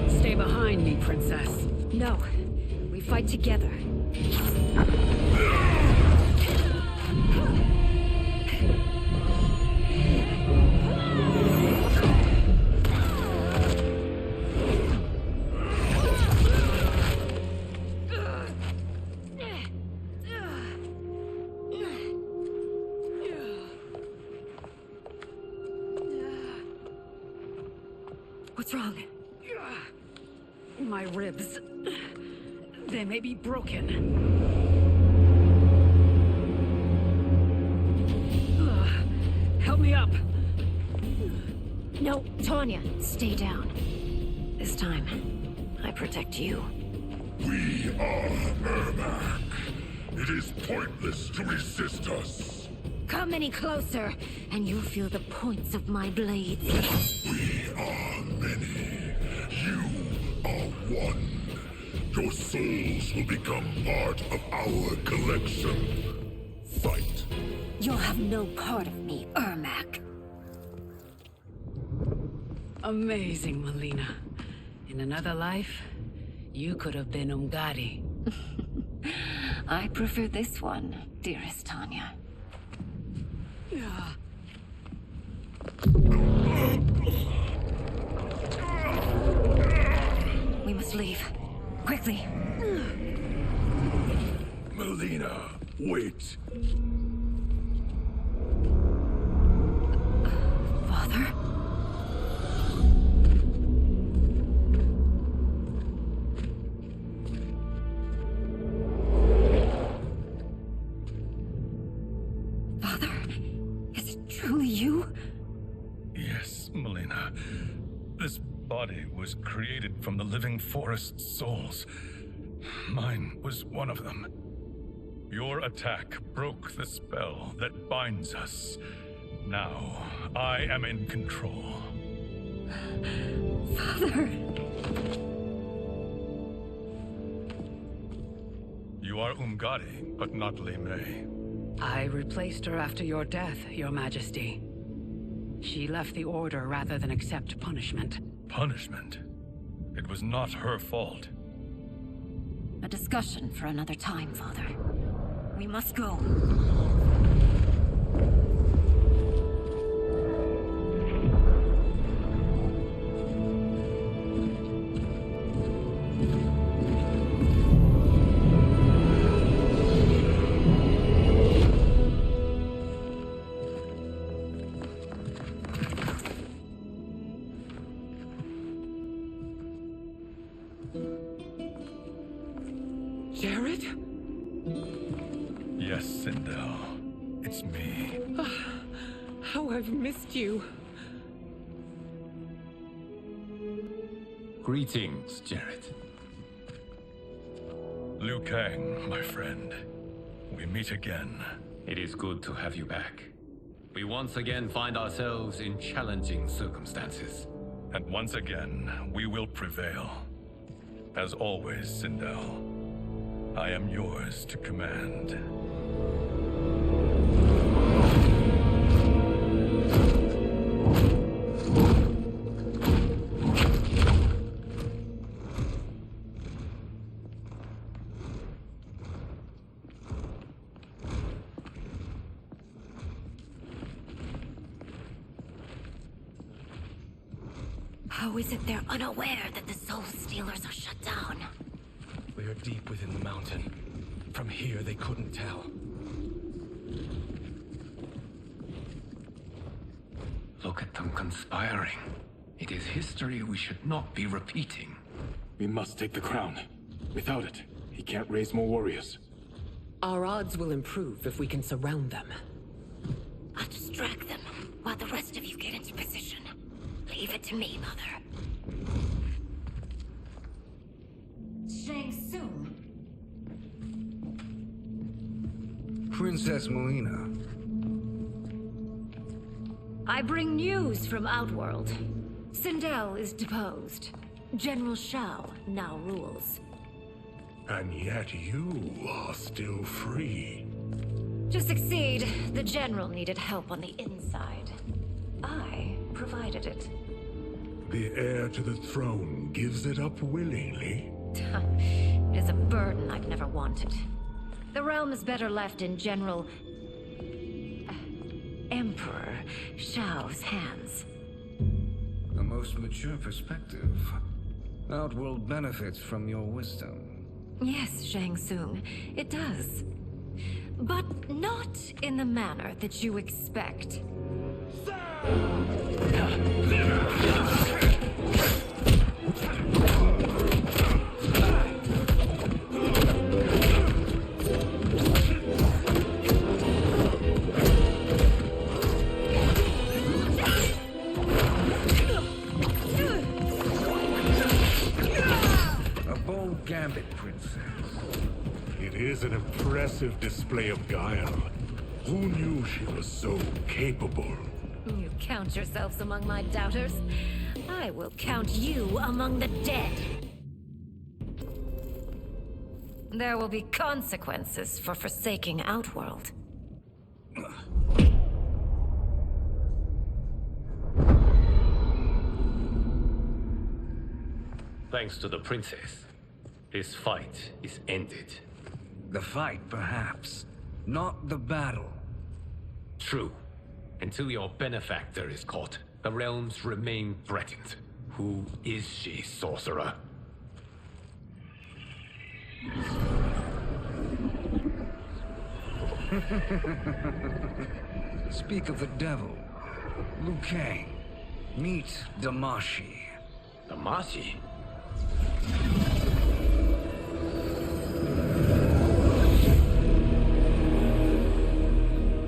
Stay behind me, Princess. No. We fight together. What's wrong? My ribs. They may be broken. Help me up. No, Tanya, stay down. This time, I protect you. We are Ermac. It is pointless to resist us. Come any closer, and you'll feel the points of my blades. We are many. You are one. Your souls will become part of our collection. Fight. You'll have no part of me, Ermac. Amazing, Melina. In another life, you could have been Umgadi. I prefer this one, dearest Tanya. We must leave. Quickly. Melina, wait. Father? Father? Is it truly you? Yes, Melina. This body was created from the living forest's souls. Mine was one of them. Your attack broke the spell that binds us. Now, I am in control. Father! You are Umgadi, but not Li Mei. I replaced her after your death, Your Majesty. She left the Order rather than accept punishment. Punishment? It was not her fault. A discussion for another time, Father. We must go. Yes, Sindel. It's me. How I've missed you. Greetings, Jared. Liu Kang, my friend. We meet again. It is good to have you back. We once again find ourselves in challenging circumstances. And once again, we will prevail. As always, Sindel, I am yours to command. How is it they're unaware that the Soul Stealers are shut down? We are deep within the mountain. From here, they couldn't tell. Look at them conspiring. It is history we should not be repeating. We must take the crown. Without it, he can't raise more warriors. Our odds will improve if we can surround them. I'll distract them while the rest of you get into position. Leave it to me, Mother. Shang Tsung. Princess Melina. I bring news from Outworld. Sindel is deposed. General Shao now rules. And yet you are still free. To succeed, the General needed help on the inside. I provided it. The heir to the throne gives it up willingly. It is a burden I've never wanted. The realm is better left in General... Emperor Shao's hands. A most mature perspective. Outworld benefits from your wisdom. Yes, Shang Tsung, it does. But not in the manner that you expect. A bold gambit, Princess. It is an impressive display of guile. Who knew she was so capable? You count yourselves among my doubters. I will count you among the dead. There will be consequences for forsaking Outworld. Thanks to the princess, this fight is ended. The fight, perhaps. Not the battle. True. Until your benefactor is caught, the realms remain threatened. Who is she, sorcerer? Speak of the devil. Liu Kang. Meet Damashi. Damashi?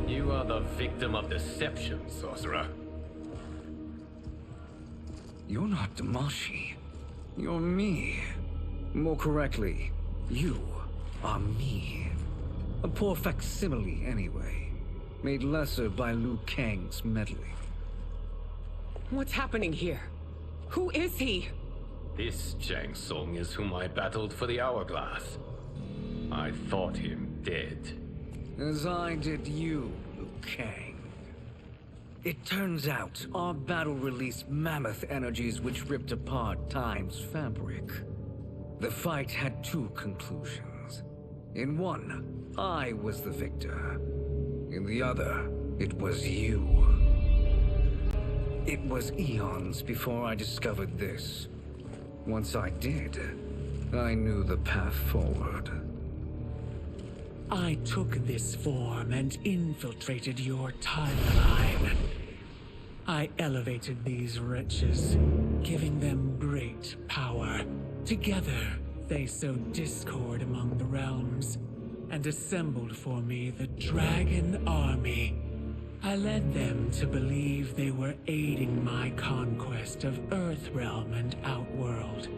You are the victim of deception, sorcerer. You're not Damashi. You're me. More correctly, you are me. A poor facsimile, anyway. Made lesser by Liu Kang's meddling. What's happening here? Who is he? This Shang Tsung is whom I battled for the Hourglass. I thought him dead. As I did you, Liu Kang. It turns out our battle released mammoth energies which ripped apart time's fabric. The fight had two conclusions. In one, I was the victor. In the other, it was you. It was eons before I discovered this. Once I did, I knew the path forward. I took this form and infiltrated your timeline. I elevated these wretches, giving them great power. Together, they sowed discord among the realms and assembled for me the Dragon Army. I led them to believe they were aiding my conquest of Earthrealm and Outworld.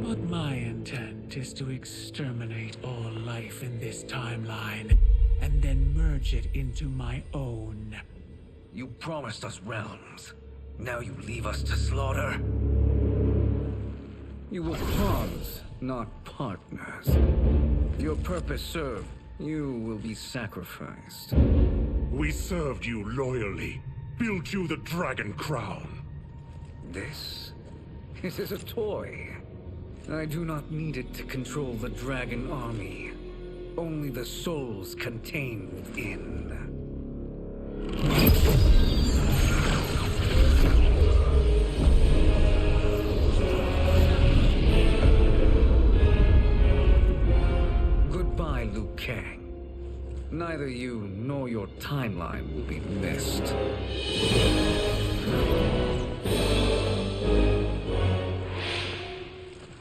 But my intent is to exterminate all life in this timeline, and then merge it into my own. You promised us realms. Now you leave us to slaughter? You were pawns, not partners. Your purpose served. You will be sacrificed. We served you loyally, built you the Dragon Crown. This is a toy. I do not need it to control the Dragon Army. Only the souls contained within. Goodbye, Liu Kang. Neither you nor your timeline will be missed.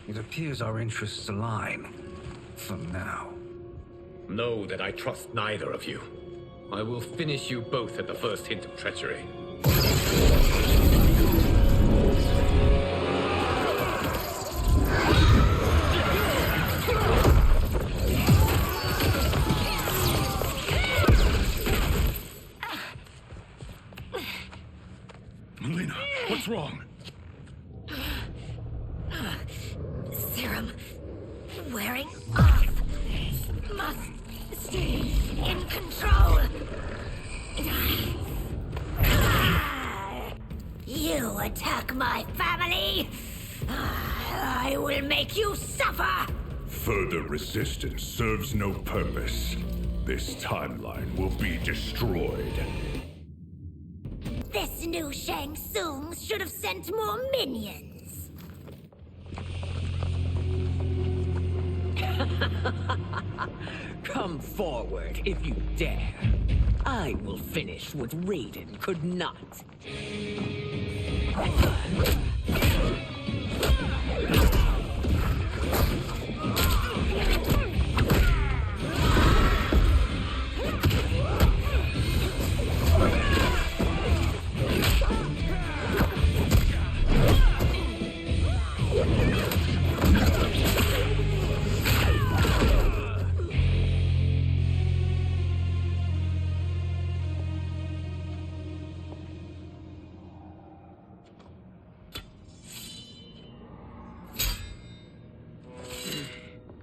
It appears our interests align. For now. Know that I trust neither of you. I will finish you both at the first hint of treachery. Melina, what's wrong? Serum wearing off. Must stay in control. You attack my family. I will make you suffer. Further resistance serves no purpose. This timeline will be destroyed. This new Shang Tsung should have sent more minions. Come forward if you dare. I will finish what Raiden could not.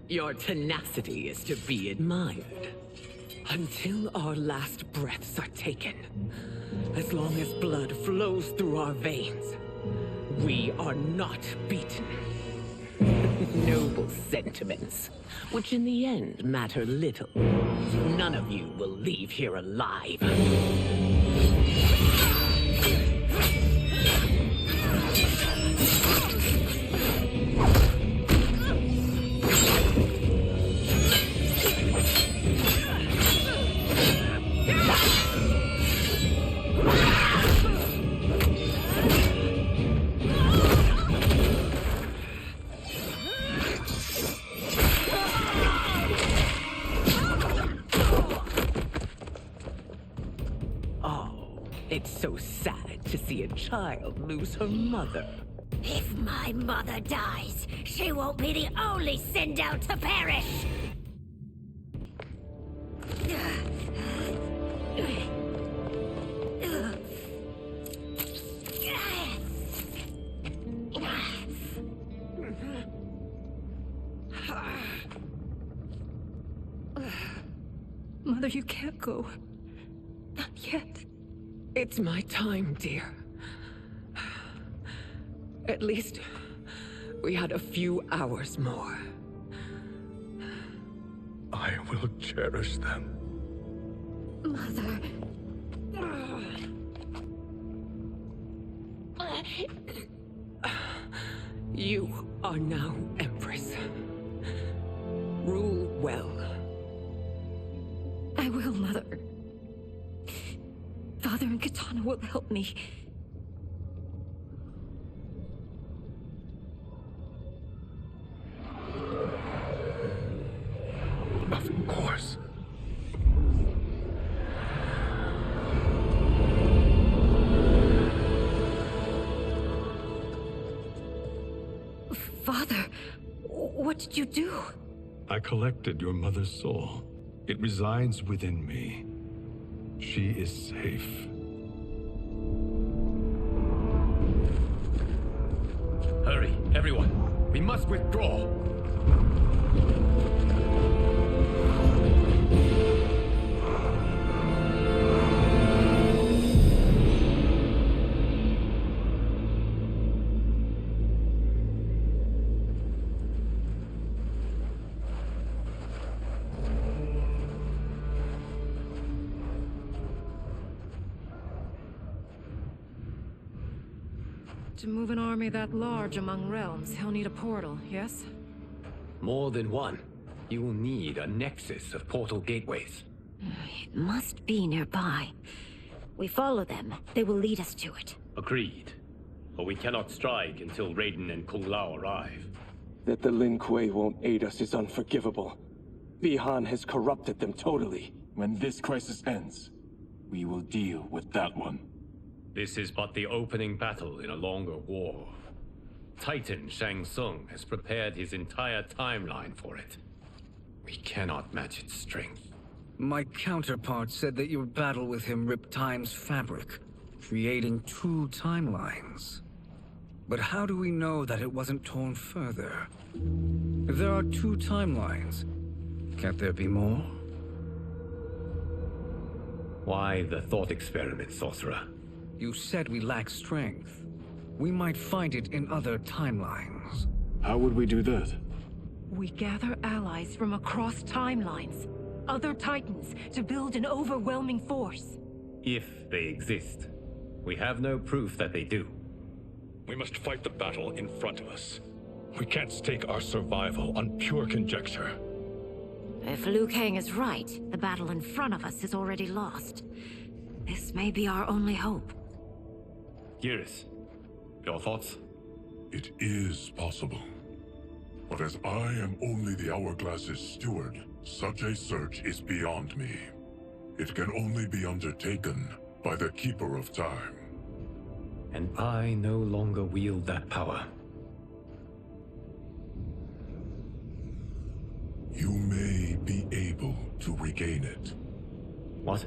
Your tenacity is to be admired. Until our last breaths are taken, as long as blood flows through our veins, we are not beaten. Noble sentiments, which in the end matter little. None of you will leave here alive. It's so sad to see a child lose her mother. If my mother dies, she won't be the only sinned out to perish. Mother, you can't go. Not yet. It's my time, dear. At least we had a few hours more. I will cherish them. Mother. You are now Empress. Rule well. I will, Mother. Father and Katana will help me. Of course. What did you do? I collected your mother's soul. It resides within me. She is safe. Hurry, everyone. We must withdraw. To move an army that large among realms, he'll need a portal, yes? More than one. You will need a nexus of portal gateways. It must be nearby. We follow them. They will lead us to it. Agreed. But we cannot strike until Raiden and Kung Lao arrive. That the Lin Kuei won't aid us is unforgivable. Bihan has corrupted them totally. When this crisis ends, we will deal with that one. This is but the opening battle in a longer war. Titan Shang Tsung has prepared his entire timeline for it. We cannot match its strength. My counterpart said that your battle with him ripped time's fabric, creating 2 timelines. But how do we know that it wasn't torn further? If there are 2 timelines, can't there be more? Why the thought experiment, Sorcerer? You said we lack strength. We might find it in other timelines. How would we do that? We gather allies from across timelines, other titans, to build an overwhelming force. If they exist. We have no proof that they do. We must fight the battle in front of us. We can't stake our survival on pure conjecture. If Liu Kang is right, the battle in front of us is already lost. This may be our only hope. Geras, your thoughts? It is possible. But as I am only the Hourglass's steward, such a search is beyond me. It can only be undertaken by the Keeper of Time. And I no longer wield that power. You may be able to regain it. What?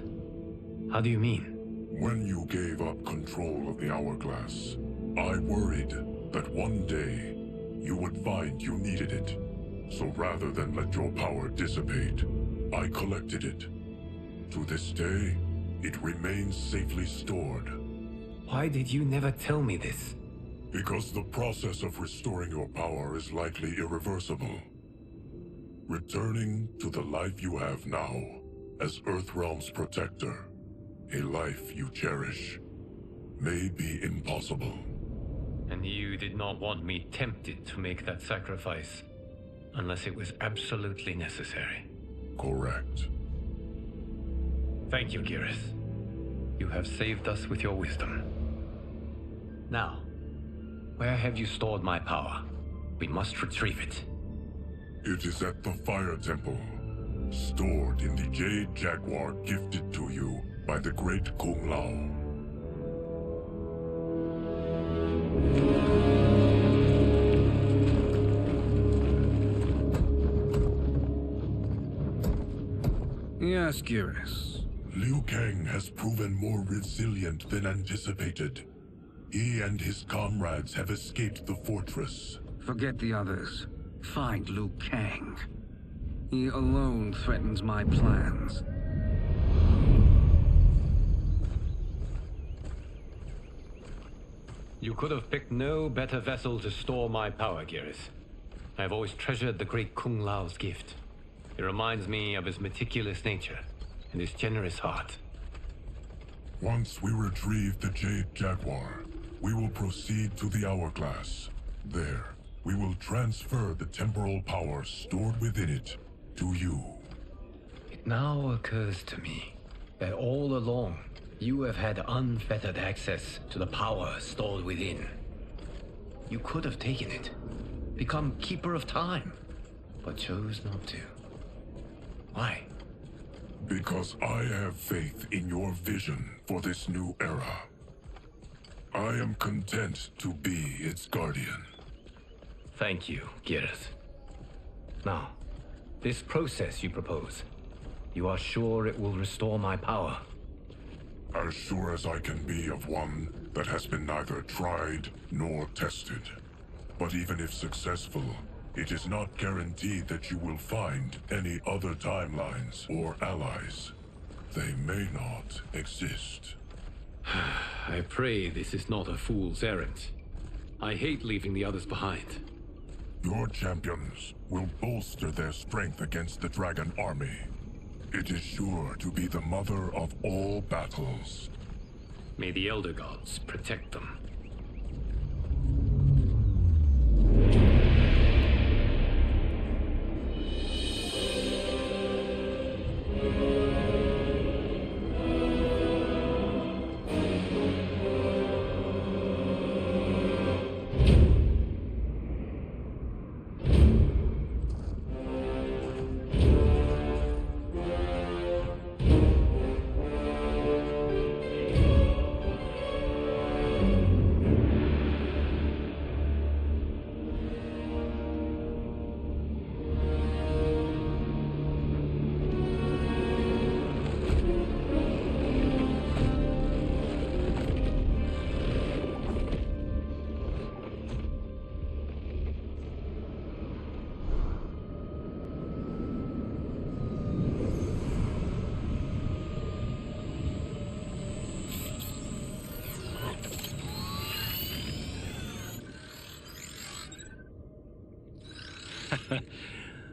How do you mean? When you gave up control of the Hourglass, I worried that one day you would find you needed it. So rather than let your power dissipate, I collected it. To this day, it remains safely stored. Why did you never tell me this? Because the process of restoring your power is likely irreversible. Returning to the life you have now, as Earthrealm's protector, a life you cherish, may be impossible. And you did not want me tempted to make that sacrifice, unless it was absolutely necessary. Correct. Thank you, Geras. You have saved us with your wisdom. Now, where have you stored my power? We must retrieve it. It is at the Fire Temple, stored in the Jade Jaguar gifted to you by the great Kung Lao. Yes, Geras. Liu Kang has proven more resilient than anticipated. He and his comrades have escaped the fortress. Forget the others. Find Liu Kang. He alone threatens my plans. You could have picked no better vessel to store my power, Geras. I have always treasured the great Kung Lao's gift. It reminds me of his meticulous nature and his generous heart. Once we retrieve the Jade Jaguar, we will proceed to the Hourglass. There, we will transfer the temporal power stored within it to you. It now occurs to me that all along, you have had unfettered access to the power stored within. You could have taken it, become Keeper of Time, but chose not to. Why? Because I have faith in your vision for this new era. I am content to be its guardian. Thank you, Geras. Now, this process you propose, you are sure it will restore my power? As sure as I can be of one that has been neither tried nor tested. But even if successful, it is not guaranteed that you will find any other timelines or allies. They may not exist. I pray this is not a fool's errand. I hate leaving the others behind. Your champions will bolster their strength against the Dragon Army. It is sure to be the mother of all battles. May the Elder Gods protect them.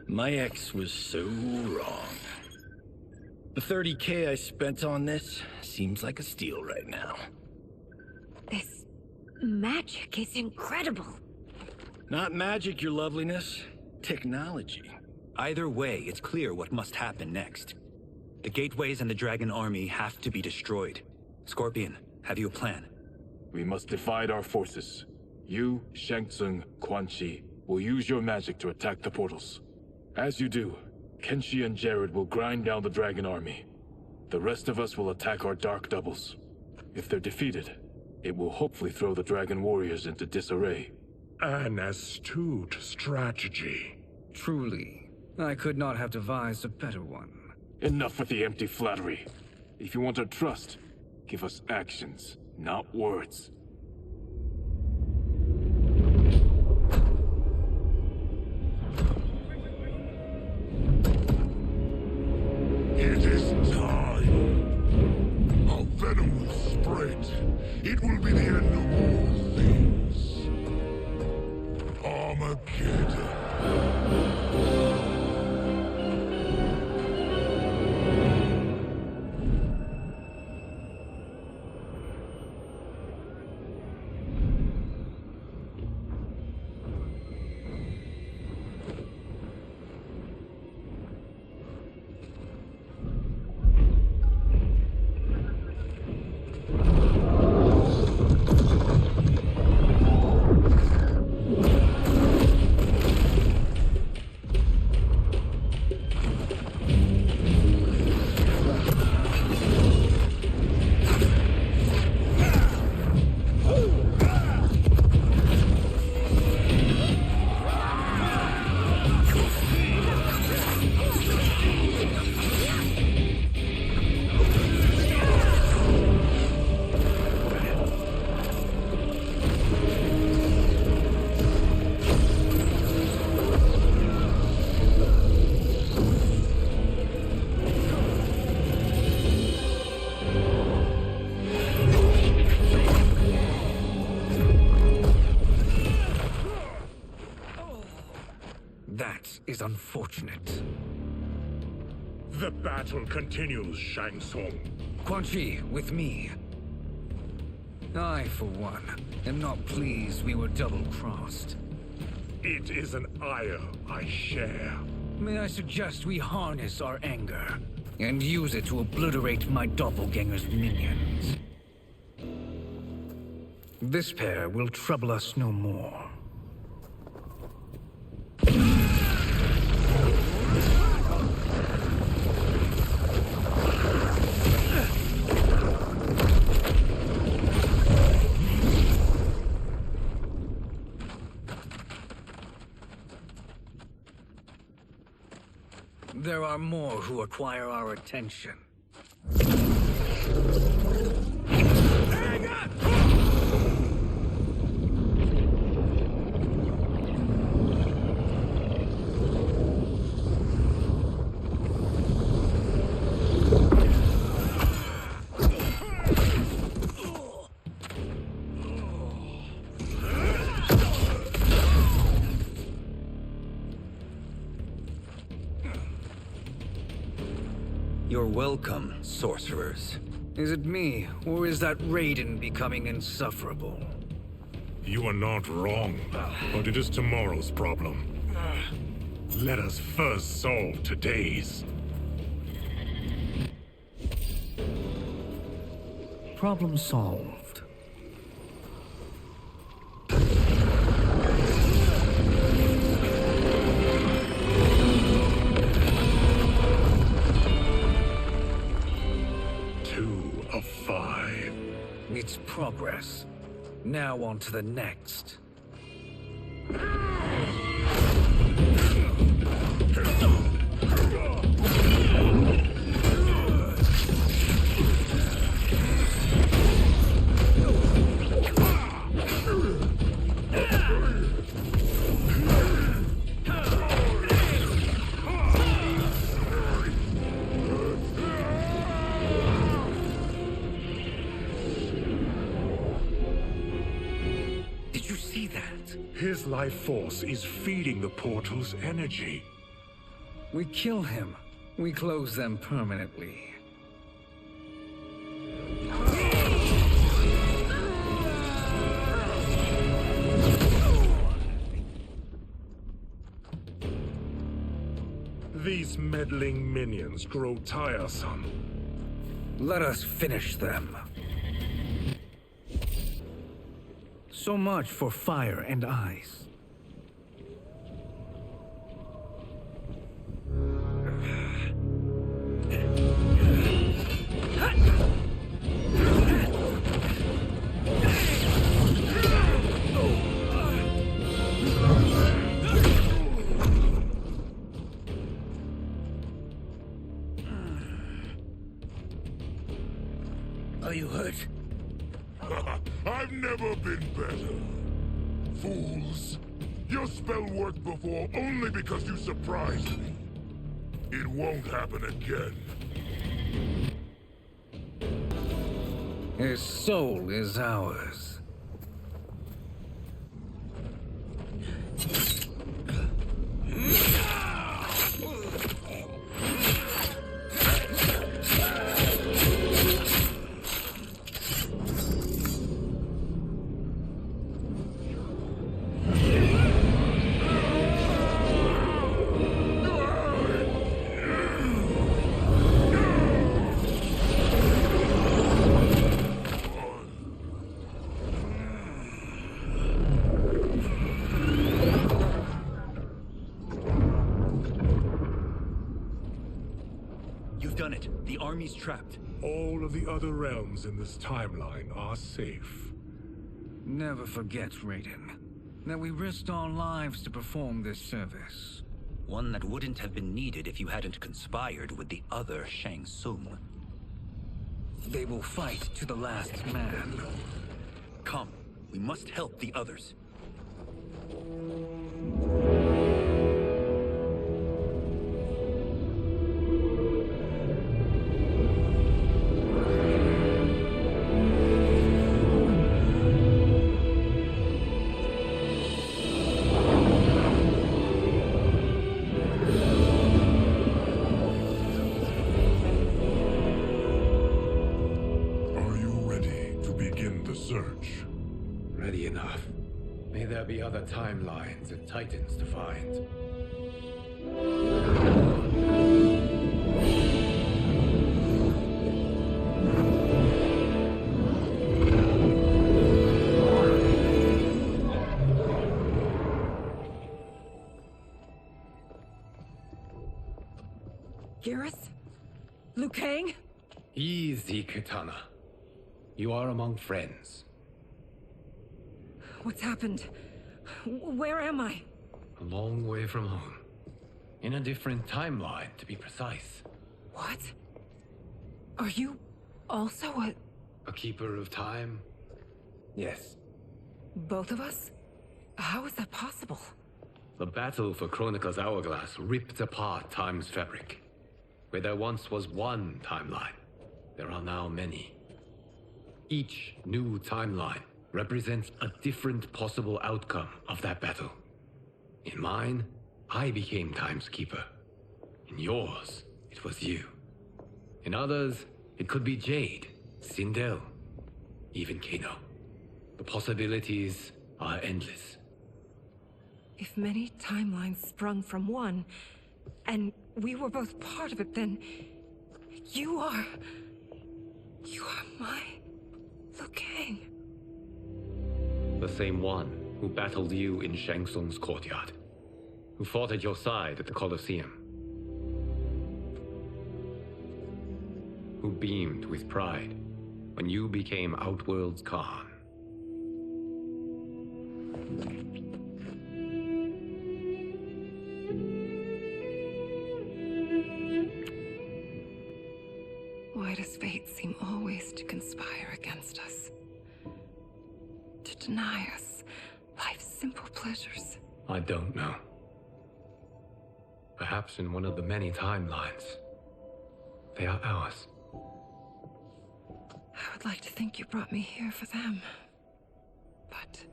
My ex was so wrong. The 30K I spent on this seems like a steal right now. This magic is incredible. Not magic, your loveliness. Technology. Either way, it's clear what must happen next. The gateways and the Dragon Army have to be destroyed. Scorpion, have you a plan? We must divide our forces. You, Shang Tsung, Quan Chi, will use your magic to attack the portals. As you do, Kenshi and Jared will grind down the Dragon Army. The rest of us will attack our Dark Doubles. If they're defeated, it will hopefully throw the Dragon Warriors into disarray. An astute strategy. Truly, I could not have devised a better one. Enough with the empty flattery. If you want our trust, give us actions, not words. It is time. A venom will spread. It will be the end of all things. Armageddon. That is unfortunate. The battle continues, Shang Tsung. Quan Chi, with me. I, for one, am not pleased we were double-crossed. It is an ire I share. May I suggest we harness our anger and use it to obliterate my doppelganger's minions? This pair will trouble us no more. are more who require our attention. You're welcome, sorcerers. Is it me, or is that Raiden becoming insufferable? You are not wrong, but it is tomorrow's problem. Let us first solve today's. Problem solved. Of 5. It's progress. Now on to the next. His life force is feeding the portal's energy. We kill him. We close them permanently. These meddling minions grow tiresome. Let us finish them. So much for fire and ice. Are you hurt? I've never been better. Fools. Your spell worked before only because you surprised me. It won't happen again. His soul is ours. You've done it. The army's trapped. All of the other realms in this timeline are safe. Never forget, Raiden, that we risked our lives to perform this service. One that wouldn't have been needed if you hadn't conspired with the other Shang Tsung. They will fight to the last man. Come, we must help the others. Search. Ready enough. May there be other timelines and titans to find. Garrus? Liu Kang? Easy, Katana. You are among friends. What's happened? Where am I? A long way from home. In a different timeline, to be precise. What? Are you also A keeper of time? Yes. both of us? How is that possible? The battle for Chronica's hourglass ripped apart time's fabric. Where there once was one timeline, there are now many. Each new timeline represents a different possible outcome of that battle. In mine, I became Time's Keeper. In yours, it was you. In others, it could be Jade, Sindel, even Kano. The possibilities are endless. If many timelines sprung from one, and we were both part of it, then you are my Liu Kang. The same one who battled you in Shang Tsung's courtyard. Who fought at your side at the Colosseum. Who beamed with pride when you became Outworld's Khan. Why does fate seem always to conspire against us? To deny us life's simple pleasures? I don't know. Perhaps in one of the many timelines, they are ours. I would like to think you brought me here for them. But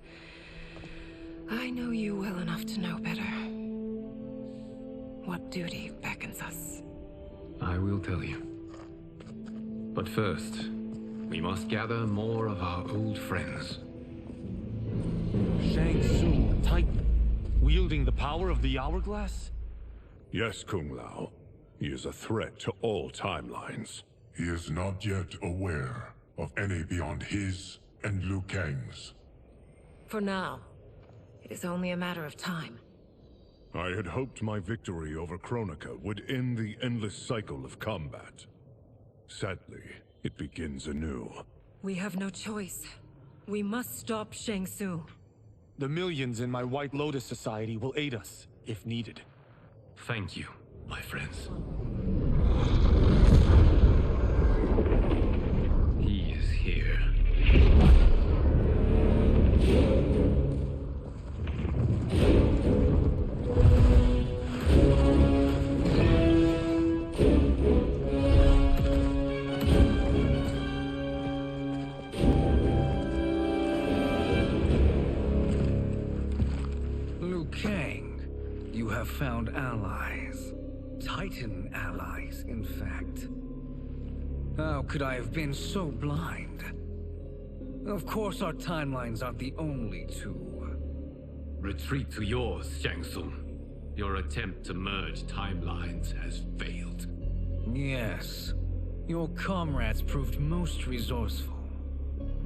I know you well enough to know better. What duty beckons us? I will tell you. But first, we must gather more of our old friends. Shang Tsung, the Titan, wielding the power of the hourglass? Yes, Kung Lao. He is a threat to all timelines. He is not yet aware of any beyond his and Liu Kang's. For now, it is only a matter of time. I had hoped my victory over Chronica would end the endless cycle of combat. Sadly, it begins anew. We have no choice. We must stop Shang Tsung. The millions in my White Lotus Society will aid us, if needed. Thank you, my friends. He is here. Liu Kang, you have found allies. Titan allies, in fact. How could I have been so blind? Of course our timelines aren't the only two. Retreat to yours, Shang Tsung. Your attempt to merge timelines has failed. Yes. Your comrades proved most resourceful.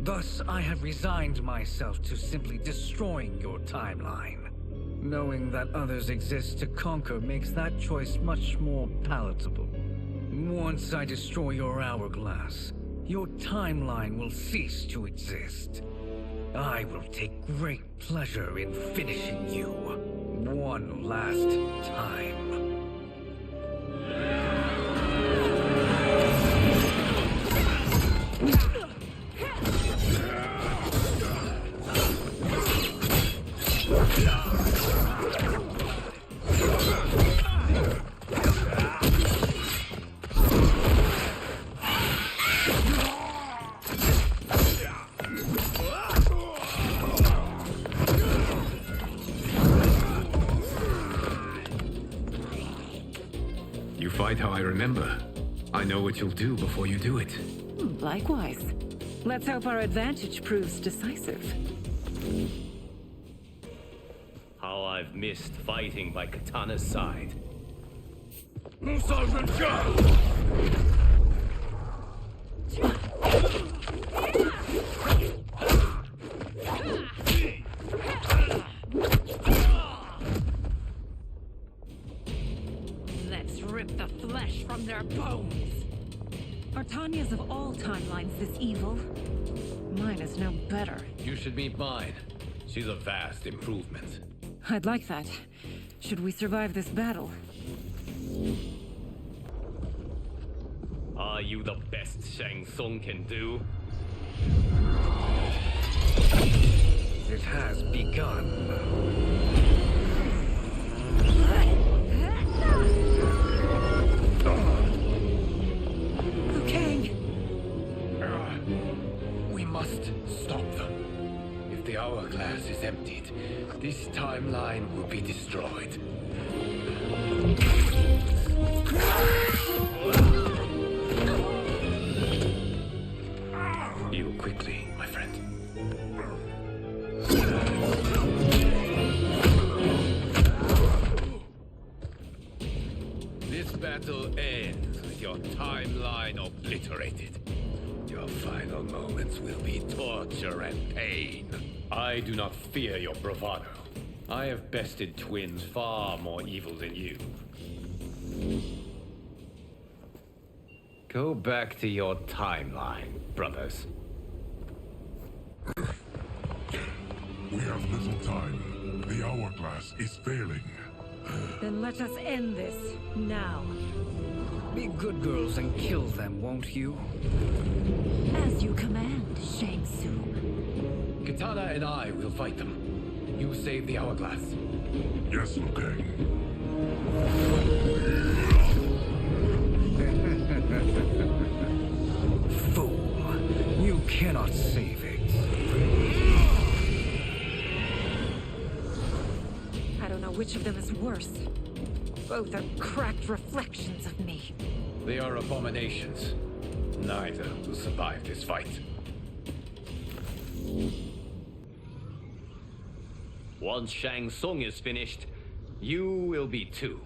Thus, I have resigned myself to simply destroying your timeline. Knowing that others exist to conquer makes that choice much more palatable. Once I destroy your hourglass, your timeline will cease to exist. I will take great pleasure in finishing you one last time. You fight how I remember. I know what you'll do before you do it. Likewise. Let's hope our advantage proves decisive. How I've missed fighting by Katana's side. Let's rip the flesh from their bones. Are Tanya's of all timelines this evil? Mine is no better. You should meet mine. She's a vast improvement. I'd like that. Should we survive this battle? Are you the best Shang Tsung can do? It has begun. Liu Kang! We must stop them. If the hourglass is emptied, this timeline will be destroyed. Heal quickly, my friend. This battle ends with your timeline obliterated. Your final moments will be torture and pain. I do not fear your bravado. I have bested twins far more evil than you. Go back to your timeline, brothers. We have little time. The hourglass is failing. Then let us end this, now. Be good girls and kill them, won't you? As you command, Shang Tsung. Katana and I will fight them. You save the hourglass. Yes, Liu Kang. Fool! You cannot save it. I don't know which of them is worse. Both are cracked reflections of me. They are abominations. Neither will survive this fight. Once Shang Tsung is finished, you will be too.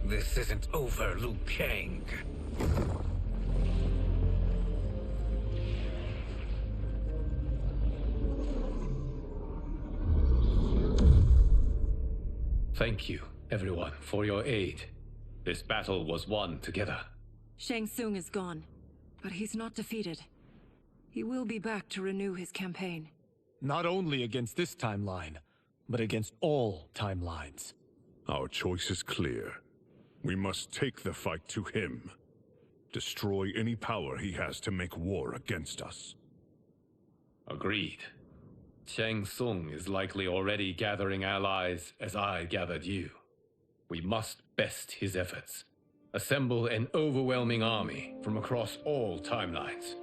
This isn't over, Liu Kang. Thank you, everyone, for your aid. This battle was won together. Shang Tsung is gone, but he's not defeated. He will be back to renew his campaign. Not only against this timeline, but against all timelines. Our choice is clear. We must take the fight to him. Destroy any power he has to make war against us. Agreed. Shang Tsung is likely already gathering allies as I gathered you. We must best his efforts. Assemble an overwhelming army from across all timelines.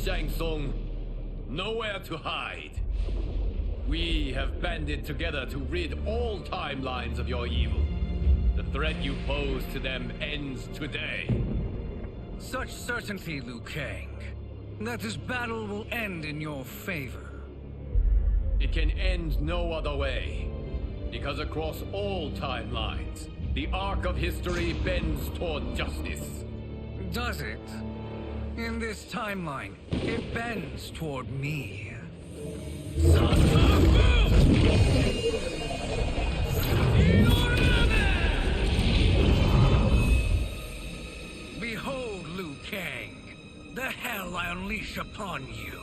Shang Tsung, nowhere to hide. We have banded together to rid all timelines of your evil. The threat you pose to them ends today. Such certainty, Liu Kang. that this battle will end in your favor. It can end no other way. Because across all timelines, the arc of history bends toward justice. Does it? In this timeline, it bends toward me. Behold, Liu Kang, the hell I unleash upon you.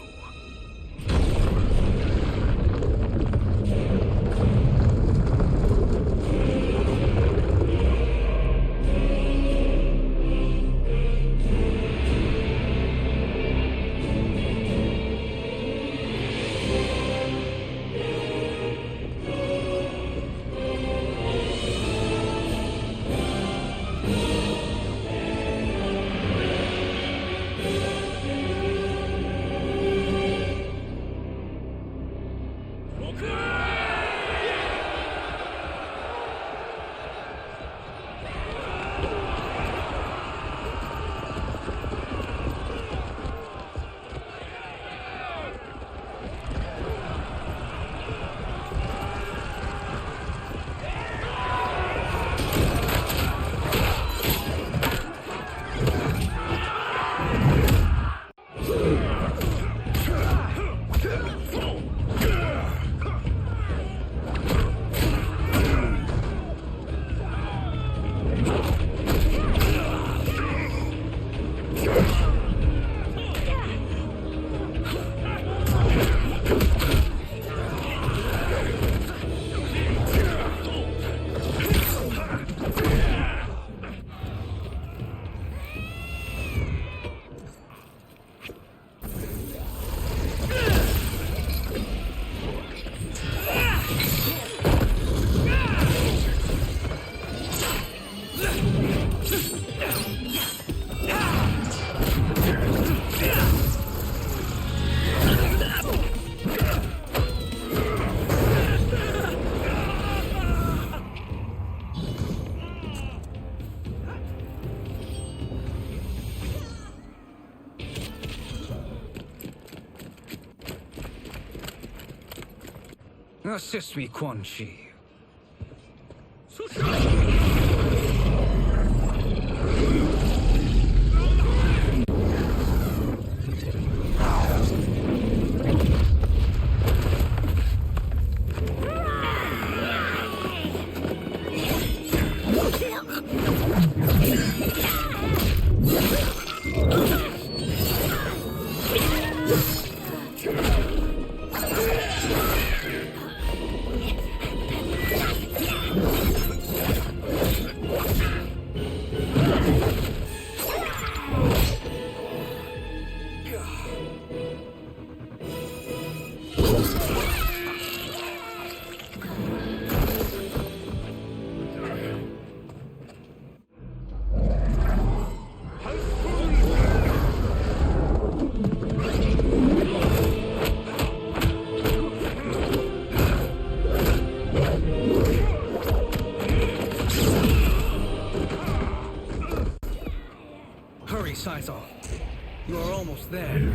Assist me, Quan Chi. Hurry, Saizal. You are almost there.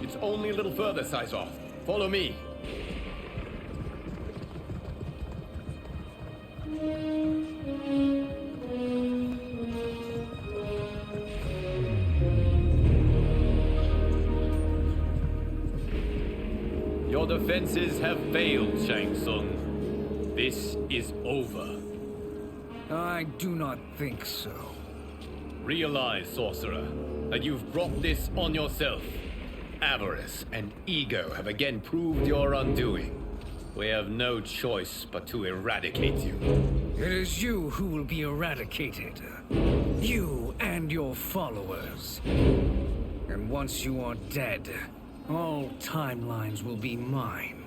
It's only a little further, Saizal. Follow me. Your defenses have failed, Shang Tsung. This is over. I do not think so. Realize, sorcerer, that you've brought this on yourself. Avarice and ego have again proved your undoing. We have no choice but to eradicate you. It is you who will be eradicated. You and your followers. And once you are dead, all timelines will be mine.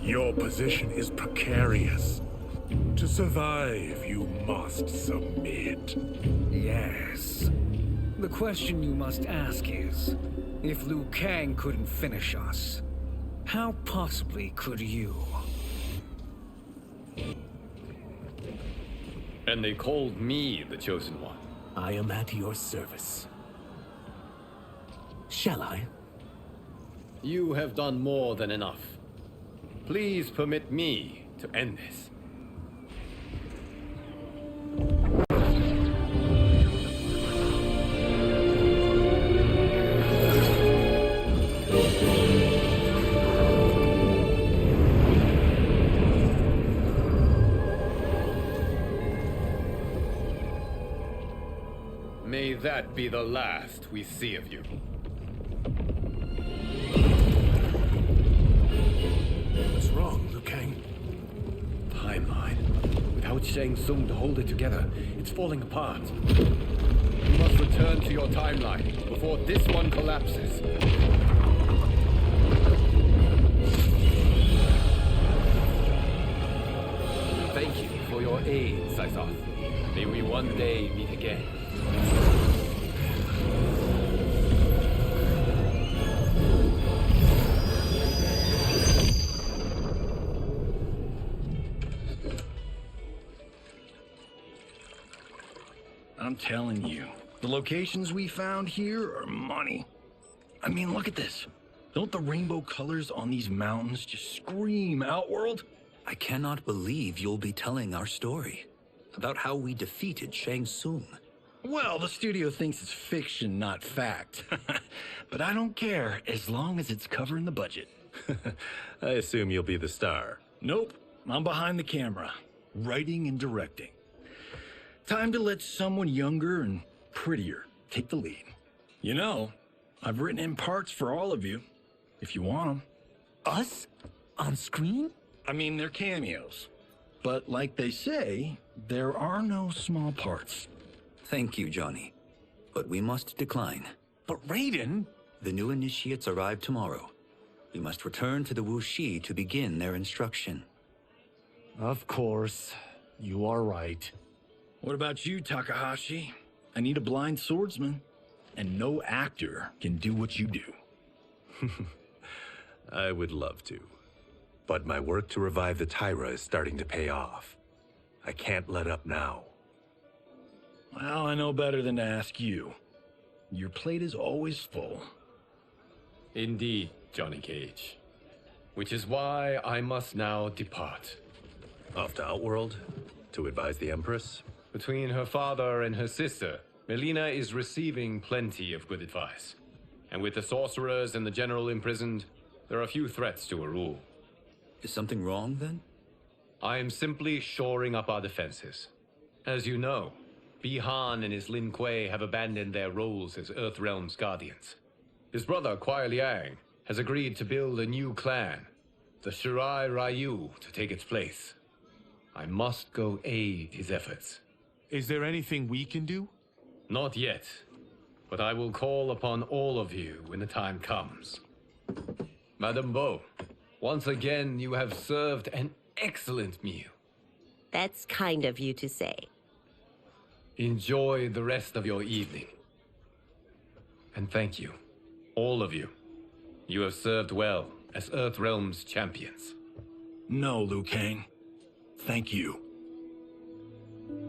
Your position is precarious. To survive, you must submit. Yes. The question you must ask is, if Liu Kang couldn't finish us, how possibly could you? And they called me the Chosen One. I am at your service. Shall I? You have done more than enough. Please permit me to end this. May that be the last we see of you. What's wrong, Liu Kang? Timeline. Without Shang Tsung to hold it together, it's falling apart. You must return to your timeline before this one collapses. Thank you for your aid, Saizoth. May we one day meet again. I'm telling you, the locations we found here are money. I mean, look at this. Don't the rainbow colors on these mountains just scream Outworld? I cannot believe you'll be telling our story about how we defeated Shang Tsung. Well, the studio thinks it's fiction, not fact. But I don't care, as long as it's covering the budget. I assume you'll be the star. Nope, I'm behind the camera, writing and directing. Time to let someone younger and prettier take the lead. You know, I've written in parts for all of you, if you want them. Us? On screen? I mean, they're cameos. But like they say, there are no small parts. Thank you, Johnny. But we must decline. But Raiden... The new initiates arrive tomorrow. We must return to the Wuxi to begin their instruction. Of course. You are right. What about you, Takahashi? I need a blind swordsman. And no actor can do what you do. I would love to. But my work to revive the Tyra is starting to pay off. I can't let up now. Well, I know better than to ask you. Your plate is always full. Indeed, Johnny Cage. Which is why I must now depart. Off to Outworld? To advise the Empress? Between her father and her sister, Melina is receiving plenty of good advice. And with the sorcerers and the general imprisoned, There are few threats to a rule. Is something wrong, then? I am simply shoring up our defenses. As you know, Bihan and his Lin Kuei have abandoned their roles as Earthrealm's guardians. His brother, Kuai Liang, has agreed to build a new clan, the Shirai Ryu, to take its place. I must go aid his efforts. Is there anything we can do? Not yet, but I will call upon all of you when the time comes. Madame Bo, once again you have served an excellent meal. That's kind of you to say. Enjoy the rest of your evening. And thank you, all of you. You have served well as Earthrealm's champions. No, Liu Kang. Thank you.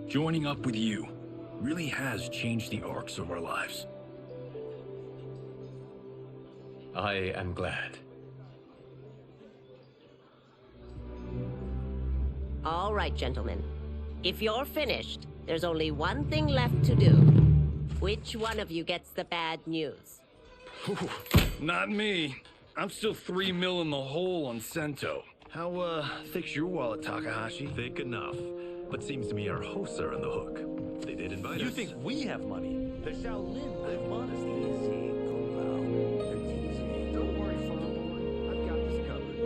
Joining up with you really has changed the arcs of our lives. I am glad. All right, gentlemen. If you're finished, there's only one thing left to do. Which one of you gets the bad news? Not me. I'm still 3 mil in the hole on Sento. How, thick's your wallet, Takahashi? Thick enough. But seems to me our hosts are on the hook. They did invite us. You think we have money? The Shaolin live modestly. They're teasing me. Don't worry, Farm. I've got this covered.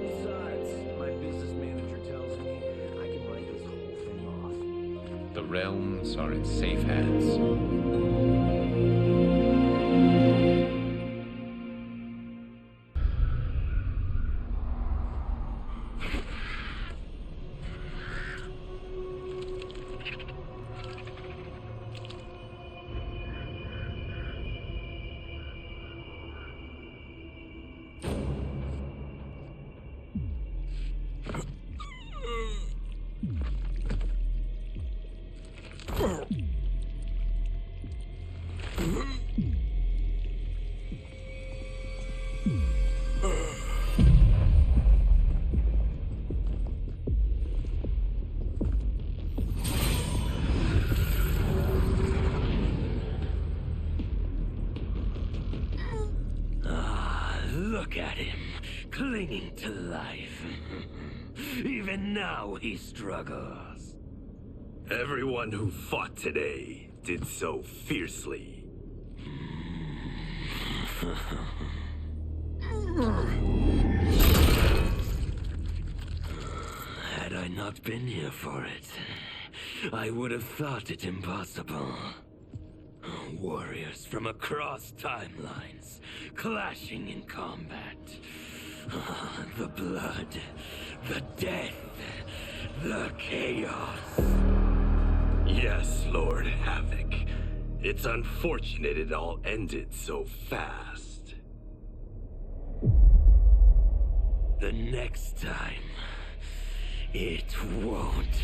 Besides, my business manager tells me I can write this whole thing off. The realms are in safe hands. Look at him, clinging to life. Even now he struggles. Everyone who fought today did so fiercely. Had I not been here for it, I would have thought it impossible. Warriors from across timelines, clashing in combat. The blood, the death, the chaos. Yes, Lord Havoc. It's unfortunate it all ended so fast. The next time, it won't.